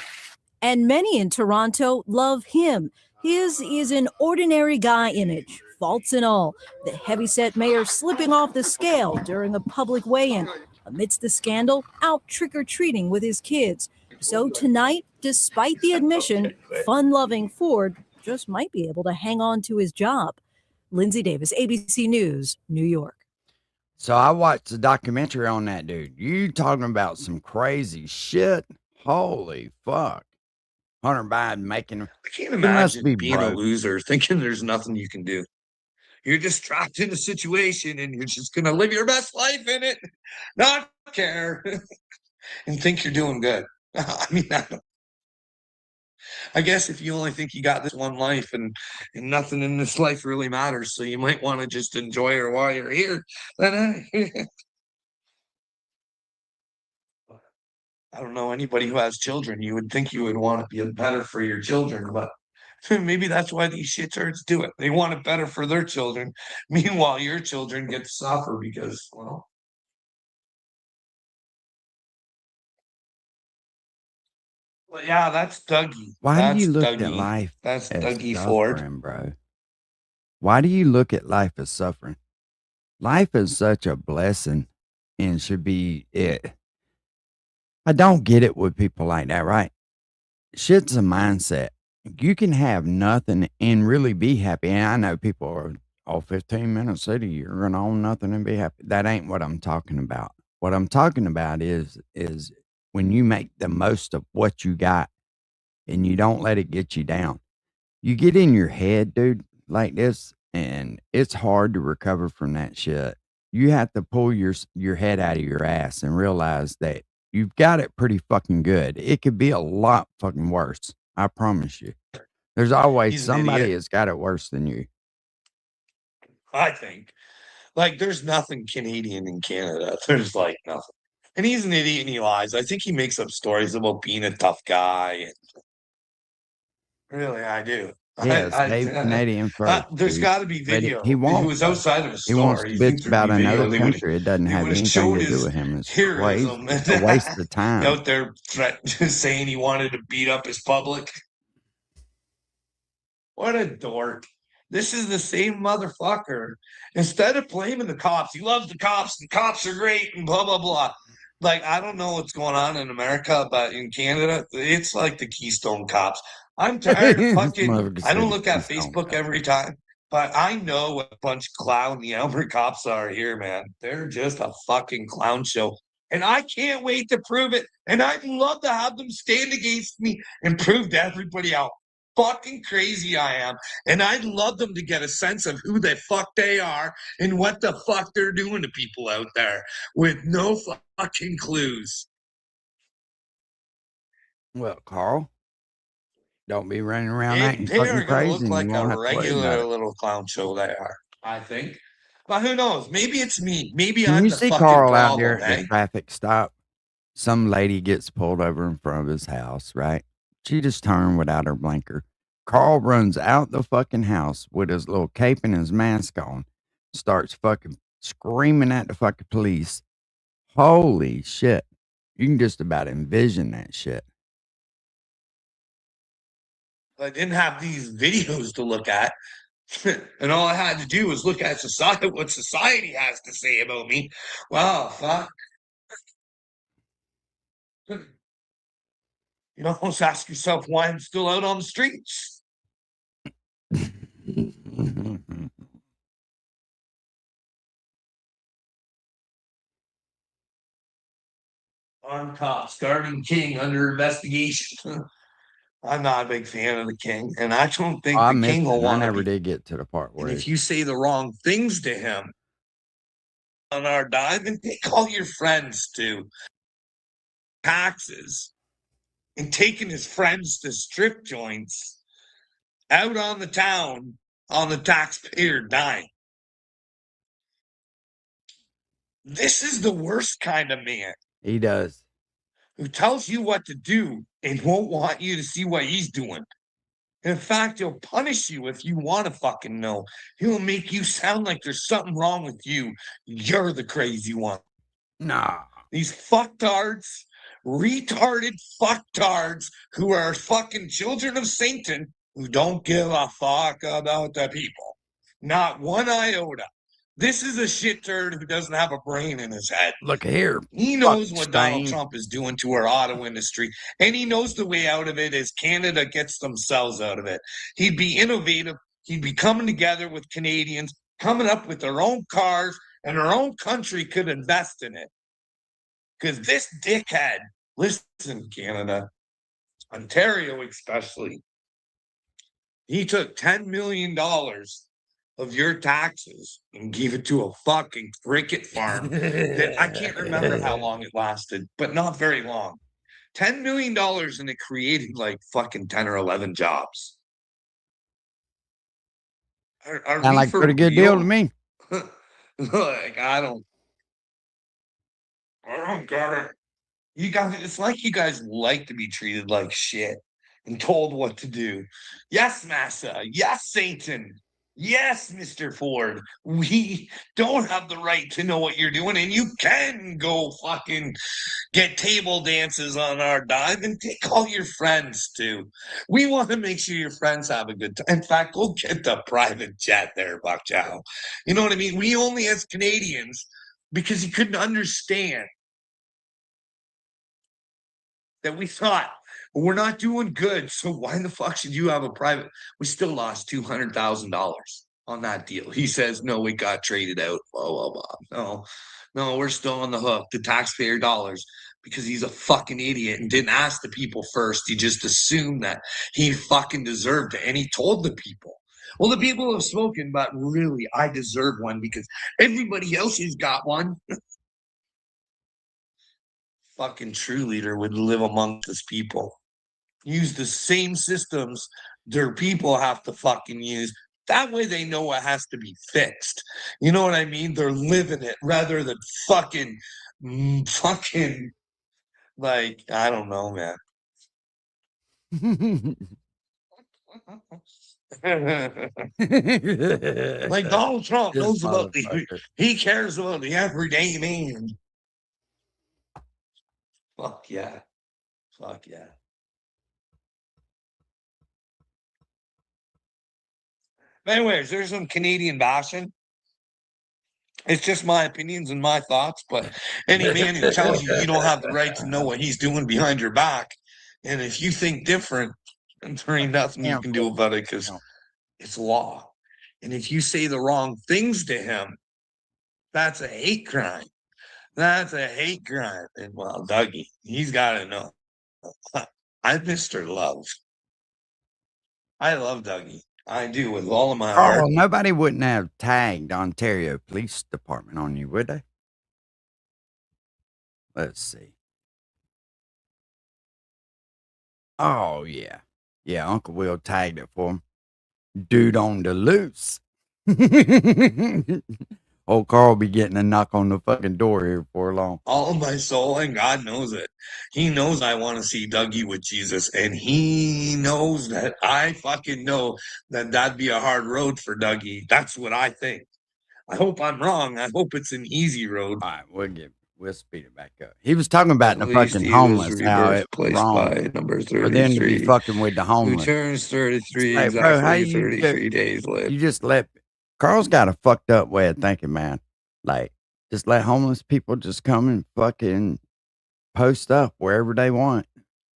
And many in Toronto love him. His is an ordinary guy image, faults and all. The heavyset mayor slipping off the scale during a public weigh-in. Amidst the scandal, out trick-or-treating with his kids. So tonight, despite the admission, fun-loving Ford just might be able to hang on to his job. Lindsay Davis, ABC News, New York. So I watched a documentary on that dude. You talking about some crazy shit? Holy fuck. Hunter Biden making him. I can't He must imagine be being a broke. loser, thinking there's nothing you can do. You're just trapped in a situation and you're just going to live your best life in it, not care, and think you're doing good. I mean, I guess if you only think you got this one life and nothing in this life really matters, so you might want to just enjoy her while you're here, then I don't know anybody who has children. You would think you would want it be better for your children, but maybe that's why these shittards do it. They want it better for their children. Meanwhile, your children get to suffer because, well. But yeah, that's Dougie. Why That's do you look Dougie. at life That's as Dougie Ford. suffering, bro? Why do you look at life as suffering? Life is such a blessing and should be it. I don't get it with people like that, right? Shit's a mindset. You can have nothing and really be happy. And I know people are, 15 minutes city, you're going to own nothing and be happy. That ain't what I'm talking about. What I'm talking about is when you make the most of what you got and you don't let it get you down. You get in your head, dude, like this, and it's hard to recover from that shit. You have to pull your head out of your ass and realize that you've got it pretty fucking good. It could be a lot fucking worse. I promise you. There's always He's an somebody idiot. that's got it worse than you. I think. Like, there's nothing Canadian in Canada. There's like nothing. And he's an idiot and he lies. I think he makes up stories about being a tough guy. Really, I do. Yeah, stay Canadian first. There's dude. got to be But video. he won't. He was outside of a He store. wants to You think bitch there'd about be video, another they would've- country. It doesn't they have would've anything showed to do his with him. It's heroism. it's a waste of time. Out there saying he wanted to beat up his public. What a dork. This is the same motherfucker. Instead of blaming the cops, he loves the cops are great and blah, blah, blah. Like, I don't know what's going on in America, but in Canada, it's like the Keystone Cops. I'm tired of This fucking, motherfucker I don't said look at Keystone Facebook every time, but I know what a bunch of clown the Elmer cops are here, man. They're just a fucking clown show. And I can't wait to prove it. And I'd love to have them stand against me and prove to everybody how fucking crazy I am. And I'd love them to get a sense of who the fuck they are and what the fuck they're doing to people out there with no fucking clues. Well, Carl, don't be running around They, acting they are fucking going to crazy look and like you won't a have to worry about regular it. little clown show, they are, I think. But who knows? Maybe it's me. Maybe Can I'm you the see fucking Carl out problem, there at eh? the traffic stop? Some lady gets pulled over in front of his house, right? She just turned without her blinker. Carl runs out the fucking house with his little cape and his mask on, starts fucking screaming at the fucking police. Holy shit. You can just about envision that shit. I didn't have these videos to look at. And all I had to do was look at society, what society has to say about me. Wow, fuck. You almost ask yourself why I'm still out on the streets. Armed cops guarding King under investigation. I'm not a big fan of the King, and I don't think I the missed King it. will I want to never be. did get to the part where And if he- you say the wrong things to him on our dime, and take all your friends too. taxes and taking his friends to strip joints out on the town on the taxpayer dime. This is the worst kind of man. He does. Who tells you what to do and won't want you to see what he's doing. In fact, he'll punish you if you want to fucking know. He'll make you sound like there's something wrong with you. You're the crazy one. Nah. These fucktards, retarded fucktards who are fucking children of Satan who don't give a fuck about the people. Not one iota. This is a shit turd who doesn't have a brain in his head. Look here. He knows what Donald Trump is doing to our auto industry, and he knows the way out of it is Canada gets themselves out of it. He'd be innovative. He'd be coming together with Canadians, coming up with their own cars, and our own country could invest in it. Because this dickhead, listen, Canada, Ontario especially, he took $10 million of your taxes and gave it to a fucking cricket farm that I can't remember how long it lasted, but not very long. $10 million and it created like fucking 10 or 11 jobs. Sound like a pretty good deal to me. Like, I don't get it. You guys, it's like you guys like to be treated like shit and told what to do. Yes, Massa. Yes, Satan. Yes, Mr. Ford, we don't have the right to know what you're doing, and you can go fucking get table dances on our dime and take all your friends too. We want to make sure your friends have a good time. In fact, go get the private jet there, Buck Chow. You know what I mean? We only as Canadians, because he couldn't understand that we thought, we're not doing good, so why the fuck should you have a private? We still lost $200,000 on that deal. He says, no, we got traded out. Blah, blah, blah. No, we're still on the hook, the taxpayer dollars, because he's a fucking idiot and didn't ask the people first. He just assumed that he fucking deserved it, and he told the people. Well, the people have spoken, but really, I deserve one because everybody else has got one. Fucking true leader would live amongst his people. Use the same systems their people have to fucking use. That way they know what has to be fixed. You know what I mean? They're living it rather than fucking, like, I don't know, man. Like Donald Trump knows about he cares about the everyday man. Fuck yeah. Fuck yeah. Anyways, there's some Canadian bashing. It's just my opinions and my thoughts, but any man who tells you you don't have the right to know what he's doing behind your back, and if you think different, then there ain't nothing you can do about it because it's law. And if you say the wrong things to him, that's a hate crime. That's a hate crime. And well, Dougie, he's got to know. I'm Mr. Love. I love Dougie. I do with all of my heart. Oh, nobody wouldn't have tagged Ontario Police Department on you, would they? Let's see. Oh, yeah. Yeah, Uncle Will tagged it for him. Dude on the loose. Old Carl be getting a knock on the fucking door here before long. All of my soul, and God knows it. He knows I want to see Dougie with Jesus, and he knows that I fucking know that that'd be a hard road for Dougie. That's what I think. I hope I'm wrong. I hope it's an easy road. All right, we'll speed it back up. He was talking about the fucking homeless, how it was wrong by number for them to be 33. fucking with the homeless. Who turns 33 Hey, bro, how exactly you 33 days later. You just let Carl's got a fucked up way of thinking, man. Like, just let homeless people just come and fucking post up wherever they want.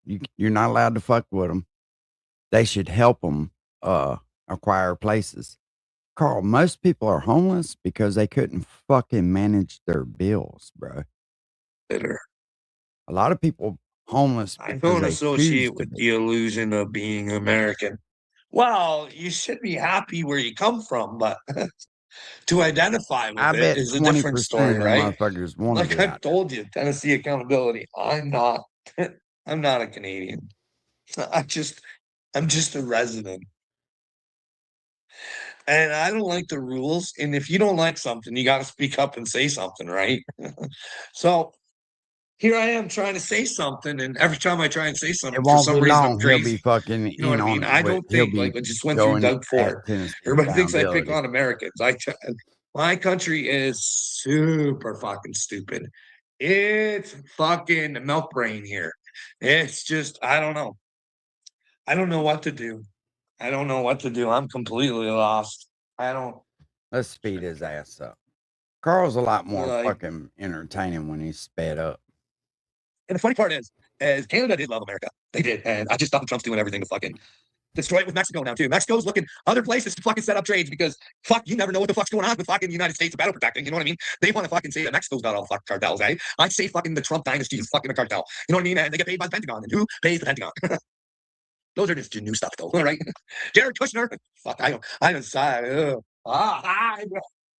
You're not allowed to fuck with them. They should help them acquire places. Carl, most people are homeless because they couldn't fucking manage their bills, bro. Later. A lot of people homeless. I because don't they associate choose to with be. the illusion of being American. Well, you should be happy where you come from, but to identify with I bet it is a different 20% story, of them right? motherfuckers want to Like be I told you, Tennessee accountability. I'm not I'm not a Canadian. I'm just a resident. And I don't like the rules. And if you don't like something, you got to speak up and say something, right? So here I am trying to say something, and every time I try and say something, It for won't some be reason I'm long. He'll be crazy. fucking You know what in I mean? on I it. don't He'll think be like I just went through going Doug at Ford. Tennessee Everybody thinks I pick accountability. on Americans. My country is super fucking stupid. It's fucking milk brain here. It's just I don't know. I don't know what to do. I don't know what to do. I'm completely lost. I don't Let's speed his ass up. Carl's a lot more like. fucking entertaining when he's sped up. And the funny part is Canada did love America. They did. And I just thought Trump's doing everything to fucking destroy it with Mexico now, too. Mexico's looking other places to fucking set up trades because, fuck, you never know what the fuck's going on with fucking the United States battle protecting. You know what I mean? They want to fucking say that Mexico's got all the fucking cartels, eh? I'd say fucking the Trump dynasty is fucking a cartel. You know what I mean? And they get paid by the Pentagon. And who pays the Pentagon? Those are just new stuff, though, right? Jared Kushner. Fuck, I'm sorry.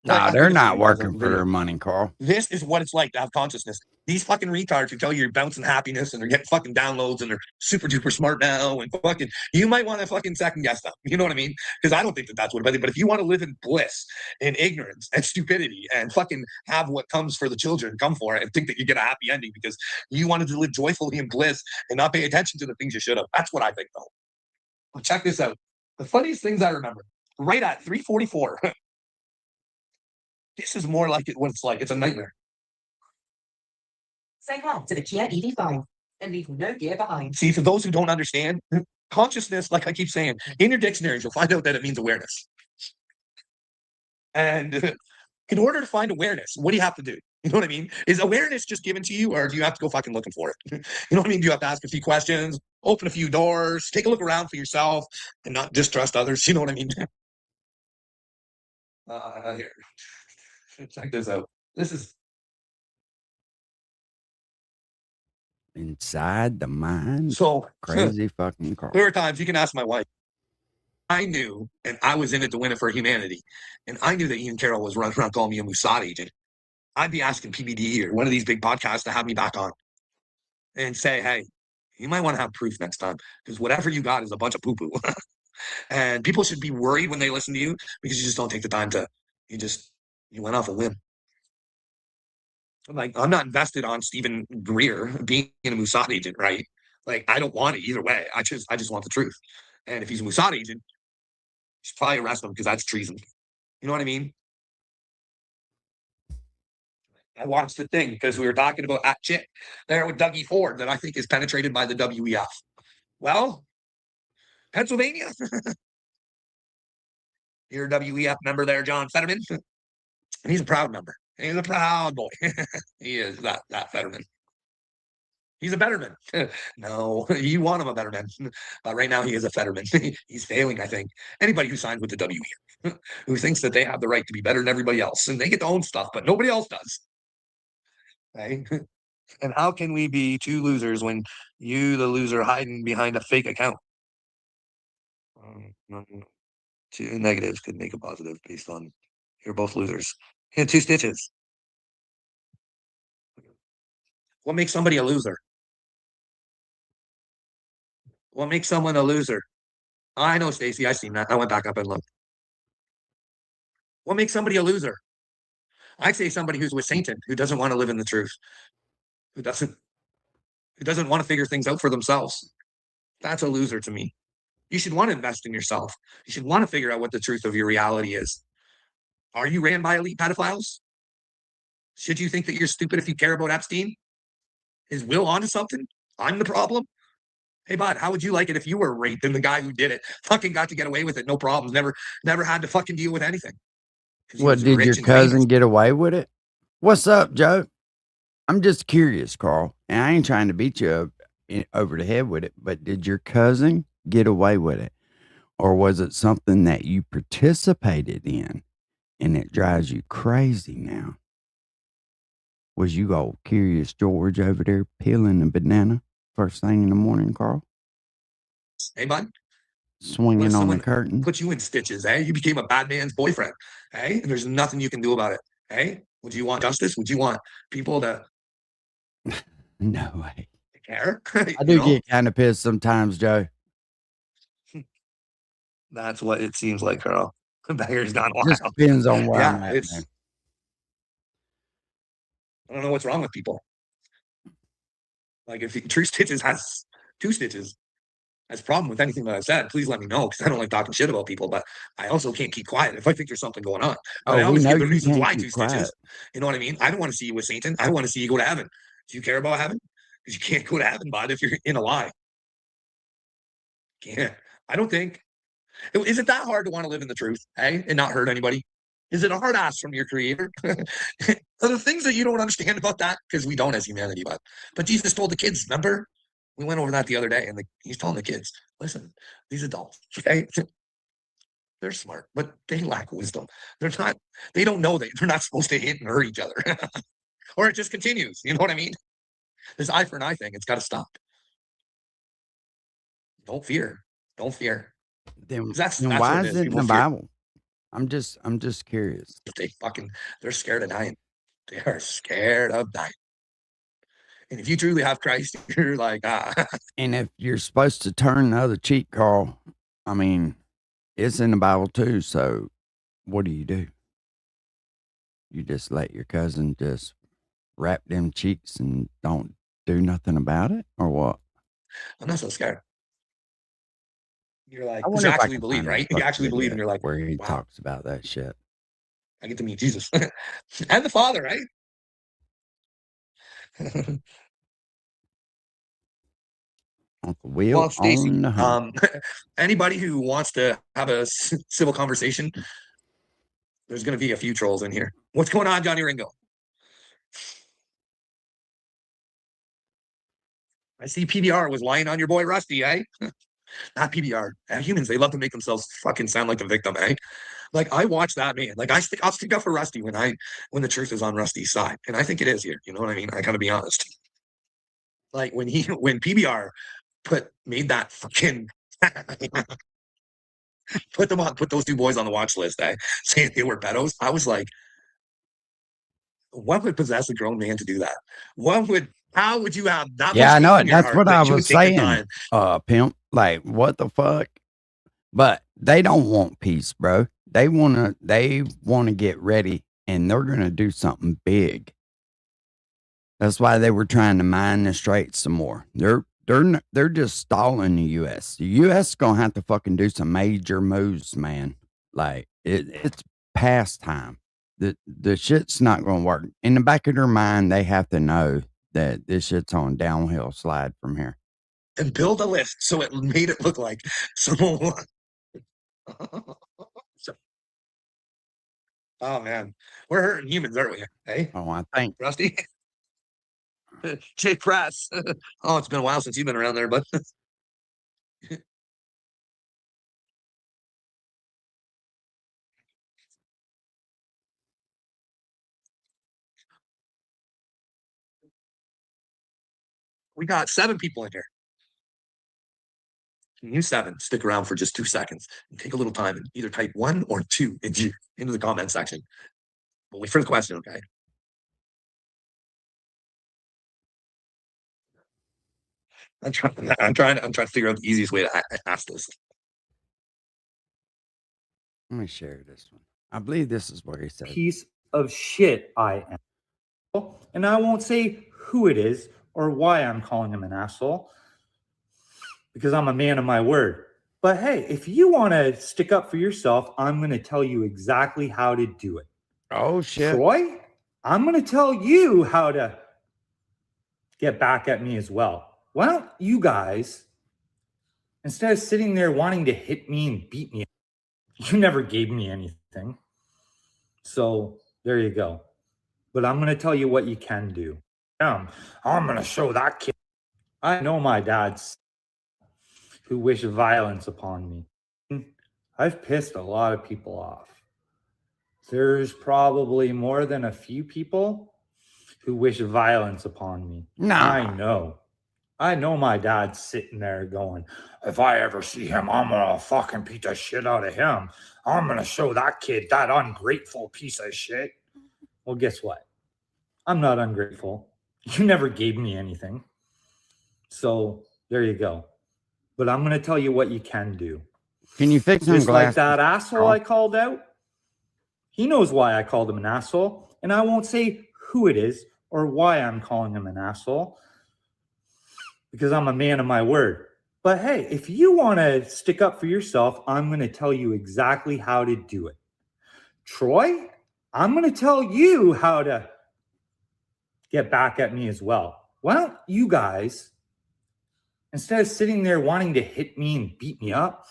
Nah, they're not working for their money, Carl. This is what it's like to have consciousness. These fucking retards who tell you you're bouncing happiness and they're getting fucking downloads and they're super duper smart now and fucking, you might want to fucking second guess them. You know what I mean? Because I don't think that that's what it is. But if you want to live in bliss and ignorance and stupidity and fucking have what comes for the children come for it and think that you get a happy ending because you wanted to live joyfully in bliss and not pay attention to the things you should have. That's what I think, though. Well, check this out. The funniest things I remember, right at 3:44. This is more like what it's like. It's a nightmare. Say hi to the Kia EV5 and leave no gear behind. See, for those who don't understand, consciousness, like I keep saying, in your dictionaries, you'll find out that it means awareness. And in order to find awareness, what do you have to do? You know what I mean? Is awareness just given to you, or do you have to go fucking looking for it? You know what I mean? Do you have to ask a few questions, open a few doors, take a look around for yourself, and not distrust others? You know what I mean? Here. Check this out. This is inside the mind. So crazy fucking Carl. There are times you can ask my wife. I knew, and I was in it to win it for humanity, and I knew that Ian Carroll was running around calling me a Mossad agent. I'd be asking PBD or one of these big podcasts to have me back on and say, hey, you might want to have proof next time because whatever you got is a bunch of poo-poo. And people should be worried when they listen to you because you just don't take the time to, you went off a whim. Like, I'm not invested on Stephen Greer being a Mossad agent, right? Like, I don't want it either way. I just want the truth. And if he's a Mossad agent, you should probably arrest him because that's treason. You know what I mean? I watched the thing because we were talking about that chick there with Dougie Ford that I think is penetrated by the WEF. Well, Pennsylvania. You're a WEF member there, John Fetterman. And he's a proud member. He's a proud boy. He is that Fetterman. He's a Betterman. No, you want him a Betterman. Right now, he is a Fetterman. He's failing, I think. Anybody who signs with the WEF, who thinks that they have the right to be better than everybody else, and they get to own stuff, but nobody else does. Right? And how can we be two losers when you, the loser, hiding behind a fake account? Two negatives could make a positive based on you're both losers. And two stitches. What makes somebody a loser? What makes someone a loser? I know, Stacy. I seen that. I went back up and looked. What makes somebody a loser? I'd say somebody who's with Satan, who doesn't want to live in the truth, who doesn't want to figure things out for themselves. That's a loser to me. You should want to invest in yourself. You should want to figure out what the truth of your reality is. Are you ran by elite pedophiles? Should you think that you're stupid if you care about Epstein? Is Will onto something? I'm the problem? Hey, bud, how would you like it if you were raped and the guy who did it fucking got to get away with it? No problems. Never had to fucking deal with anything. What, did your cousin get away with it? What's up, Joe? I'm just curious, Carl. And I ain't trying to beat you up over the head with it, but did your cousin get away with it? Or was it something that you participated in and it drives you crazy now? Was you all Curious George over there peeling a banana first thing in the morning, Carl? Hey, bud. Swinging on the curtain. Put you in stitches, eh? You became a bad man's boyfriend, eh? And there's nothing you can do about it, eh? Would you want justice? Would you want people to... No way. care. I do get kind of pissed sometimes, Joe. That's what it seems like, Carl. Beggar's gone wild. Just depends on where I'm Yeah, at, it's. man. I don't know what's wrong with people. Like, if True Stitches has 2 stitches, has a problem with anything that I've said, please let me know, because I don't like talking shit about people, but I also can't keep quiet if I think there's something going on. But I Oh, we always know give the you reasons can't why keep 2 stitches. quiet. You know what I mean? I don't want to see you with Satan. I want to see you go to heaven. Do you care about heaven? Because you can't go to heaven, bud, if you're in a lie. Can't. I don't think. Is it that hard to want to live in the truth, hey, and not hurt anybody? Is it a hard ask from your creator? Are the things that you don't understand about that? Because we don't as humanity, but Jesus told the kids, remember? We went over that the other day, and he's telling the kids, listen, these adults, okay? They're smart, but they lack wisdom. They don't know that they're not supposed to hit and hurt each other. Or it just continues. You know what I mean? This eye for an eye thing, it's got to stop. Don't fear. Don't fear. Then That's why what is it is. it in People the fear. Bible? I'm just curious. They're scared of dying. They are scared of dying. And if you truly have Christ, you're like, And if you're supposed to turn the other cheek, Carl, I mean, it's in the Bible too. So what do? You just let your cousin just wrap them cheeks and don't do nothing about it, or what? I'm not so scared. You're like, I 'cause wonder you if I actually can believe, find a right? You fucking actually believe, video and you're like, where he wow, talks about that shit. I get to meet Jesus and the Father, right? Uncle Will Well, Stacy, on the hunt. anybody who wants to have a civil conversation, there's going to be a few trolls in here. What's going on, Johnny Ringo? I see PBR was lying on your boy Rusty, eh? Not PBR. Humans, they love to make themselves fucking sound like the victim, eh? Like, I watch that, man. Like, I'll stick up for Rusty when the truth is on Rusty's side, and I think it is here. You know what I mean? I gotta be honest. Like, when PBR made that fucking put those 2 boys on the watch list, saying they were pedos, I was like, what would possess a grown man to do that? How would you have that Yeah, I much know hate it. in your That's heart what I that you would was take the saying, time? pimp. Like, what the fuck? But they don't want peace, bro. They wanna get ready, and they're gonna do something big. That's why they were trying to mine the straits some more. They're just stalling the U.S. The U.S. gonna have to fucking do some major moves, man. Like, it's past time. The shit's not gonna work. In the back of their mind, they have to know that this shit's on a downhill slide from here. And build a list so it made it look like someone. Oh man, we're hurting humans, aren't we? Hey, Oh, I think. Rusty, Jake Press. Oh, it's been a while since you've been around there, but we got 7 people in here. You 7, stick around for just 2 seconds and take a little time and either type 1 or 2 into the comment section. But wait for the question, okay? I'm trying to figure out the easiest way to ask this. Let me share this one. I believe this is what he said. Piece of shit I am. And I won't say who it is or why I'm calling him an asshole, because I'm a man of my word. But hey, if you want to stick up for yourself, I'm going to tell you exactly how to do it. Oh, shit. Troy, I'm going to tell you how to get back at me as well. Why don't you guys, instead of sitting there wanting to hit me and beat me, you never gave me anything. So there you go. But I'm going to tell you what you can do. I'm going to show that kid. I know my dad's who wish violence upon me. I've pissed a lot of people off. There's probably more than a few people who wish violence upon me. Nah. I know my dad's sitting there going, if I ever see him, I'm going to fucking beat the shit out of him. I'm going to show that kid, that ungrateful piece of shit. Well, guess what? I'm not ungrateful. You never gave me anything. So there you go. But I'm going to tell you what you can do. Can you fix him Just like glasses? that asshole I called out, he knows why I called him an asshole, and I won't say who it is or why I'm calling him an asshole because I'm a man of my word. But hey, if you want to stick up for yourself, I'm going to tell you exactly how to do it. Troy, I'm going to tell you how to get back at me as well. Why don't you guys, instead of sitting there wanting to hit me and beat me up,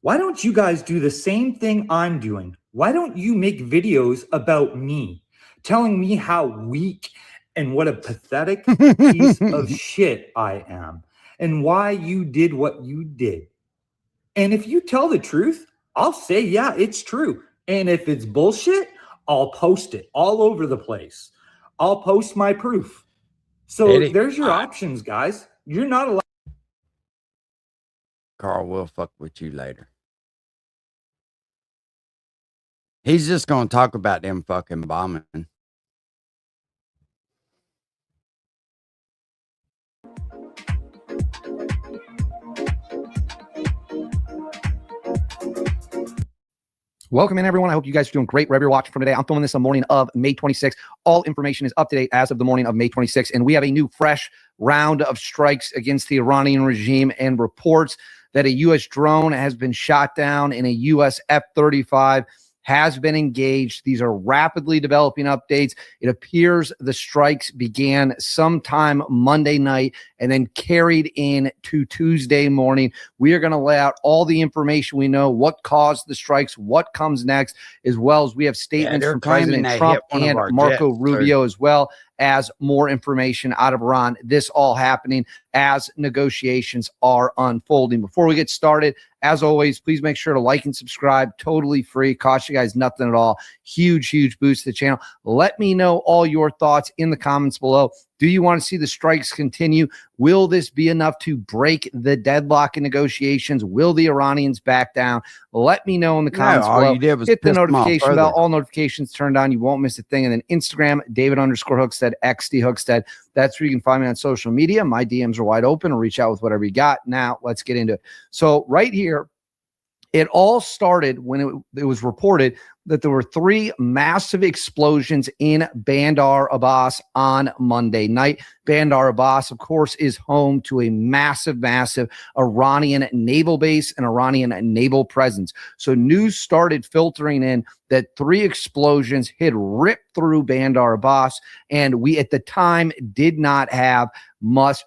why don't you guys do the same thing I'm doing? Why don't you make videos about me, telling me how weak and what a pathetic piece of shit I am, and why you did what you did? And if you tell the truth, I'll say, yeah, it's true. And if it's bullshit, I'll post it all over the place. I'll post my proof. So Eddie, there's your options, guys. You're not allowed. Carl will fuck with you later. He's just going to talk about them fucking bombing. Welcome in, everyone. I hope you guys are doing great wherever you're watching from today. I'm filming this on the morning of May 26th. All information is up to date as of the morning of May 26th. And we have a new fresh round of strikes against the Iranian regime and reports that a U.S. drone has been shot down and a U.S. F-35 has been engaged. These are rapidly developing updates. It appears the strikes began sometime Monday night and then carried in to Tuesday morning. We are going to lay out all the information we know, what caused the strikes, what comes next, as well as we have statements from President Trump and Marco Rubio, as well as more information out of Iran. This all happening as negotiations are unfolding. Before we get started, as always, please make sure to like and subscribe. Totally free. Cost you guys nothing at all. Huge, huge boost to the channel. Let me know all your thoughts in the comments below. Do you want to see the strikes continue? Will this be enough to break the deadlock in negotiations? Will the Iranians back down? Let me know in the comments below. You did was hit the piss them off notification bell. further. All notifications turned on. You won't miss a thing. And then Instagram, David_Hookstead, XD Hookstead. That's where you can find me on social media. My DMs are wide open, or reach out with whatever you got. Now, let's get into it. So right here, it all started when it was reported that there were 3 massive explosions in Bandar Abbas on Monday night. Bandar Abbas, of course, is home to a massive, massive Iranian naval base and Iranian naval presence. So news started filtering in that 3 explosions had ripped through Bandar Abbas, and we at the time did not have much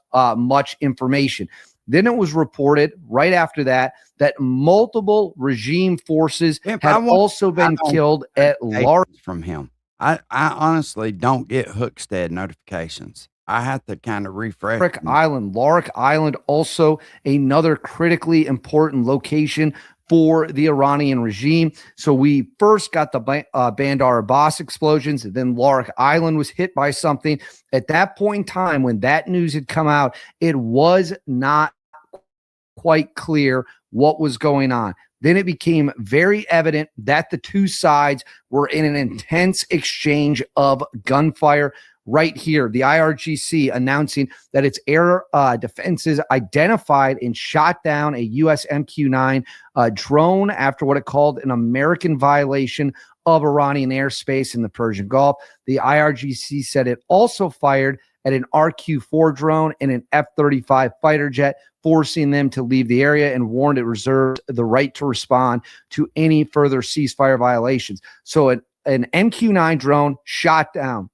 information. Then it was reported right after that multiple regime forces had also been killed at large. From him. I honestly don't get Hookstead notifications. I have to kind of refresh. Larik Island, also another critically important location for the Iranian regime. So we first got the Bandar Abbas explosions, and then Larik Island was hit by something. At that point in time, when that news had come out, it was not quite clear what was going on. Then it became very evident that the two sides were in an intense exchange of gunfire. Right here, the IRGC announcing that its air defenses identified and shot down a U.S. MQ-9 drone after what it called an American violation of Iranian airspace in the Persian Gulf. The IRGC said it also fired at an RQ-4 drone and an F-35 fighter jet, forcing them to leave the area, and warned it reserved the right to respond to any further ceasefire violations. So an MQ-9 drone shot down.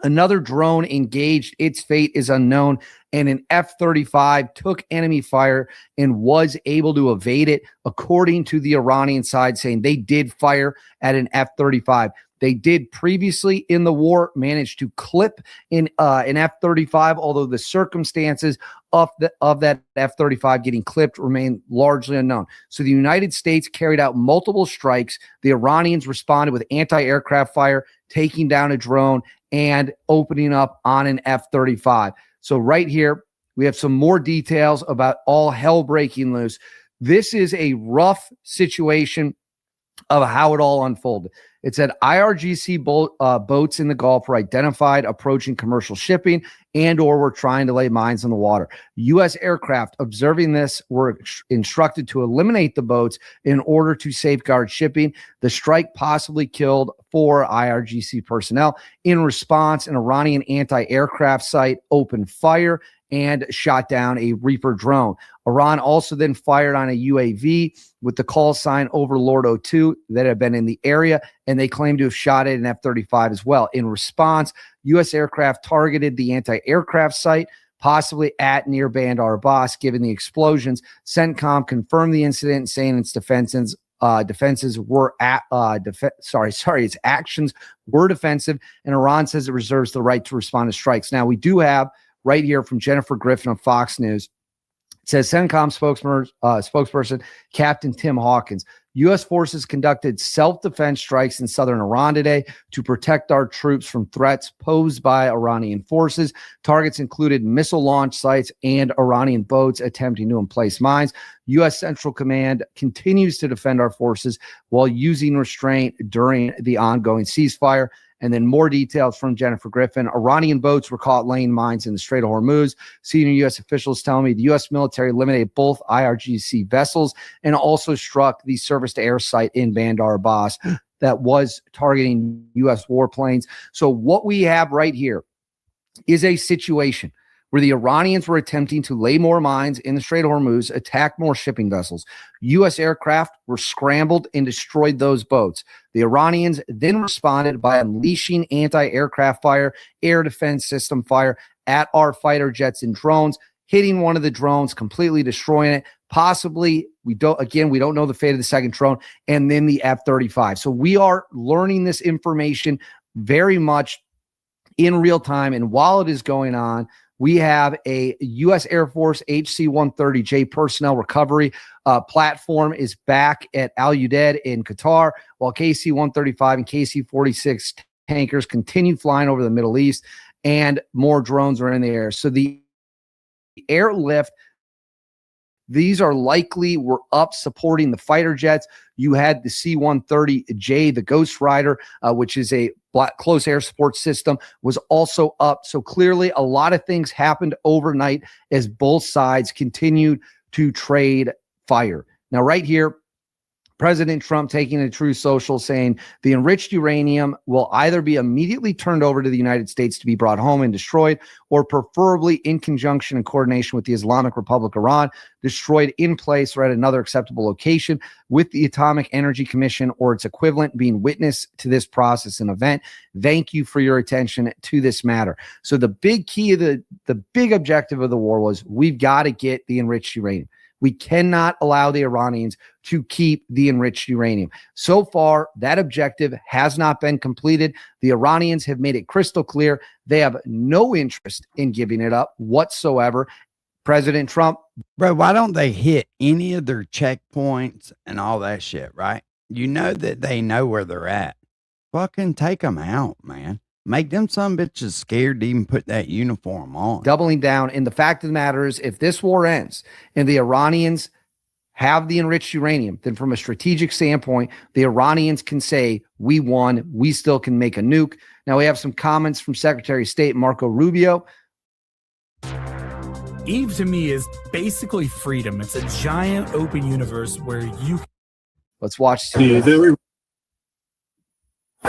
Another drone engaged. Its fate is unknown. And an F-35 took enemy fire and was able to evade it, according to the Iranian side, saying they did fire at an F-35. They did previously in the war manage to clip an F-35, although the circumstances of that F-35 getting clipped remain largely unknown. So the United States carried out multiple strikes. The Iranians responded with anti-aircraft fire, taking down a drone and opening up on an F-35. So right here, we have some more details about all hell breaking loose. This is a rough situation of how it all unfolded. It said IRGC boats in the Gulf were identified approaching commercial shipping and or were trying to lay mines in the water. U.S. aircraft observing this were instructed to eliminate the boats in order to safeguard shipping. The strike possibly killed 4 IRGC personnel. In response, an Iranian anti-aircraft site opened fire and shot down a Reaper drone. Iran also then fired on a UAV with the call sign Overlord 02 that had been in the area, and they claimed to have shot at an F-35 as well. In response, U.S. aircraft targeted the anti-aircraft site, possibly at near Bandar Abbas. Given the explosions, CENTCOM confirmed the incident, saying its its actions were defensive, and Iran says it reserves the right to respond to strikes. Now, we do have right here from Jennifer Griffin of Fox News. It says CENTCOM spokesperson Captain Tim Hawkins, U.S. forces conducted self-defense strikes in southern Iran today to protect our troops from threats posed by Iranian forces. Targets included missile launch sites and Iranian boats attempting to emplace mines. U.S. Central Command continues to defend our forces while using restraint during the ongoing ceasefire. And then more details from Jennifer Griffin. Iranian boats were caught laying mines in the Strait of Hormuz. Senior U.S. officials tell me the U.S. military eliminated both IRGC vessels and also struck the surface-to-air site in Bandar Abbas that was targeting U.S. warplanes. So what we have right here is a situation where the Iranians were attempting to lay more mines in the Strait of Hormuz, attack more shipping vessels. U.S. aircraft were scrambled and destroyed those boats. The Iranians then responded by unleashing anti-aircraft fire, air defense system fire at our fighter jets and drones, hitting one of the drones, completely destroying it. Possibly, we don't know the fate of the second drone, and then the F-35. So we are learning this information very much in real time. And while it is going on, we have a U.S. Air Force HC-130J personnel recovery platform is back at Al Udeid in Qatar, while KC-135 and KC-46 tankers continue flying over the Middle East, and more drones are in the air. So the airlift, these are likely were up supporting the fighter jets. You had the C-130J, the Ghost Rider, which is a close air support system, was also up. So clearly a lot of things happened overnight as both sides continued to trade fire. Now, right here, President Trump taking a Truth Social saying the enriched uranium will either be immediately turned over to the United States to be brought home and destroyed, or preferably in conjunction and coordination with the Islamic Republic of Iran, destroyed in place or at another acceptable location, with the Atomic Energy Commission or its equivalent being witness to this process and event. Thank you for your attention to this matter. So the big key of the big objective of the war was we've got to get the enriched uranium. We cannot allow the Iranians to keep the enriched uranium. So far, that objective has not been completed. The Iranians have made it crystal clear they have no interest in giving it up whatsoever. President Trump. Bro, why don't they hit any of their checkpoints and all that shit, right? You know that they know where they're at. Fucking take them out, man. Make them some bitches scared to even put that uniform on. Doubling down. And the fact of the matter is, if this war ends and the Iranians have the enriched uranium, then from a strategic standpoint, the Iranians can say, we won, we still can make a nuke. Now we have some comments from Secretary of State Marco Rubio. Eve to me is basically freedom. It's a giant open universe where you... Let's watch.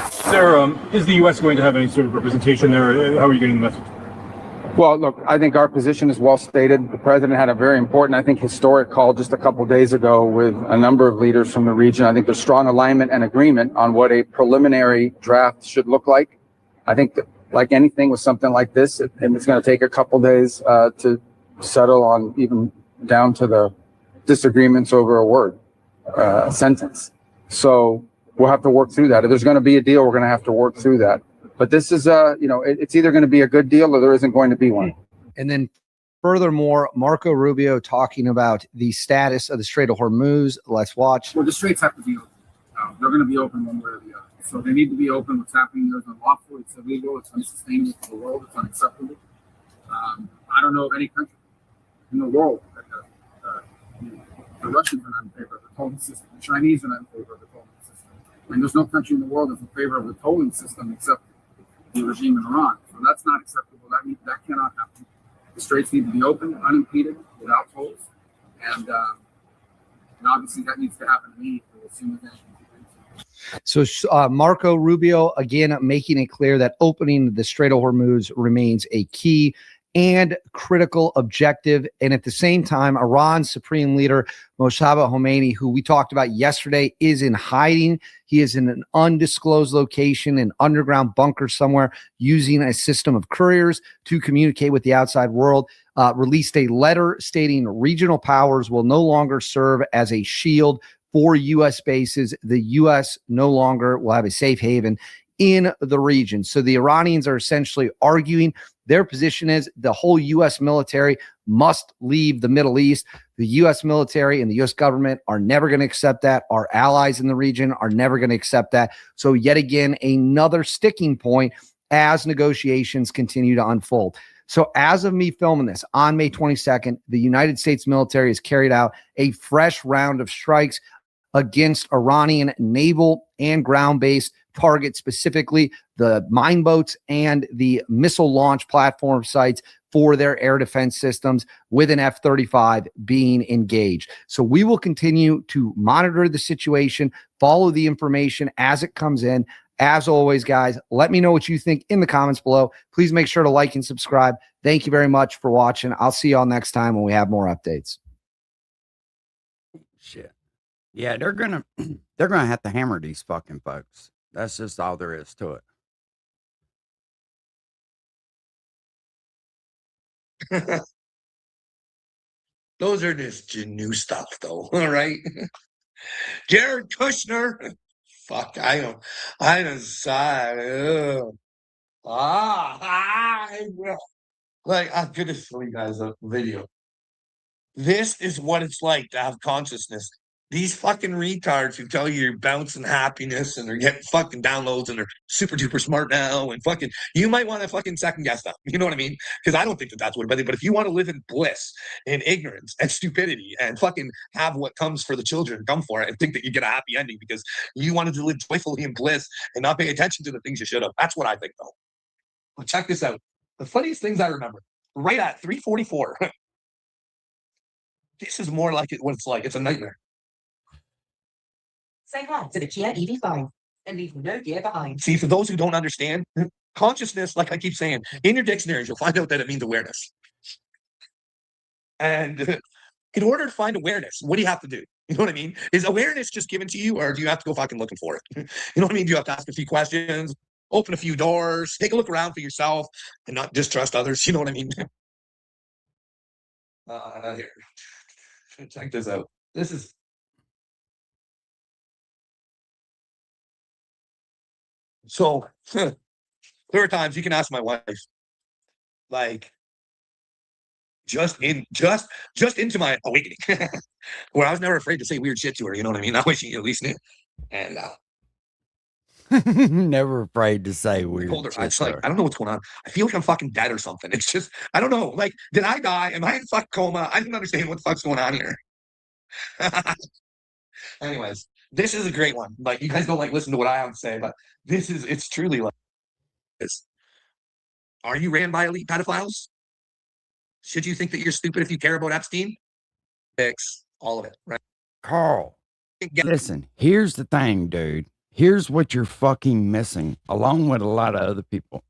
Sarah, is the U.S. going to have any sort of representation there? How are you getting the message? Well, look, I think our position is well stated. The president had a very important, I think, historic call just a couple days ago with a number of leaders from the region. I think there's strong alignment and agreement on what a preliminary draft should look like. I think that, like anything with something like this, it's going to take a couple days to settle on, even down to the disagreements over a word, sentence. So we'll have to work through that. If there's going to be a deal, we're going to have to work through that. But this is, it's either going to be a good deal or there isn't going to be one. And then furthermore, Marco Rubio talking about the status of the Strait of Hormuz. Let's watch. Well, the straits have to be open. They're going to be open one way or the other. So they need to be open. What's happening there is unlawful. It's illegal. It's unsustainable for the world. It's unacceptable. I don't know of any country in the world that the Russians are not in favor of the tolling system. The Chinese are not in favor of the tolling system. And there's no country in the world that's in favor of the tolling system except the regime in Iran. So that's not acceptable. That cannot happen. The straits need to be open, unimpeded, without tolls. And obviously that needs to happen immediately as soon as anything. So Marco Rubio, again, making it clear that opening the Strait of Hormuz remains a key and critical objective. And at the same time, Iran's supreme leader, Mojtaba Khomeini, who we talked about yesterday, is in hiding. He is in an undisclosed location, an underground bunker somewhere, using a system of couriers to communicate with the outside world. Released a letter stating regional powers will no longer serve as a shield for U.S. bases. The U.S. no longer will have a safe haven in the region. So the Iranians are essentially arguing their position is the whole U.S. military must leave the Middle East. The U.S. military and the U.S. government are never going to accept that. Our allies in the region are never going to accept that. So yet again, another sticking point as negotiations continue to unfold. So as of me filming this on May 22nd, the United States military has carried out a fresh round of strikes against Iranian naval and ground-based targets, specifically the mine boats and the missile launch platform sites for their air defense systems, with an F-35 being engaged. So we will continue to monitor the situation, follow the information as it comes in. As always, guys, let me know what you think in the comments below. Please make sure to like and subscribe. Thank you very much for watching. I'll see y'all next time when we have more updates. Shit. Yeah, they're gonna have to hammer these fucking folks. That's just all there is to it. Those are just new stuff, though. All right, Jared Kushner. Fuck, I don't side. Like, I'm gonna show you guys a video. This is what it's like to have consciousness. These fucking retards who tell you you're bouncing happiness and they're getting fucking downloads and they're super duper smart now and fucking, you might want to fucking second guess them. You know what I mean? Because I don't think that that's what, but if you want to live in bliss and ignorance and stupidity and fucking have what comes for the children come for it and think that you get a happy ending because you wanted to live joyfully in bliss and not pay attention to the things you should have. That's what I think, though. Well, check this out. The funniest things I remember, right at 3:44. This is more like what it's like. It's a nightmare. Say hi to the Kia EV5 and leave no gear behind. See, for those who don't understand, consciousness, like I keep saying, in your dictionaries, you'll find out that it means awareness. And in order to find awareness, what do you have to do? You know what I mean? Is awareness just given to you, or do you have to go fucking looking for it? You know what I mean? Do you have to ask a few questions, open a few doors, take a look around for yourself, and not distrust others? You know what I mean? Here. Check this out. This is... So, there are times you can ask my wife, like, just into my awakening, where I was never afraid to say weird shit to her. You know what I mean? I wish she at least knew. And never afraid to say weird told her, shit. I was like, I don't know what's going on. I feel like I'm fucking dead or something. It's just, I don't know. Like, did I die? Am I in fuck coma? I didn't understand what the fuck's going on here. Anyways, this is a great one. Like, you guys don't like listen to what I have to say, but it's truly like this. Are you ran by elite pedophiles? Should you think that you're stupid if you care about Epstein? Fix all of it, right? Carl, listen, here's the thing, dude. Here's what you're fucking missing, along with a lot of other people.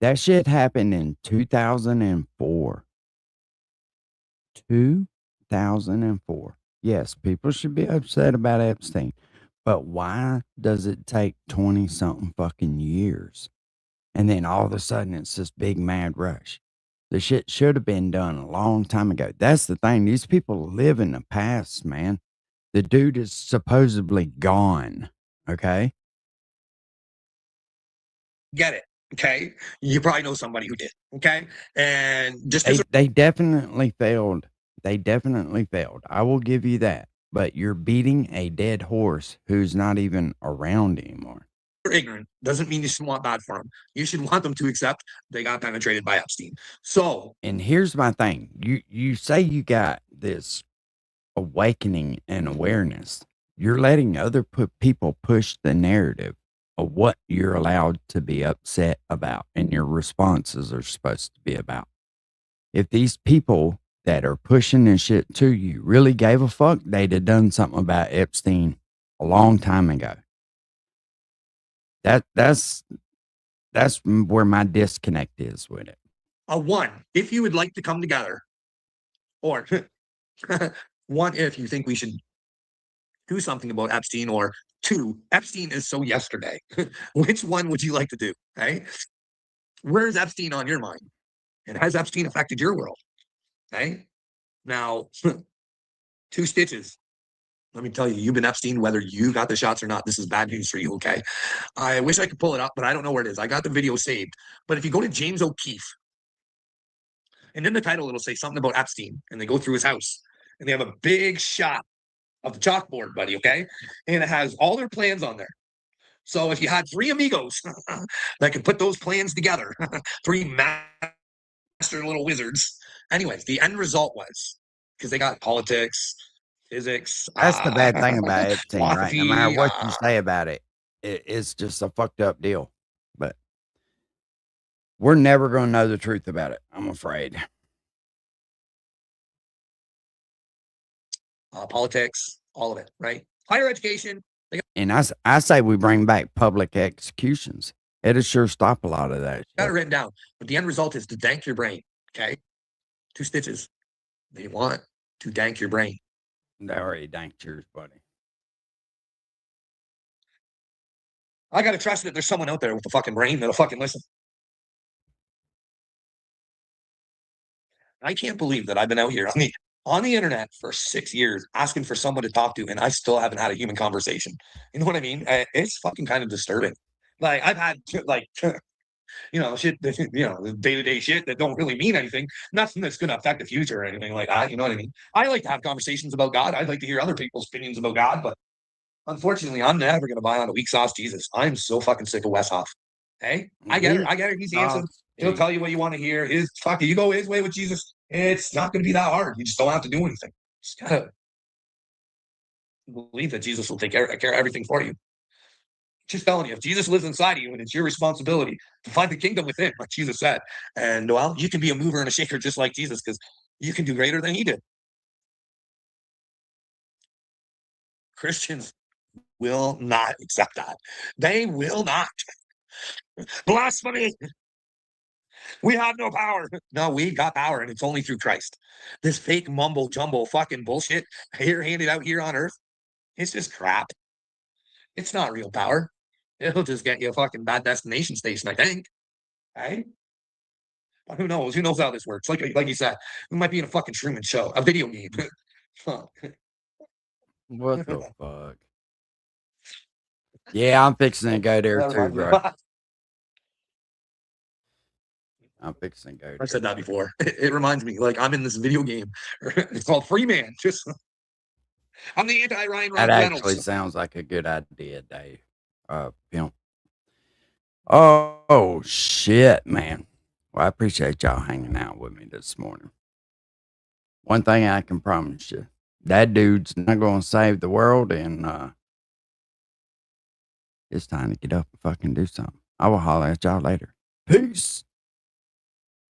That shit happened in 2004. 2004. Yes, people should be upset about Epstein. But why does it take 20-something fucking years? And then all of a sudden it's this big mad rush. The shit should have been done a long time ago. That's the thing. These people live in the past, man. The dude is supposedly gone. Okay? Get it. Okay? You probably know somebody who did. Okay? And just they definitely failed. They definitely failed. I will give you that. But you're beating a dead horse who's not even around anymore. You're ignorant doesn't mean you should want bad for them. You should want them to accept they got penetrated by Epstein. So, and here's my thing. You say you got this awakening and awareness. you're letting other people push the narrative of what you're allowed to be upset about and your responses are supposed to be about. If these people that are pushing this shit to you really gave a fuck, they'd have done something about Epstein a long time ago. That's where my disconnect is with it. One, if you would like to come together, or one, if you think we should do something about Epstein, or two, Epstein is so yesterday. Which one would you like to do? Okay. Where's Epstein on your mind? And has Epstein affected your world? Okay. Now, two stitches. Let me tell you, you've been Epstein, whether you got the shots or not. This is bad news for you, okay? I wish I could pull it up, but I don't know where it is. I got the video saved. But if you go to James O'Keefe, and in the title, it'll say something about Epstein, and they go through his house, and they have a big shot of the chalkboard, buddy, okay? And it has all their plans on there. So if you had three amigos that could put those plans together, three master little wizards. Anyways, the end result was, because they got politics, physics. That's the bad thing about Epstein, right? No matter what you say about it, it's just a fucked up deal. But we're never going to know the truth about it, I'm afraid. Politics, all of it, right? Higher education. And I say we bring back public executions. It'll sure stop a lot of that. Got it written down. But the end result is to dank your brain, okay? Two stitches. They want to dank your brain. They already danked yours, buddy. I got to trust that there's someone out there with a fucking brain that'll fucking listen. I can't believe that I've been out here on the internet for 6 years asking for someone to talk to, and I still haven't had a human conversation. You know what I mean? It's fucking kind of disturbing. Like, I've had, like, shit, day-to-day shit that don't really mean anything. Nothing that's going to affect the future or anything like that. You know what I mean? I like to have conversations about God. I'd like to hear other people's opinions about God, but unfortunately, I'm never going to buy on a weak sauce Jesus. I'm so fucking sick of Westhoff. Hey, I get it. He's handsome. He'll tell you what you want to hear. You go his way with Jesus. It's not going to be that hard. You just don't have to do anything. Just gotta believe that Jesus will take care of everything for you. Just telling you, if Jesus lives inside of you, and it's your responsibility to find the kingdom within, like Jesus said. And well, you can be a mover and a shaker just like Jesus, because you can do greater than he did. Christians will not accept that. They will not. Blasphemy. We have no power. No, we got power, and it's only through Christ. This fake mumble jumble fucking bullshit here handed out here on earth, it's just crap. It's not real power. It'll just get you a fucking bad destination station, I think. Right? But who knows? Who knows how this works? Like you said, we might be in a fucking Truman Show, a video game. What the fuck? Yeah, I'm fixing to go there too, bro. I'm fixing to go. I said that before. It reminds me, like, I'm in this video game. It's called Free Man. I'm the anti-Ryan That Reynolds. actually sounds like a good idea, Dave. Pimp. Oh, shit, man. Well, I appreciate y'all hanging out with me this morning. One thing I can promise you, that dude's not going to save the world, and it's time to get up and fucking do something. I will holler at y'all later. Peace.